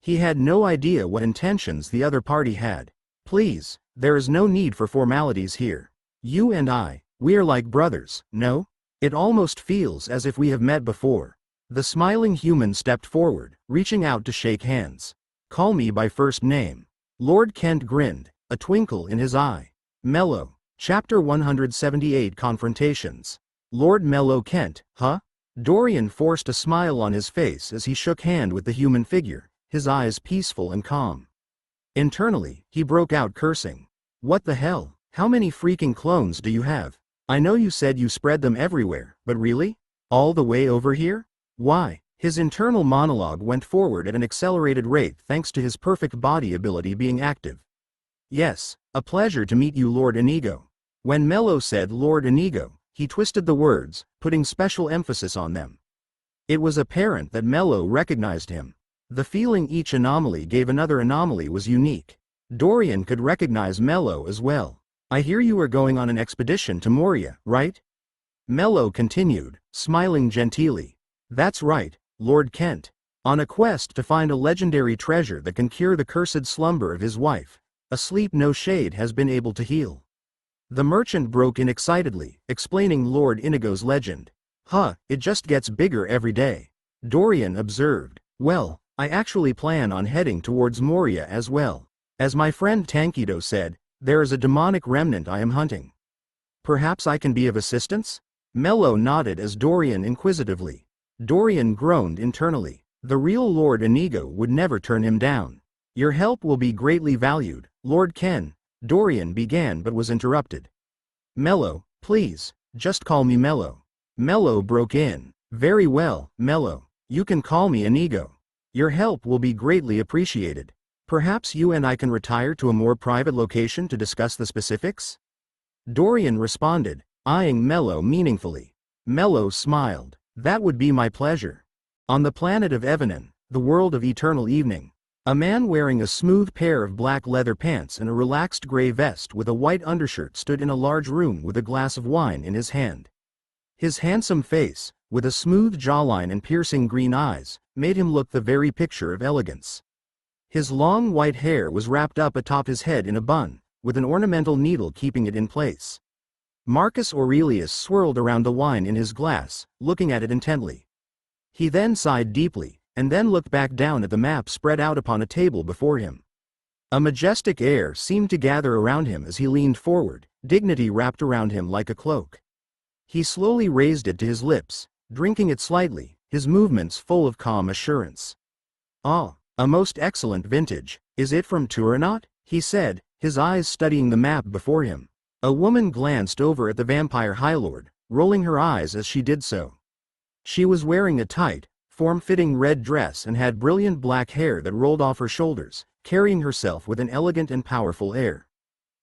He had no idea what intentions the other party had. Please, there is no need for formalities here. You and I, we are like brothers, no? It almost feels as if we have met before. The smiling human stepped forward, reaching out to shake hands. Call me by first name. Lord Kent grinned, a twinkle in his eye. Mellow. Chapter 178 Confrontations. Lord Mellow Kent, huh? Dorian forced a smile on his face as he shook hand with the human figure, his eyes peaceful and calm. Internally, he broke out cursing. What the hell? How many freaking clones do you have? I know you said you spread them everywhere, but really? All the way over here? Why? His internal monologue went forward at an accelerated rate thanks to his perfect body ability being active. Yes, a pleasure to meet you, Lord Inigo. When Mello said Lord Inigo, he twisted the words, putting special emphasis on them. It was apparent that Mello recognized him. The feeling each anomaly gave another anomaly was unique. Dorian could recognize Mello as well. I hear you are going on an expedition to Moria, right? Mello continued, smiling genteelly. That's right, Lord Kent. On a quest to find a legendary treasure that can cure the cursed slumber of his wife. A sleep no shade has been able to heal. The merchant broke in excitedly, explaining Lord Inigo's legend. Huh, it just gets bigger every day. Dorian observed. Well, I actually plan on heading towards Moria as well. As my friend Tankido said, there is a demonic remnant I am hunting. Perhaps I can be of assistance? Mello nodded as Dorian inquisitively. Dorian groaned internally. The real Lord Inigo would never turn him down. Your help will be greatly valued, Lord Ken. Dorian began but was interrupted. Mello, please, just call me Mello. Mello broke in. Very well, Mello. You can call me Inigo. Your help will be greatly appreciated. Perhaps you and I can retire to a more private location to discuss the specifics? Dorian responded, eyeing Mello meaningfully. Mello smiled. That would be my pleasure. On the planet of Evanen, the world of eternal evening, a man wearing a smooth pair of black leather pants and a relaxed gray vest with a white undershirt stood in a large room with a glass of wine in his hand. His handsome face, with a smooth jawline and piercing green eyes, made him look the very picture of elegance. His long white hair was wrapped up atop his head in a bun, with an ornamental needle keeping it in place. Marcus Aurelius swirled around the wine in his glass, looking at it intently. He then sighed deeply, and then looked back down at the map spread out upon a table before him. A majestic air seemed to gather around him as he leaned forward, dignity wrapped around him like a cloak. He slowly raised it to his lips, drinking it slightly, his movements full of calm assurance. Ah, a most excellent vintage. Is it from Turinot? He said, his eyes studying the map before him. A woman glanced over at the vampire highlord, rolling her eyes as she did so. She was wearing a tight, form-fitting red dress and had brilliant black hair that rolled off her shoulders, carrying herself with an elegant and powerful air.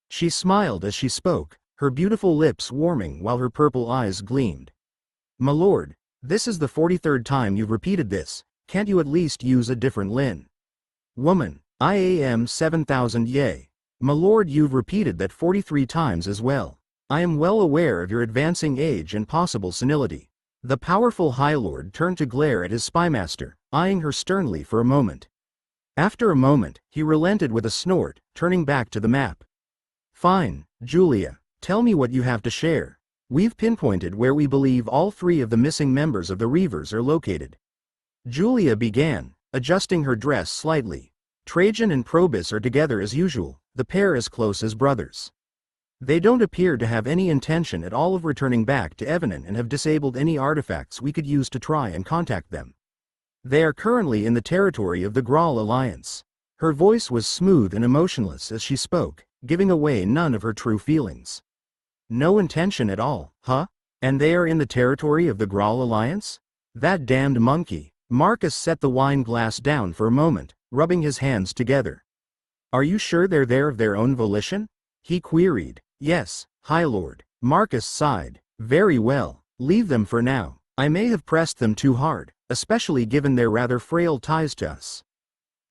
She smiled as she spoke, her beautiful lips warming while her purple eyes gleamed. My lord, this is the 43rd time you've repeated this, can't you at least use a different lin? Woman, I am 7,000 yea. My lord, you've repeated that 43 times as well. I am well aware of your advancing age and possible senility. The powerful High Lord turned to glare at his spymaster, eyeing her sternly for a moment. After a moment, he relented with a snort, turning back to the map. Fine, Julia, tell me what you have to share. We've pinpointed where we believe all 3 of the missing members of the Reavers are located. Julia began, adjusting her dress slightly. Trajan and Probus are together as usual, the pair as close as brothers. They don't appear to have any intention at all of returning back to Evanen and have disabled any artifacts we could use to try and contact them. They are currently in the territory of the Graal Alliance. Her voice was smooth and emotionless as she spoke, giving away none of her true feelings. No intention at all, huh? And they are in the territory of the Graal Alliance? That damned monkey. Marcus set the wine glass down for a moment, rubbing his hands together. Are you sure they're there of their own volition? He queried. Yes, High Lord. Marcus sighed. Very well, leave them for now. I may have pressed them too hard, especially given their rather frail ties to us.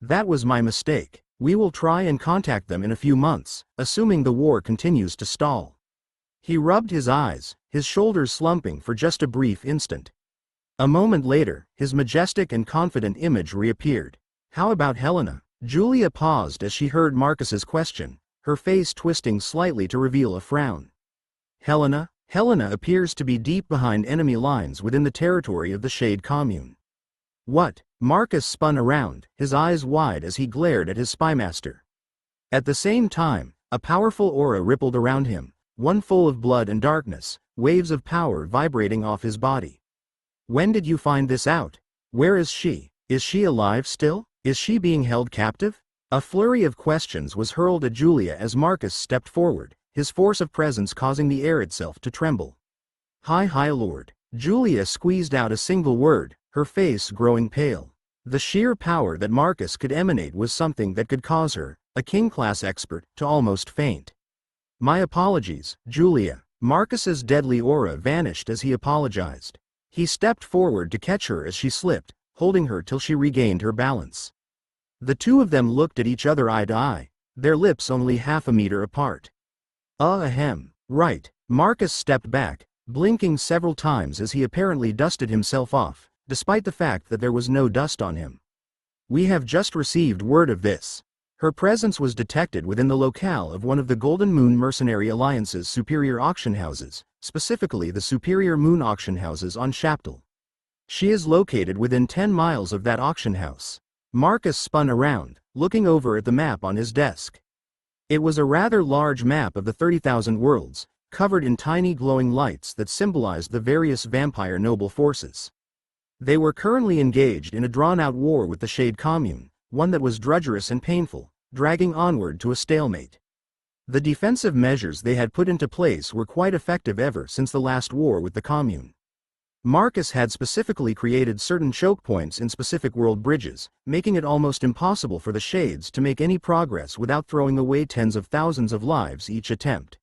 That was my mistake. We will try and contact them in a few months, assuming the war continues to stall. He rubbed his eyes, his shoulders slumping for just a brief instant. A moment later, his majestic and confident image reappeared. How about Helena? Julia paused as she heard Marcus's question, her face twisting slightly to reveal a frown. Helena? Helena appears to be deep behind enemy lines within the territory of the Shade Commune. What? Marcus spun around, his eyes wide as he glared at his spymaster. At the same time, a powerful aura rippled around him, one full of blood and darkness, waves of power vibrating off his body. When did you find this out? Where is she? Is she alive still? Is she being held captive? A flurry of questions was hurled at Julia as Marcus stepped forward, his force of presence causing the air itself to tremble. High Lord. Julia squeezed out a single word, her face growing pale. The sheer power that Marcus could emanate was something that could cause her, a king-class expert, to almost faint. My apologies, Julia. Marcus's deadly aura vanished as he apologized. He stepped forward to catch her as she slipped, holding her till she regained her balance. The two of them looked at each other eye to eye, their lips only half a meter apart. Ahem. Right. Marcus stepped back, blinking several times as he apparently dusted himself off, despite the fact that there was no dust on him. We have just received word of this. Her presence was detected within the locale of one of the Golden Moon Mercenary Alliance's superior auction houses, specifically the Superior Moon auction houses on Shaptal. She is located within 10 miles of that auction house. Marcus spun around, looking over at the map on his desk. It was a rather large map of the 30,000 worlds, covered in tiny glowing lights that symbolized the various vampire noble forces. They were currently engaged in a drawn-out war with the Shade Commune, one that was drudgerous and painful, dragging onward to a stalemate. The defensive measures they had put into place were quite effective ever since the last war with the Commune. Marcus had specifically created certain choke points in specific world bridges, making it almost impossible for the Shades to make any progress without throwing away tens of thousands of lives each attempt.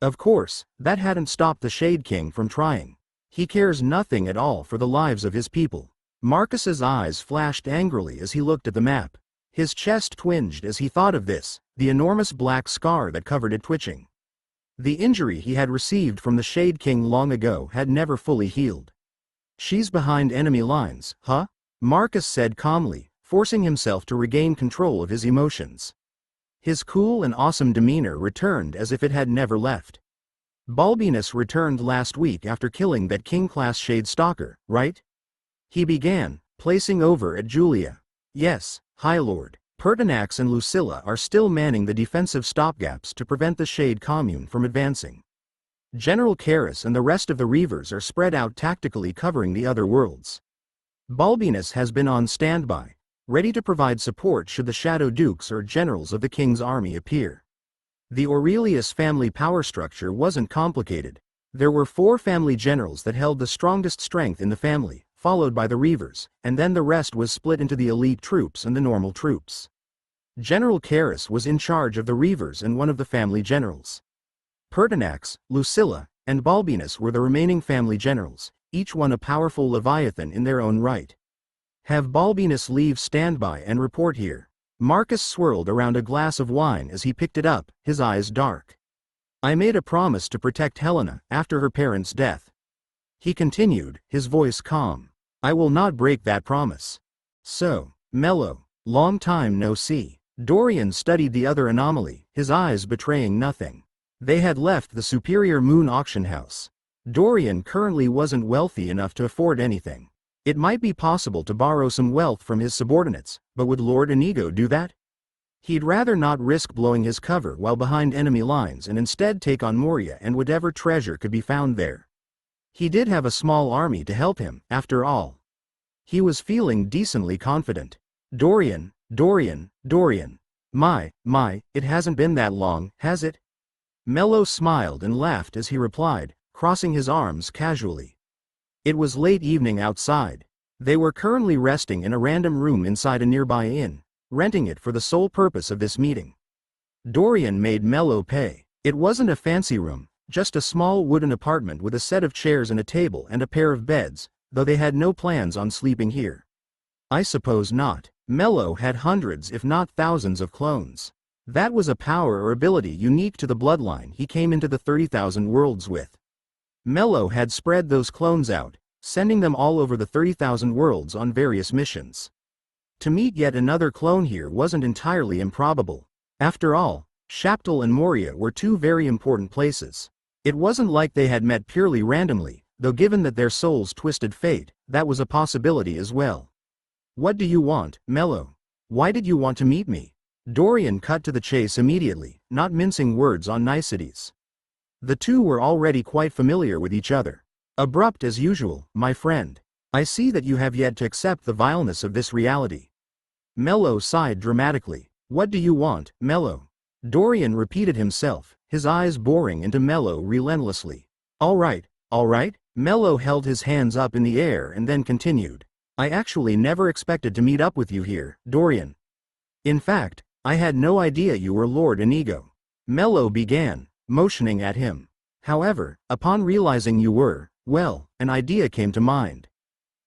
Of course, that hadn't stopped the Shade King from trying. He cares nothing at all for the lives of his people. Marcus's eyes flashed angrily as he looked at the map. His chest twinged as he thought of this, the enormous black scar that covered it twitching. The injury he had received from the Shade King long ago had never fully healed. She's behind enemy lines, huh? Marcus said calmly, forcing himself to regain control of his emotions. His cool and awesome demeanor returned as if it had never left. Balbinus returned last week after killing that king-class Shade Stalker, right? He began, placing over at Julia. Yes, High Lord. Pertinax and Lucilla are still manning the defensive stopgaps to prevent the Shade Commune from advancing. General Karis and the rest of the Reavers are spread out tactically covering the other worlds. Balbinus has been on standby, ready to provide support should the Shadow Dukes or generals of the King's army appear. The Aurelius family power structure wasn't complicated. There were 4 family generals that held the strongest strength in the family, followed by the Reavers, and then the rest was split into the elite troops and the normal troops. General Karis was in charge of the Reavers and one of the family generals. Pertinax, Lucilla, and Balbinus were the remaining family generals, each one a powerful leviathan in their own right. Have Balbinus leave standby and report here. Marcus swirled around a glass of wine as he picked it up, his eyes dark. I made a promise to protect Helena after her parents' death. He continued, his voice calm. I will not break that promise. So, Mello, long time no see. Dorian studied the other anomaly, his eyes betraying nothing. They had left the Superior Moon auction house. Dorian currently wasn't wealthy enough to afford anything. It might be possible to borrow some wealth from his subordinates, but would Lord Inigo do that? He'd rather not risk blowing his cover while behind enemy lines and instead take on Moria and whatever treasure could be found there. He did have a small army to help him, after all. He was feeling decently confident. Dorian. My, it hasn't been that long, has it? Mello smiled and laughed as he replied, crossing his arms casually. It was late evening outside. They were currently resting in a random room inside a nearby inn, renting it for the sole purpose of this meeting. Dorian made Mello pay. It wasn't a fancy room, Just a small wooden apartment with a set of chairs and a table and a pair of beds, though they had no plans on sleeping here. I suppose not. Mello had hundreds if not thousands of clones. That was a power or ability unique to the bloodline he came into the 30,000 worlds with. Mello had spread those clones out, sending them all over the 30,000 worlds on various missions. To meet yet another clone here wasn't entirely improbable. After all, Shaptal and Moria were two very important places. It wasn't like they had met purely randomly, though given that their souls twisted fate, that was a possibility as well. What do you want, Mello? Why did you want to meet me? Dorian cut to the chase immediately, not mincing words on niceties. The two were already quite familiar with each other. Abrupt as usual, my friend. I see that you have yet to accept the vileness of this reality. Mello sighed dramatically. What do you want, Mello? Dorian repeated himself, his eyes boring into Mello relentlessly. All right. Mello held his hands up in the air and then continued. I actually never expected to meet up with you here, Dorian. In fact, I had no idea you were Lord Inigo. Mello began, motioning at him. However, upon realizing you were, well, an idea came to mind.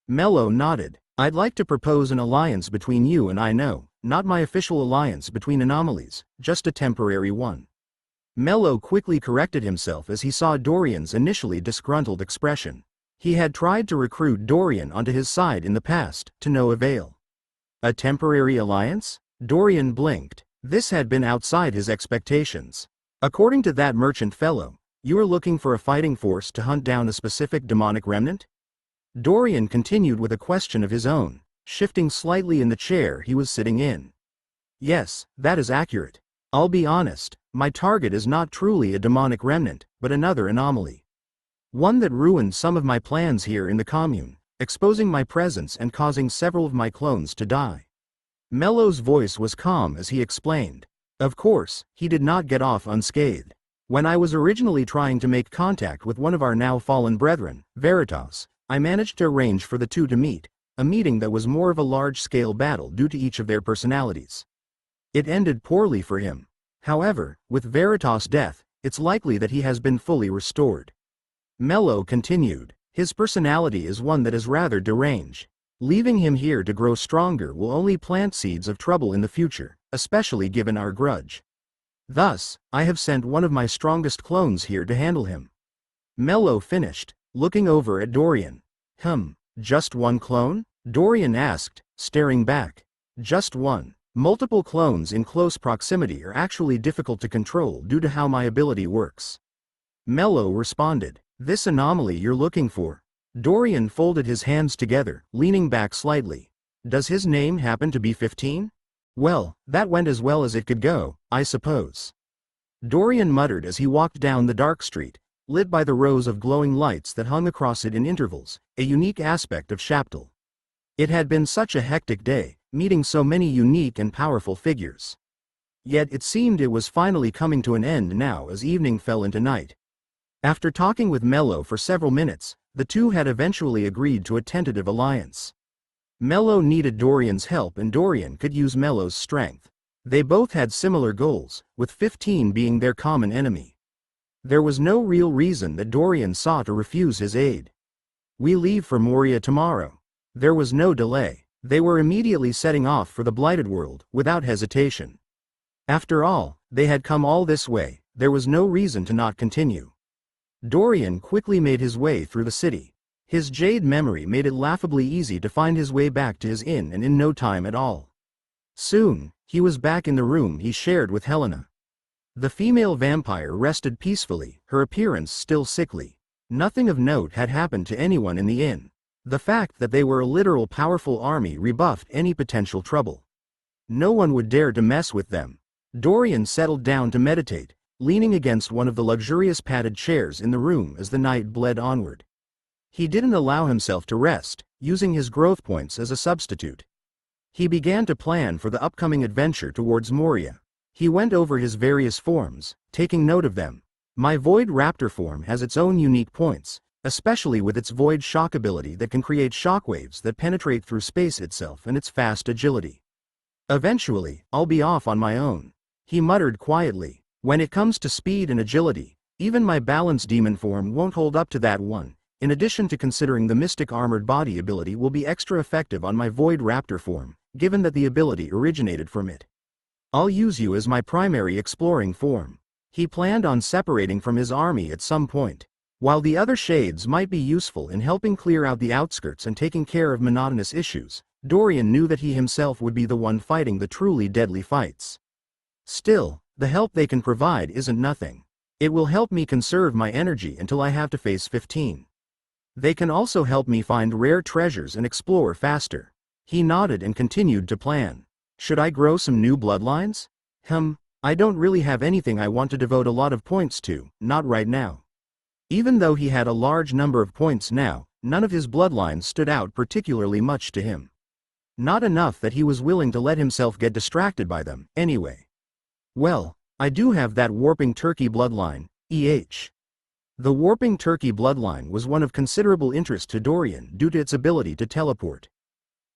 Mello nodded. I'd like to propose an alliance between you and I know, not my official alliance between anomalies, just a temporary one. Mello quickly corrected himself as he saw Dorian's initially disgruntled expression. He had tried to recruit Dorian onto his side in the past, to no avail. A temporary alliance? Dorian blinked. This had been outside his expectations. According to that merchant fellow, you were looking for a fighting force to hunt down a specific demonic remnant? Dorian continued with a question of his own, shifting slightly in the chair he was sitting in. Yes, that is accurate. I'll be honest, my target is not truly a demonic remnant, but another anomaly. One that ruined some of my plans here in the commune, exposing my presence and causing several of my clones to die. Mello's voice was calm as he explained. Of course, he did not get off unscathed. When I was originally trying to make contact with one of our now fallen brethren, Veritas, I managed to arrange for the two to meet, a meeting that was more of a large-scale battle due to each of their personalities. It ended poorly for him. However, with Veritas' death, it's likely that he has been fully restored. Mello continued. His personality is one that is rather deranged. Leaving him here to grow stronger will only plant seeds of trouble in the future, especially given our grudge. Thus, I have sent one of my strongest clones here to handle him. Mello finished, looking over at Dorian. Just one clone? Dorian asked, staring back. Just one. Multiple clones in close proximity are actually difficult to control due to how my ability works. Mello responded. This anomaly you're looking for? Dorian folded his hands together, leaning back slightly. Does his name happen to be 15? Well, that went as well as it could go, I suppose. Dorian muttered as he walked down the dark street, lit by the rows of glowing lights that hung across it in intervals, a unique aspect of Shaptal. It had been such a hectic day, meeting so many unique and powerful figures. Yet it seemed it was finally coming to an end now as evening fell into night. After talking with Mello for several minutes, the two had eventually agreed to a tentative alliance. Mello needed Dorian's help and Dorian could use Mello's strength. They both had similar goals, with 15 being their common enemy. There was no real reason that Dorian saw to refuse his aid. We leave for Moria tomorrow. There was no delay. They were immediately setting off for the Blighted World, without hesitation. After all, they had come all this way, there was no reason to not continue. Dorian quickly made his way through the city. His jade memory made it laughably easy to find his way back to his inn and in no time at all. Soon, he was back in the room he shared with Helena. The female vampire rested peacefully, her appearance still sickly. Nothing of note had happened to anyone in the inn. The fact that they were a literal powerful army rebuffed any potential trouble. No one would dare to mess with them. Dorian settled down to meditate, leaning against one of the luxurious padded chairs in the room as the night bled onward. He didn't allow himself to rest, using his growth points as a substitute. He began to plan for the upcoming adventure towards Moria. He went over his various forms, taking note of them. My Void Raptor form has its own unique points, especially with its Void Shock ability that can create shockwaves that penetrate through space itself and its fast agility. Eventually, I'll be off on my own. He muttered quietly. When it comes to speed and agility, Even my balanced demon form won't hold up to that one, in addition to considering the mystic armored body ability will be extra effective on my void raptor form, given that the ability originated from it. I'll use you as my primary exploring form. He planned on separating from his army at some point. While the other shades might be useful in helping clear out the outskirts and taking care of monotonous issues, Dorian knew that he himself would be the one fighting the truly deadly fights. Still, the help they can provide isn't nothing. It will help me conserve my energy until I have to face 15. They can also help me find rare treasures and explore faster. He nodded and continued to plan. Should I grow some new bloodlines? I don't really have anything I want to devote a lot of points to, not right now. Even though he had a large number of points now, none of his bloodlines stood out particularly much to him. Not enough that he was willing to let himself get distracted by them, anyway. Well, I do have that warping turkey bloodline, The warping turkey bloodline was one of considerable interest to Dorian due to its ability to teleport.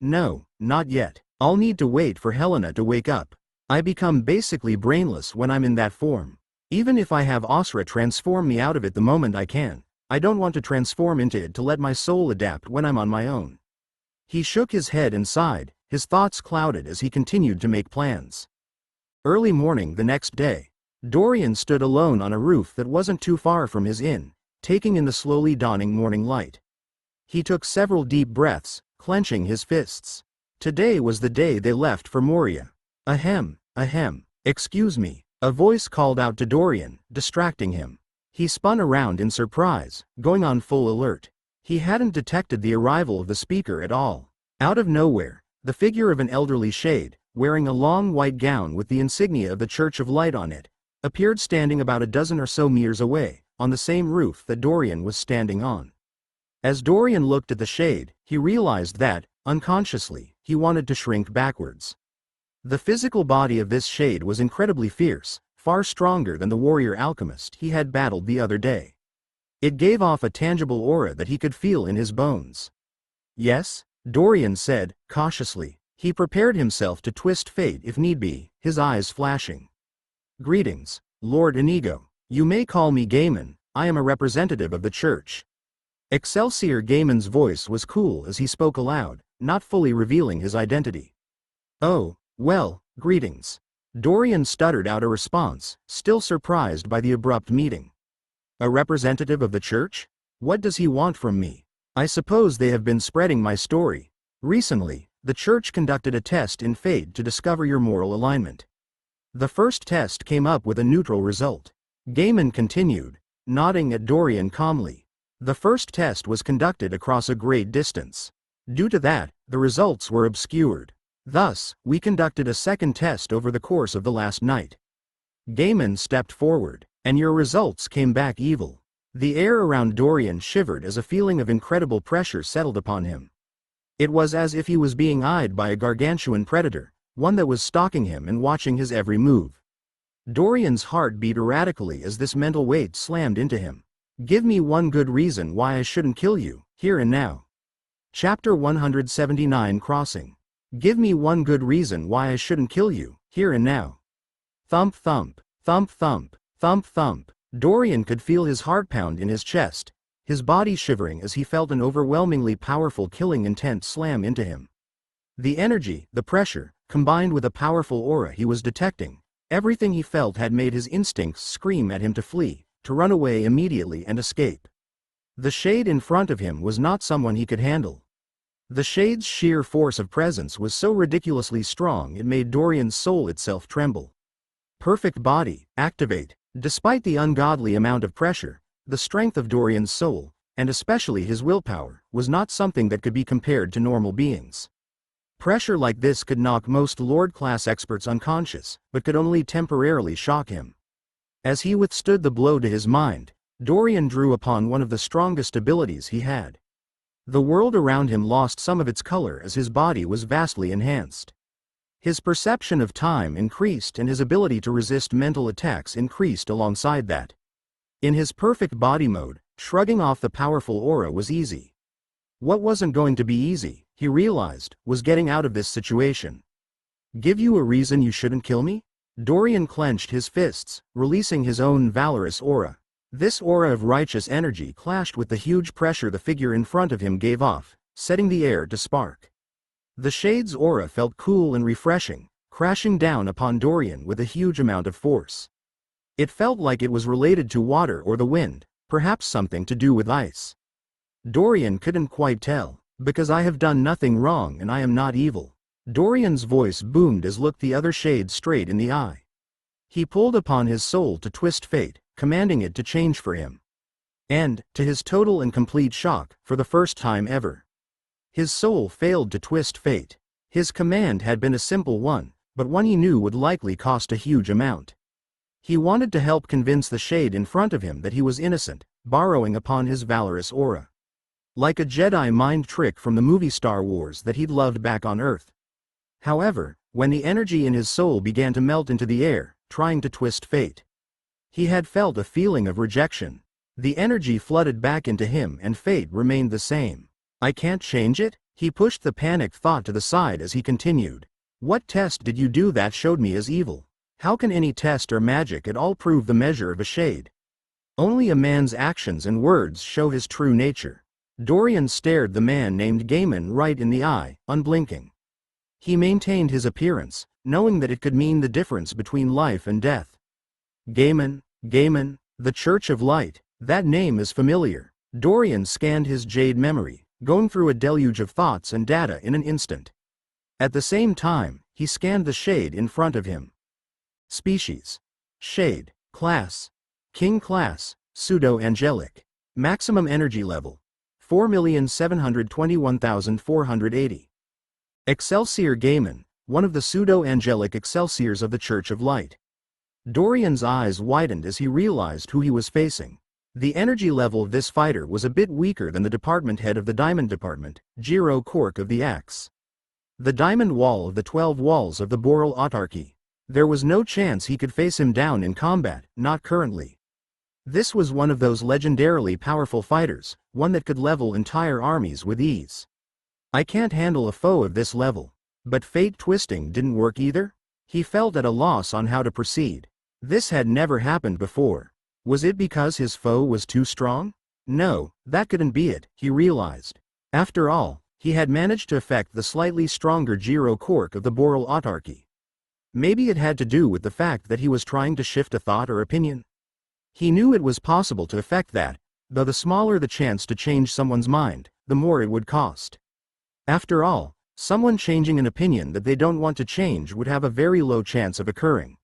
No, not yet. I'll need to wait for Helena to wake up. I become basically brainless when I'm in that form. Even if I have Asra transform me out of it the moment I can, I don't want to transform into it to let my soul adapt when I'm on my own. He shook his head and sighed, his thoughts clouded as he continued to make plans. Early morning the next day, Dorian stood alone on a roof that wasn't too far from his inn, taking in the slowly dawning morning light. He took several deep breaths, clenching his fists. Today was the day they left for Moria. Ahem, excuse me. A voice called out to Dorian, distracting him. He spun around in surprise, going on full alert. He hadn't detected the arrival of the speaker at all. Out of nowhere, the figure of an elderly shade, wearing a long white gown with the insignia of the Church of Light on it, appeared standing about a dozen or so meters away, on the same roof that Dorian was standing on. As Dorian looked at the shade, he realized that, unconsciously, he wanted to shrink backwards. The physical body of this shade was incredibly fierce, far stronger than the warrior alchemist he had battled the other day. It gave off a tangible aura that he could feel in his bones. Yes, Dorian said, cautiously. He prepared himself to twist fate if need be, his eyes flashing. Greetings, Lord Inigo. You may call me Gaiman, I am a representative of the church. Excelsior Gaiman's voice was cool as he spoke aloud, not fully revealing his identity. Oh, well, greetings. Dorian stuttered out a response, still surprised by the abrupt meeting. A representative of the church? What does he want from me? I suppose they have been spreading my story. Recently, the church conducted a test in Fade to discover your moral alignment. The first test came up with a neutral result. Gaiman continued, nodding at Dorian calmly. The first test was conducted across a great distance. Due to that, the results were obscured. Thus, we conducted a second test over the course of the last night. Gaiman stepped forward, and your results came back evil. The air around Dorian shivered as a feeling of incredible pressure settled upon him. It was as if he was being eyed by a gargantuan predator, one that was stalking him and watching his every move. Dorian's heart beat erratically as this mental weight slammed into him. Give me one good reason why I shouldn't kill you, here and now. Chapter 179 Crossing. Give me one good reason why I shouldn't kill you, here and now. Thump thump, thump thump, thump thump. Dorian could feel his heart pound in his chest, his body shivering as he felt an overwhelmingly powerful killing intent slam into him. The energy, the pressure, combined with a powerful aura he was detecting, everything he felt had made his instincts scream at him to flee, to run away immediately and escape. The shade in front of him was not someone he could handle. The shade's sheer force of presence was so ridiculously strong it made Dorian's soul itself tremble. Perfect body, activate. Despite the ungodly amount of pressure, the strength of Dorian's soul, and especially his willpower, was not something that could be compared to normal beings. Pressure like this could knock most Lord-class experts unconscious, but could only temporarily shock him. As he withstood the blow to his mind, Dorian drew upon one of the strongest abilities he had. The world around him lost some of its color as his body was vastly enhanced. His perception of time increased and his ability to resist mental attacks increased alongside that. In his perfect body mode, shrugging off the powerful aura was easy. What wasn't going to be easy, he realized, was getting out of this situation. Give you a reason you shouldn't kill me? Dorian clenched his fists, releasing his own valorous aura. This aura of righteous energy clashed with the huge pressure the figure in front of him gave off, setting the air to spark. The shade's aura felt cool and refreshing, crashing down upon Dorian with a huge amount of force. It felt like it was related to water or the wind, perhaps something to do with ice. Dorian couldn't quite tell, because I have done nothing wrong and I am not evil. Dorian's voice boomed as looked the other shade straight in the eye. He pulled upon his soul to twist fate, commanding it to change for him. And, to his total and complete shock, for the first time ever, his soul failed to twist fate. His command had been a simple one, but one he knew would likely cost a huge amount. He wanted to help convince the shade in front of him that he was innocent, borrowing upon his valorous aura. Like a Jedi mind trick from the movie Star Wars that he'd loved back on Earth. However, when the energy in his soul began to melt into the air, trying to twist fate, he had felt a feeling of rejection. The energy flooded back into him and fate remained the same. I can't change it? He pushed the panicked thought to the side as he continued. What test did you do that showed me as evil? How can any test or magic at all prove the measure of a shade? Only a man's actions and words show his true nature. Dorian stared the man named Gaiman right in the eye, unblinking. He maintained his appearance, knowing that it could mean the difference between life and death. Gaiman, the Church of Light, that name is familiar. Dorian scanned his jade memory, going through a deluge of thoughts and data in an instant. At the same time, he scanned the shade in front of him. Species. Shade. Class. King class, pseudo-angelic. Maximum energy level. 4,721,480. Excelsior Gaiman, one of the pseudo-angelic excelsiors of the Church of Light. Dorian's eyes widened as he realized who he was facing. The energy level of this fighter was a bit weaker than the department head of the Diamond Department, Jiro Cork of the Axe. The Diamond Wall of the 12 Walls of the Boral Autarky. There was no chance he could face him down in combat, not currently. This was one of those legendarily powerful fighters, one that could level entire armies with ease. I can't handle a foe of this level. But fate twisting didn't work either? He felt at a loss on how to proceed. This had never happened before. Was it because his foe was too strong? No, that couldn't be it, he realized. After all, he had managed to affect the slightly stronger Jiro Cork of the Boral Autarky. Maybe it had to do with the fact that he was trying to shift a thought or opinion. He knew it was possible to affect that, though the smaller the chance to change someone's mind, the more it would cost. After all, someone changing an opinion that they don't want to change would have a very low chance of occurring.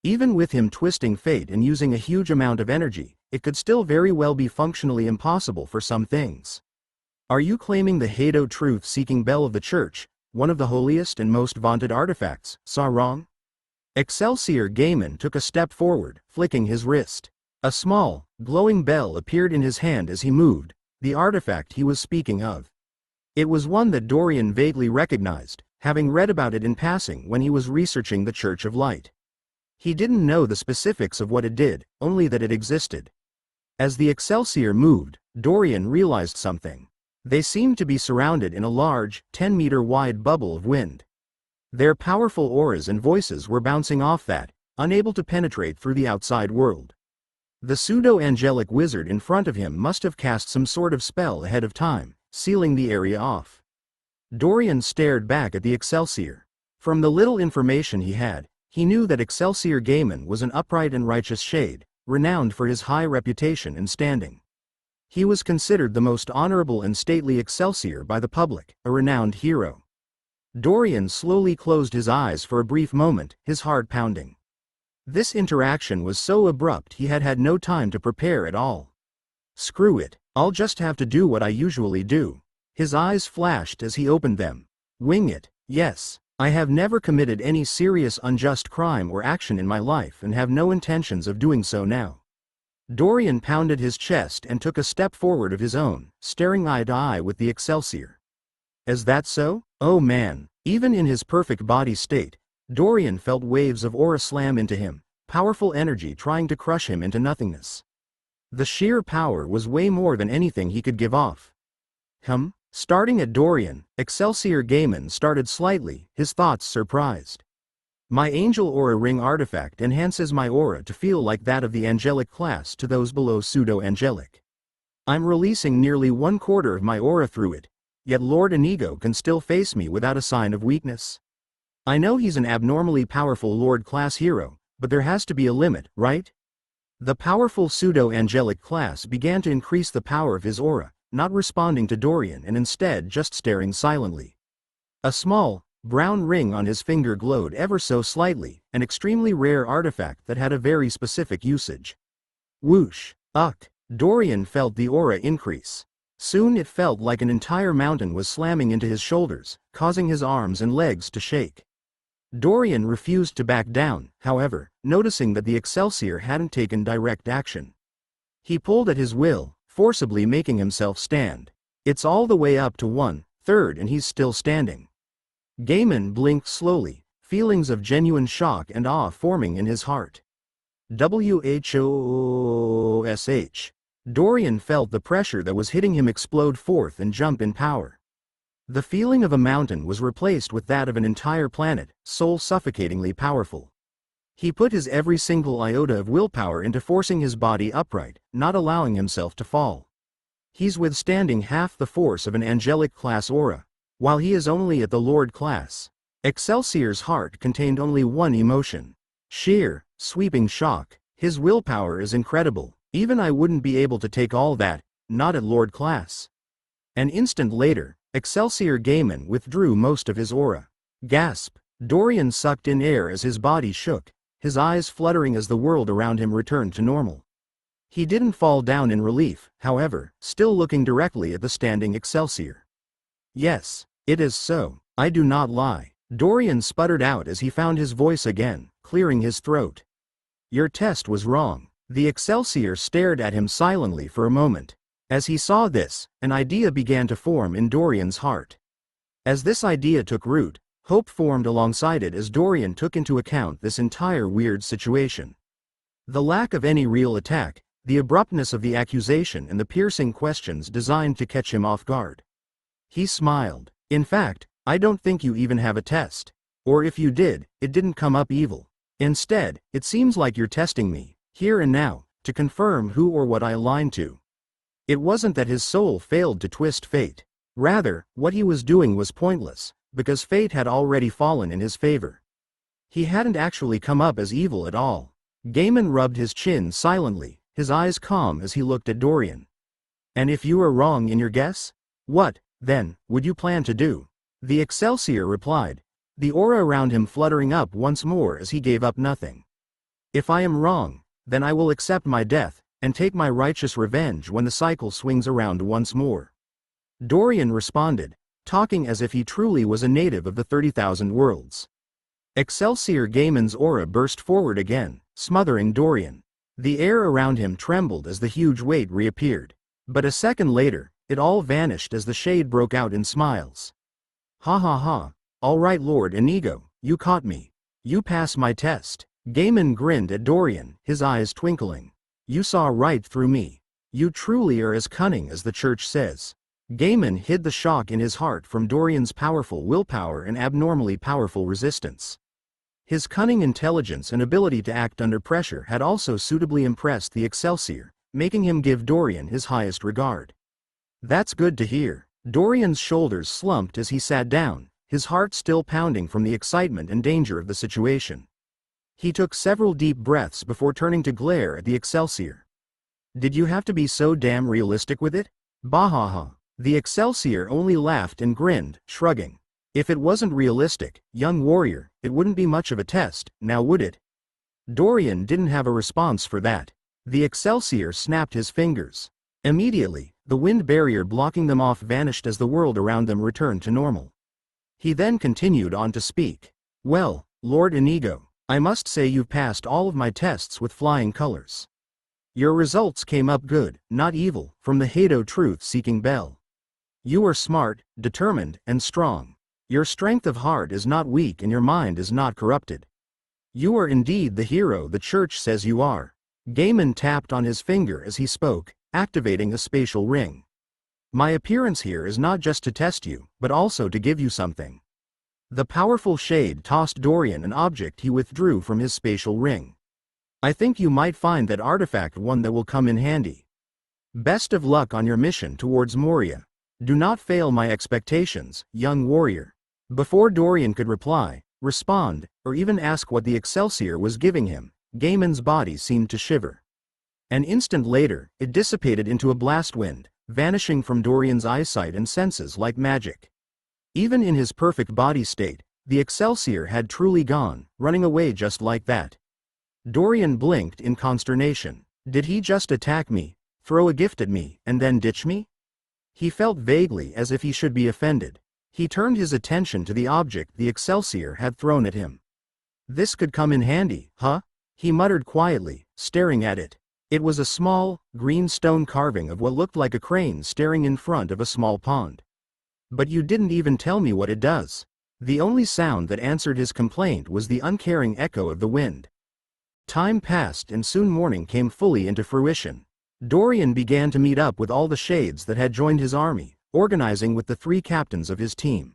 Even with him twisting fate and using a huge amount of energy, it could still very well be functionally impossible for some things. Are you claiming the Hado truth-seeking bell of the church, one of the holiest and most vaunted artifacts, saw wrong? Excelsior Gaiman took a step forward, flicking his wrist. A small, glowing bell appeared in his hand as he moved, the artifact he was speaking of. It was one that Dorian vaguely recognized, having read about it in passing when he was researching the Church of Light. He didn't know the specifics of what it did, only that it existed. As the Excelsior moved, Dorian realized something. They seemed to be surrounded in a large, 10-meter-wide bubble of wind. Their powerful auras and voices were bouncing off that, unable to penetrate through the outside world. The pseudo-angelic wizard in front of him must have cast some sort of spell ahead of time, sealing the area off. Dorian stared back at the Excelsior. From the little information he had, he knew that Excelsior Gaiman was an upright and righteous shade, renowned for his high reputation and standing. He was considered the most honorable and stately Excelsior by the public, a renowned hero. Dorian slowly closed his eyes for a brief moment, his heart pounding. This interaction was so abrupt he had had no time to prepare at all. Screw it, I'll just have to do what I usually do. His eyes flashed as he opened them. Wing it, yes. I have never committed any serious unjust crime or action in my life and have no intentions of doing so now. Dorian pounded his chest and took a step forward of his own, staring eye to eye with the Excelsior. Is that so? Oh man, even in his perfect body state, Dorian felt waves of aura slam into him, powerful energy trying to crush him into nothingness. The sheer power was way more than anything he could give off. Starting at Dorian, Excelsior Gaiman started slightly, his thoughts surprised. My Angel Aura Ring artifact enhances my aura to feel like that of the angelic class to those below pseudo-angelic. I'm releasing nearly 1/4 of my aura through it, yet Lord Inigo can still face me without a sign of weakness. I know he's an abnormally powerful Lord class hero, but there has to be a limit, right? The powerful pseudo-angelic class began to increase the power of his aura, not responding to Dorian and instead just staring silently. A small, brown ring on his finger glowed ever so slightly, an extremely rare artifact that had a very specific usage. Whoosh! Uck! Dorian felt the aura increase. Soon it felt like an entire mountain was slamming into his shoulders, causing his arms and legs to shake. Dorian refused to back down, however, noticing that the Excelsior hadn't taken direct action. He pulled at his will, forcibly making himself stand. It's all the way up to 1/3 and he's still standing. Gaiman blinked slowly, feelings of genuine shock and awe forming in his heart. Whosh! Dorian felt the pressure that was hitting him explode forth and jump in power. The feeling of a mountain was replaced with that of an entire planet, soul-suffocatingly powerful. He put his every single iota of willpower into forcing his body upright, not allowing himself to fall. He's withstanding half the force of an angelic class aura, while he is only at the Lord class. Excelsior's heart contained only one emotion: sheer, sweeping shock. His willpower is incredible. Even I wouldn't be able to take all that, not at Lord class. An instant later, Excelsior Gaiman withdrew most of his aura. Gasp! Dorian sucked in air as his body shook, his eyes fluttering as the world around him returned to normal. He didn't fall down in relief, however, still looking directly at the standing Excelsior. Yes, it is so. I do not lie. Dorian sputtered out as he found his voice again, clearing his throat. Your test was wrong. The Excelsior stared at him silently for a moment. As he saw this, an idea began to form in Dorian's heart. As this idea took root, hope formed alongside it as Dorian took into account this entire weird situation. The lack of any real attack, the abruptness of the accusation and the piercing questions designed to catch him off guard. He smiled. In fact, I don't think you even have a test. Or if you did, it didn't come up evil. Instead, it seems like you're testing me, here and now, to confirm who or what I align to. It wasn't that his soul failed to twist fate. Rather, what he was doing was pointless, because fate had already fallen in his favor. He hadn't actually come up as evil at all. Gaiman rubbed his chin silently, his eyes calm as he looked at Dorian. And if you are wrong in your guess? What, then, would you plan to do? The Excelsior replied, the aura around him fluttering up once more as he gave up nothing. If I am wrong, then I will accept my death, and take my righteous revenge when the cycle swings around once more. Dorian responded, talking as if he truly was a native of the 30,000 worlds. Excelsior Gaiman's aura burst forward again, smothering Dorian. The air around him trembled as the huge weight reappeared. But a second later, it all vanished as the shade broke out in smiles. Ha ha ha, all right Lord Inigo, you caught me. You passed my test. Gaiman grinned at Dorian, his eyes twinkling. You saw right through me. You truly are as cunning as the church says. Gaiman hid the shock in his heart from Dorian's powerful willpower and abnormally powerful resistance. His cunning intelligence and ability to act under pressure had also suitably impressed the Excelsior, making him give Dorian his highest regard. That's good to hear. Dorian's shoulders slumped as he sat down, his heart still pounding from the excitement and danger of the situation. He took several deep breaths before turning to glare at the Excelsior. Did you have to be so damn realistic with it? Bahaha. The Excelsior only laughed and grinned, shrugging. If it wasn't realistic, young warrior, it wouldn't be much of a test, now would it? Dorian didn't have a response for that. The Excelsior snapped his fingers. Immediately, the wind barrier blocking them off vanished as the world around them returned to normal. He then continued on to speak. Well, Lord Inigo, I must say you've passed all of my tests with flying colors. Your results came up good, not evil, from the Hado truth-seeking bell. You are smart, determined, and strong. Your strength of heart is not weak and your mind is not corrupted. You are indeed the hero the church says you are. Gaiman tapped on his finger as he spoke, activating a spatial ring. My appearance here is not just to test you, but also to give you something. The powerful shade tossed Dorian an object he withdrew from his spatial ring. I think you might find that artifact one that will come in handy. Best of luck on your mission towards Moria. Do not fail my expectations, young warrior. Before Dorian could reply, respond, or even ask what the Excelsior was giving him, Gaiman's body seemed to shiver. An instant later, it dissipated into a blast wind, vanishing from Dorian's eyesight and senses like magic. Even in his perfect body state, the Excelsior had truly gone, running away just like that. Dorian blinked in consternation. Did he just attack me, throw a gift at me, and then ditch me? He felt vaguely as if he should be offended. He turned his attention to the object the Excelsior had thrown at him. This could come in handy, huh? He muttered quietly, staring at it. It was a small, green stone carving of what looked like a crane staring in front of a small pond. But you didn't even tell me what it does. The only sound that answered his complaint was the uncaring echo of the wind. Time passed and soon morning came fully into fruition. Dorian began to meet up with all the shades that had joined his army, organizing with the 3 captains of his team.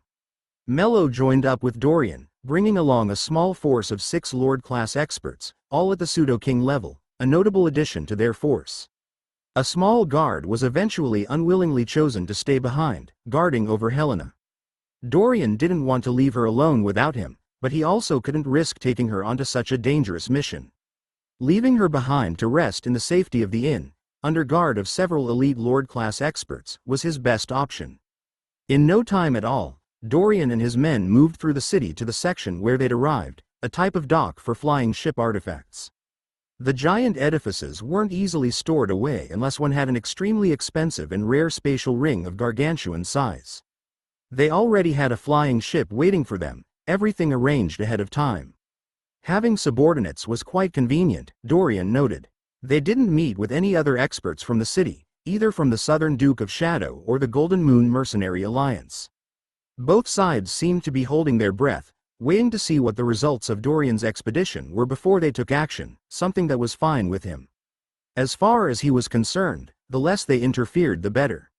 Mello joined up with Dorian, bringing along a small force of 6 Lord-class experts, all at the pseudo-king level, a notable addition to their force. A small guard was eventually unwillingly chosen to stay behind, guarding over Helena. Dorian didn't want to leave her alone without him, but he also couldn't risk taking her onto such a dangerous mission. Leaving her behind to rest in the safety of the inn, under guard of several elite Lord-class experts, was his best option. In no time at all, Dorian and his men moved through the city to the section where they'd arrived, a type of dock for flying ship artifacts. The giant edifices weren't easily stored away unless one had an extremely expensive and rare spatial ring of gargantuan size. They already had a flying ship waiting for them, everything arranged ahead of time. Having subordinates was quite convenient, Dorian noted. They didn't meet with any other experts from the city, either from the Southern Duke of Shadow or the Golden Moon Mercenary Alliance. Both sides seemed to be holding their breath, waiting to see what the results of Dorian's expedition were before they took action, something that was fine with him. As far as he was concerned, the less they interfered the better.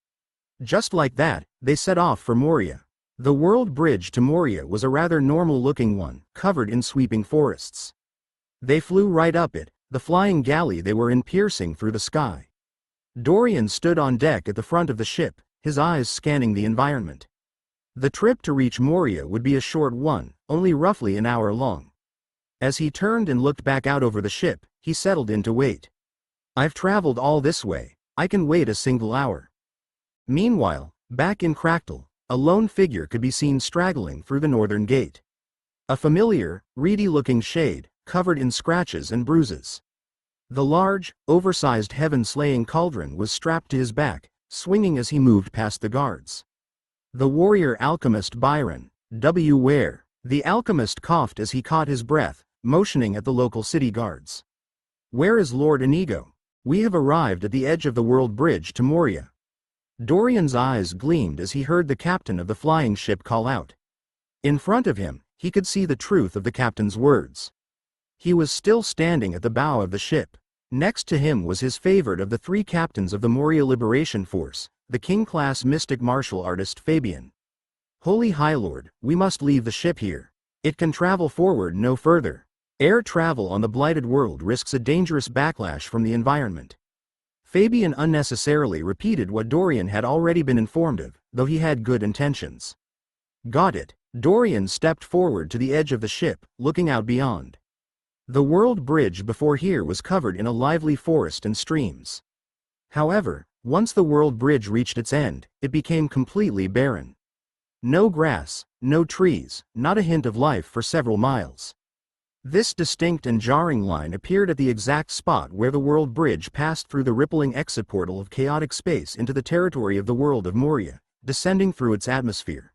Just like that, they set off for Moria. The world bridge to Moria was a rather normal-looking one, covered in sweeping forests. They flew right up it, the flying galley they were in piercing through the sky. Dorian stood on deck at the front of the ship, his eyes scanning the environment. The trip to reach Moria would be a short one, only roughly an hour long. As he turned and looked back out over the ship, he settled in to wait. I've traveled all this way, I can wait a single hour. Meanwhile, back in Cractal, a lone figure could be seen straggling through the northern gate. A familiar, reedy-looking shade, covered in scratches and bruises. The large, oversized heaven-slaying cauldron was strapped to his back, swinging as he moved past the guards. The warrior alchemist Byron, W. Ware. The alchemist coughed as he caught his breath, motioning at the local city guards. Where is Lord Inigo? We have arrived at the edge of the world bridge to Moria. Dorian's eyes gleamed as he heard the captain of the flying ship call out. In front of him, he could see the truth of the captain's words. He was still standing at the bow of the ship. Next to him was his favorite of the 3 captains of the Moria Liberation Force, the king-class mystic martial artist Fabian. Holy High Lord, we must leave the ship here. It can travel forward no further. Air travel on the blighted world risks a dangerous backlash from the environment. Fabian unnecessarily repeated what Dorian had already been informed of, though he had good intentions. Got it. Dorian stepped forward to the edge of the ship, looking out beyond. The world bridge before here was covered in a lively forest and streams. However, once the world bridge reached its end, it became completely barren. No grass, no trees, not a hint of life for several miles. This distinct and jarring line appeared at the exact spot where the world bridge passed through the rippling exit portal of chaotic space into the territory of the world of Moria, descending through its atmosphere.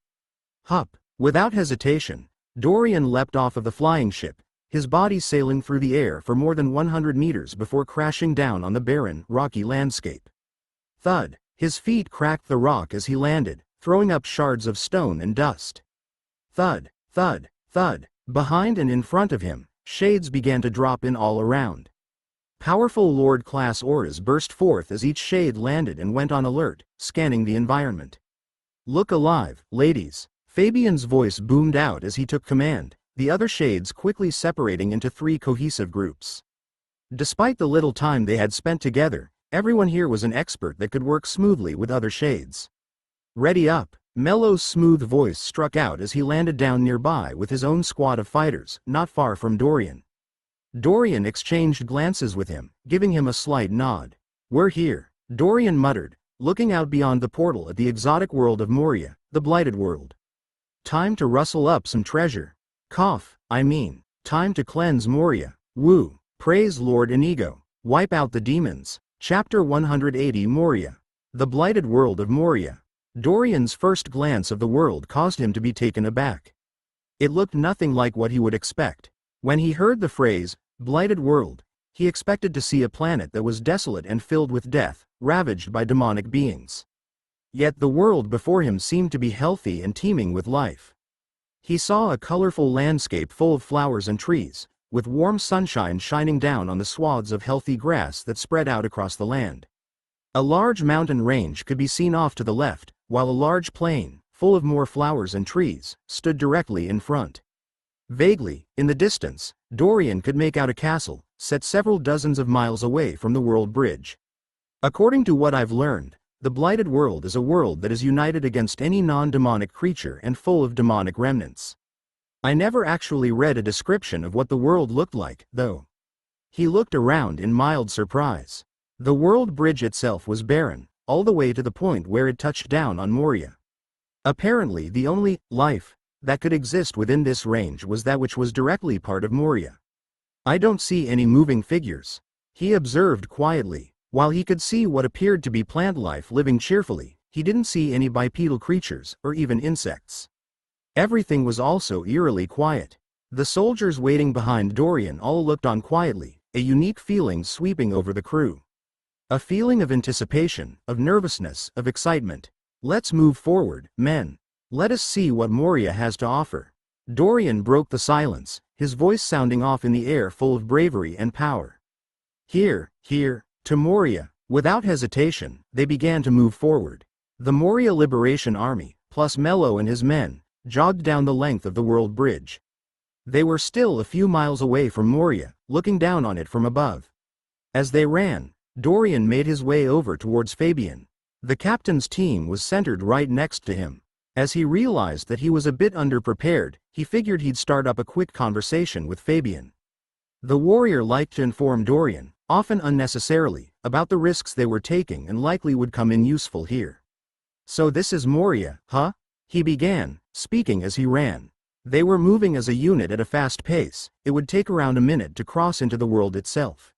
Hup! Without hesitation, Dorian leapt off of the flying ship, his body sailing through the air for more than 100 meters before crashing down on the barren, rocky landscape. Thud! His feet cracked the rock as he landed, throwing up shards of stone and dust. Thud! Thud! Thud! Behind and in front of him, shades began to drop in all around. Powerful Lord-class auras burst forth as each shade landed and went on alert, scanning the environment. Look alive, ladies. Fabian's voice boomed out as he took command, the other shades quickly separating into 3 cohesive groups. Despite the little time they had spent together, everyone here was an expert that could work smoothly with other shades. Ready up! Mello's smooth voice struck out as he landed down nearby with his own squad of fighters, not far from Dorian. Dorian exchanged glances with him, giving him a slight nod. "We're here," Dorian muttered, looking out beyond the portal at the exotic world of Moria, the blighted world. "Time to rustle up some treasure. Time to cleanse Moria. Woo! Praise Lord Inigo. Wipe out the demons." Chapter 180 Moria. The blighted world of Moria. Dorian's first glance of the world caused him to be taken aback. It looked nothing like what he would expect. When he heard the phrase, blighted world, he expected to see a planet that was desolate and filled with death, ravaged by demonic beings. Yet the world before him seemed to be healthy and teeming with life. He saw a colorful landscape full of flowers and trees, with warm sunshine shining down on the swaths of healthy grass that spread out across the land. A large mountain range could be seen off to the left, while a large plain, full of more flowers and trees, stood directly in front. Vaguely, in the distance, Dorian could make out a castle, set several dozens of miles away from the world bridge. According to what I've learned, the blighted world is a world that is united against any non-demonic creature and full of demonic remnants. I never actually read a description of what the world looked like, though. He looked around in mild surprise. The world bridge itself was barren, all the way to the point where it touched down on Moria. Apparently the only life that could exist within this range was that which was directly part of Moria. "I don't see any moving figures," he observed quietly. While he could see what appeared to be plant life living cheerfully, he didn't see any bipedal creatures, or even insects. Everything was also eerily quiet. The soldiers waiting behind Dorian all looked on quietly, a unique feeling sweeping over the crew. A feeling of anticipation, of nervousness, of excitement. "Let's move forward, men. Let us see what Moria has to offer." Dorian broke the silence, his voice sounding off in the air full of bravery and power. Here, to Moria." Without hesitation, they began to move forward. The Moria Liberation Army, plus Melo and his men, jogged down the length of the world bridge. They were still a few miles away from Moria, looking down on it from above. As they ran, Dorian made his way over towards Fabian. The captain's team was centered right next to him. As he realized that he was a bit underprepared, he figured he'd start up a quick conversation with Fabian. The warrior liked to inform Dorian, often unnecessarily, about the risks they were taking and likely would come in useful here. "So this is Moria, huh?" he began, speaking as he ran. They were moving as a unit at a fast pace. It would take around a minute to cross into the world itself.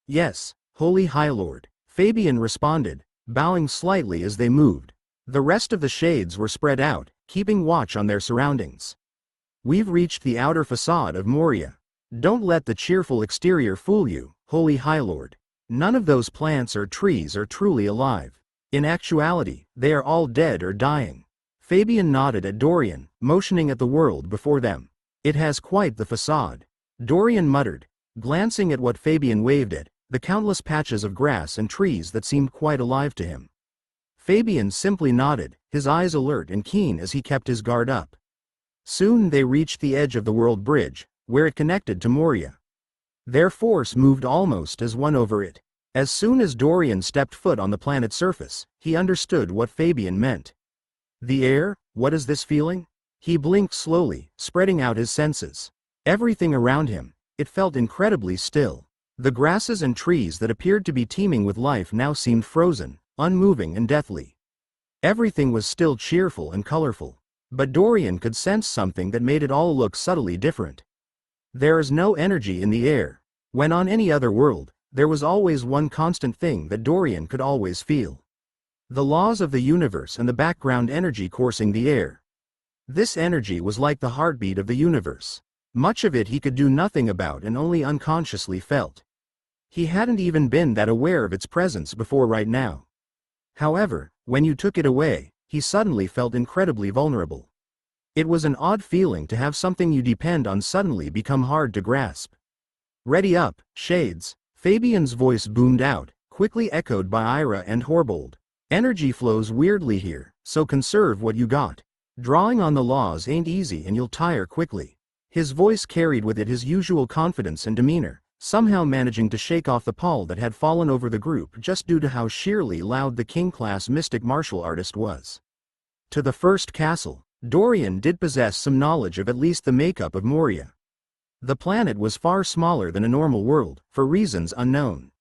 "Yes, Holy High Lord," Fabian responded, bowing slightly as they moved. The rest of the shades were spread out, keeping watch on their surroundings. "We've reached the outer facade of Moria. Don't let the cheerful exterior fool you, Holy High Lord. None of those plants or trees are truly alive. In actuality, they are all dead or dying." Fabian nodded at Dorian, motioning at the world before them. "It has quite the facade," Dorian muttered, glancing at what Fabian waved at, the countless patches of grass and trees that seemed quite alive to him. Fabian simply nodded, his eyes alert and keen as he kept his guard up. Soon they reached the edge of the world bridge, where it connected to Moria. Their force moved almost as one over it. As soon as Dorian stepped foot on the planet's surface, he understood what Fabian meant. "The air, what is this feeling?" He blinked slowly, spreading out his senses. Everything around him, it felt incredibly still. The grasses and trees that appeared to be teeming with life now seemed frozen, unmoving and deathly. Everything was still cheerful and colorful. But Dorian could sense something that made it all look subtly different. There is no energy in the air. When on any other world, there was always one constant thing that Dorian could always feel. The laws of the universe and the background energy coursing the air. This energy was like the heartbeat of the universe. Much of it he could do nothing about and only unconsciously felt. He hadn't even been that aware of its presence before right now. However, when you took it away, he suddenly felt incredibly vulnerable. It was an odd feeling to have something you depend on suddenly become hard to grasp. "Ready up, shades," Fabian's voice boomed out, quickly echoed by Ira and Horbold. "Energy flows weirdly here, so conserve what you got." Drawing on the laws ain't easy and you'll tire quickly. His voice carried with it his usual confidence and demeanor, somehow managing to shake off the pall that had fallen over the group just due to how sheerly loud the king-class mystic martial artist was. To the first castle, Dorian did possess some knowledge of at least the makeup of Moria. The planet was far smaller than a normal world, for reasons unknown.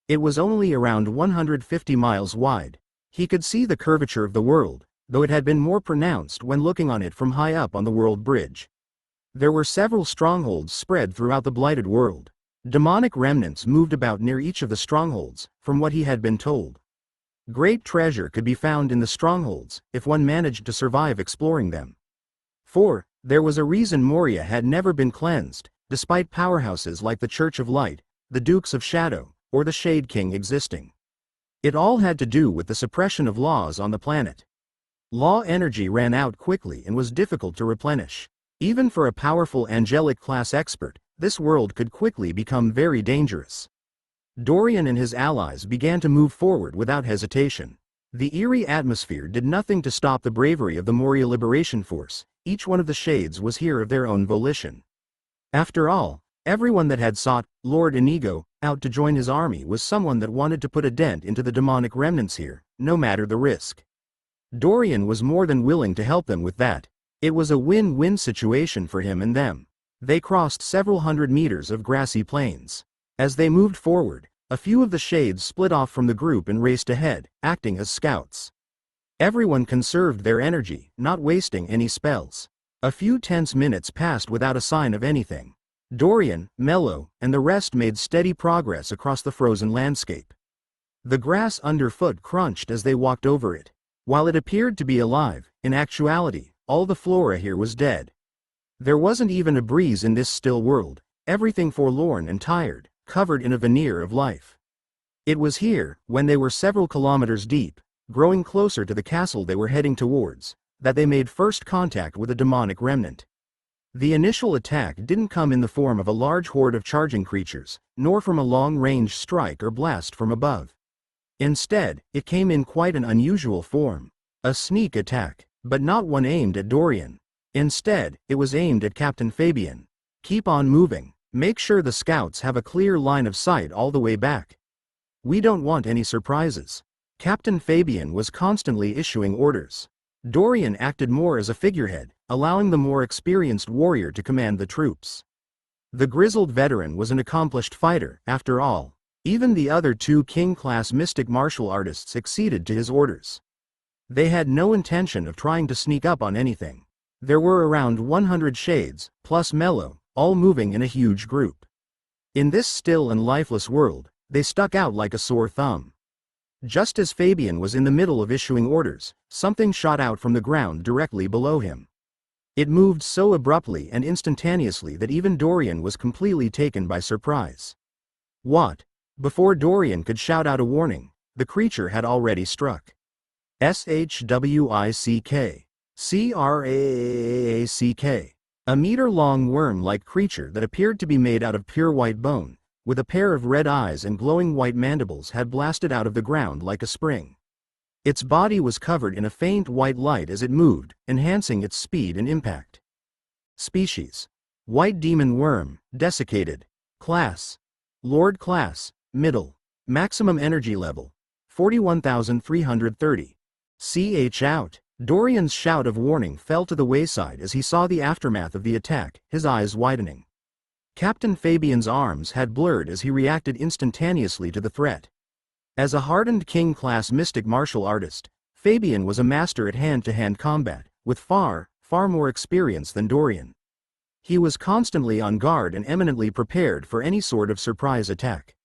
It was only around 150 miles wide. He could see the curvature of the world, though it had been more pronounced when looking on it from high up on the world bridge. There were several strongholds spread throughout the blighted world. Demonic remnants moved about near each of the strongholds, from what he had been told. Great treasure could be found in the strongholds, if one managed to survive exploring them. For, there was a reason Moria had never been cleansed, despite powerhouses like the Church of Light, the Dukes of Shadow, or the Shade King existing. It all had to do with the suppression of laws on the planet. Law energy ran out quickly and was difficult to replenish. Even for a powerful angelic class expert, this world could quickly become very dangerous. Dorian and his allies began to move forward without hesitation. The eerie atmosphere did nothing to stop the bravery of the Moria Liberation Force. Each one of the shades was here of their own volition. After all, everyone that had sought Lord Inigo out to join his army was someone that wanted to put a dent into the demonic remnants here, no matter the risk. Dorian was more than willing to help them with that. It was a win-win situation for him and them. They crossed several hundred meters of grassy plains. As they moved forward, a few of the shades split off from the group and raced ahead, acting as scouts. Everyone conserved their energy, not wasting any spells. A few tense minutes passed without a sign of anything. Dorian, Mello, and the rest made steady progress across the frozen landscape. The grass underfoot crunched as they walked over it. While it appeared to be alive, in actuality, all the flora here was dead. There wasn't even a breeze in this still world, everything forlorn and tired, covered in a veneer of life. It was here, when they were several kilometers deep, growing closer to the castle they were heading towards, that they made first contact with a demonic remnant. The initial attack didn't come in the form of a large horde of charging creatures, nor from a long-range strike or blast from above. Instead, it came in quite an unusual form. A sneak attack, but not one aimed at Dorian. Instead, it was aimed at Captain Fabian. Keep on moving. Make sure the scouts have a clear line of sight all the way back. We don't want any surprises. Captain Fabian was constantly issuing orders. Dorian acted more as a figurehead, allowing the more experienced warrior to command the troops. The grizzled veteran was an accomplished fighter, after all. Even the other two king-class mystic martial artists acceded to his orders. They had no intention of trying to sneak up on anything. There were around 100 shades, plus Mello, all moving in a huge group. In this still and lifeless world, they stuck out like a sore thumb. Just as Fabian was in the middle of issuing orders, something shot out from the ground directly below him. It moved so abruptly and instantaneously that even Dorian was completely taken by surprise. What? Before Dorian could shout out a warning, the creature had already struck. Shwick. Crack. A meter-long worm-like creature that appeared to be made out of pure white bone, with a pair of red eyes and glowing white mandibles had blasted out of the ground like a spring. Its body was covered in a faint white light as it moved, enhancing its speed and impact. Species: White Demon Worm, Desiccated. Class: Lord Class, Middle. Maximum Energy Level: 41,330. Out. Dorian's shout of warning fell to the wayside as he saw the aftermath of the attack, his eyes widening. Captain Fabian's arms had blurred as he reacted instantaneously to the threat. As a hardened king-class mystic martial artist, Fabian was a master at hand-to-hand combat, with far more experience than Dorian. He was constantly on guard and eminently prepared for any sort of surprise attack.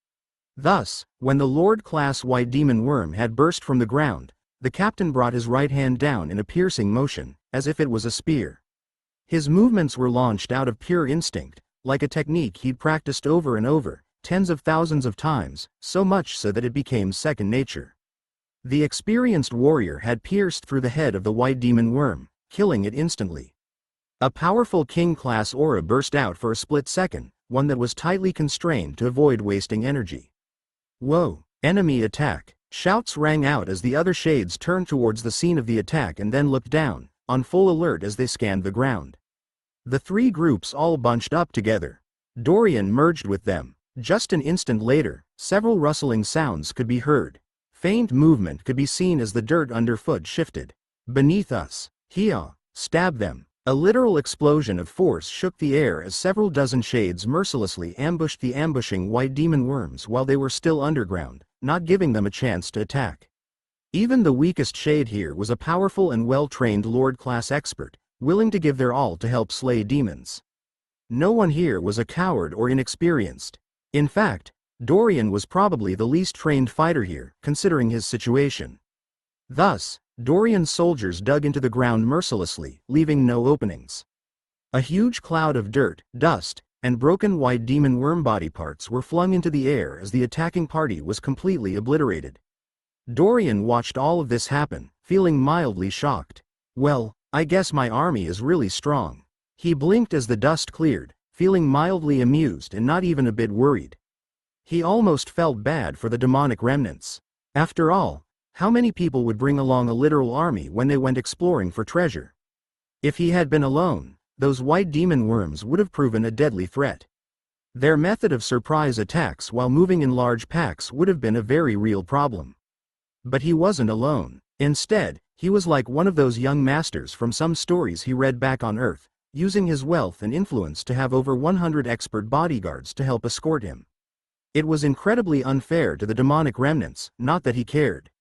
Thus, when the Lord-class White Demon Worm had burst from the ground, the captain brought his right hand down in a piercing motion, as if it was a spear. His movements were launched out of pure instinct, like a technique he'd practiced over and over, tens of thousands of times, so much so that it became second nature. The experienced warrior had pierced through the head of the White Demon Worm, killing it instantly. A powerful king-class aura burst out for a split second, one that was tightly constrained to avoid wasting energy. Whoa! Enemy attack! Shouts rang out as the other shades turned towards the scene of the attack and then looked down, on full alert as they scanned the ground. The three groups all bunched up together. Dorian merged with them. Just an instant later, several rustling sounds could be heard. Faint movement could be seen as the dirt underfoot shifted. Beneath us. Hia! Stab them! A literal explosion of force shook the air as several dozen shades mercilessly ambushed the ambushing white demon worms while they were still underground, not giving them a chance to attack. Even the weakest shade here was a powerful and well-trained Lord-class expert, willing to give their all to help slay demons. No one here was a coward or inexperienced. In fact, Dorian was probably the least trained fighter here, considering his situation. Thus, Dorian's soldiers dug into the ground mercilessly, leaving no openings. A huge cloud of dirt, dust, and broken white demon worm body parts were flung into the air as the attacking party was completely obliterated. Dorian watched all of this happen, feeling mildly shocked. Well, I guess my army is really strong. He blinked as the dust cleared, feeling mildly amused and not even a bit worried. He almost felt bad for the demonic remnants. After all, how many people would bring along a literal army when they went exploring for treasure? If he had been alone, those white demon worms would have proven a deadly threat. Their method of surprise attacks while moving in large packs would have been a very real problem. But he wasn't alone. Instead, he was like one of those young masters from some stories he read back on Earth, using his wealth and influence to have over 100 expert bodyguards to help escort him. It was incredibly unfair to the demonic remnants, not that he cared.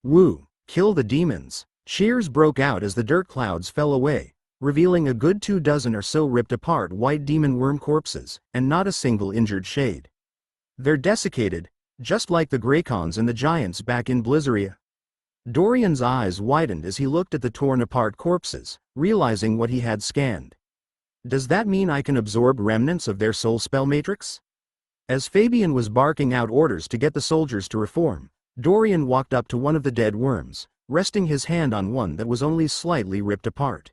Woo! Kill the demons! Cheers broke out as the dirt clouds fell away, revealing a good 24 or so ripped apart white demon worm corpses, and not a single injured shade. They're desiccated, just like the Greycons and the Giants back in Blizzeria. Dorian's eyes widened as he looked at the torn-apart corpses, realizing what he had scanned. Does that mean I can absorb remnants of their soul spell matrix? As Fabian was barking out orders to get the soldiers to reform, Dorian walked up to one of the dead worms, resting his hand on one that was only slightly ripped apart.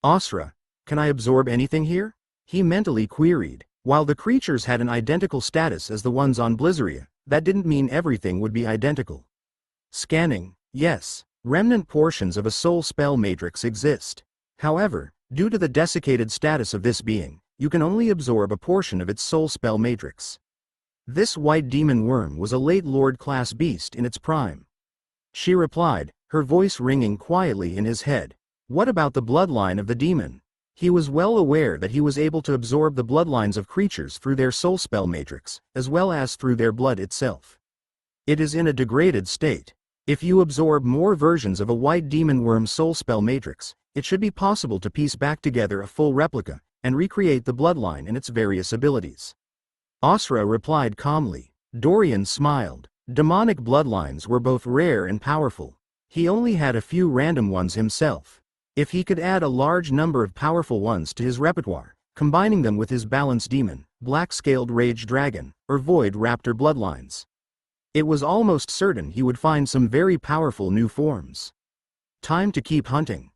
Osra, can I absorb anything here? He mentally queried. While the creatures had an identical status as the ones on Blizzeria, that didn't mean everything would be identical. Scanning, yes, remnant portions of a soul spell matrix exist. However, due to the desiccated status of this being, you can only absorb a portion of its soul spell matrix. This white demon worm was a late Lord-class beast in its prime. She replied, her voice ringing quietly in his head. What about the bloodline of the demon? He was well aware that he was able to absorb the bloodlines of creatures through their soul spell matrix, as well as through their blood itself. It is in a degraded state. If you absorb more versions of a white demon worm soul spell matrix, it should be possible to piece back together a full replica, and recreate the bloodline and its various abilities. Osra replied calmly. Dorian smiled. Demonic bloodlines were both rare and powerful. He only had a few random ones himself. If he could add a large number of powerful ones to his repertoire, combining them with his balanced demon, black-scaled rage dragon, or void raptor bloodlines, it was almost certain he would find some very powerful new forms. Time to keep hunting.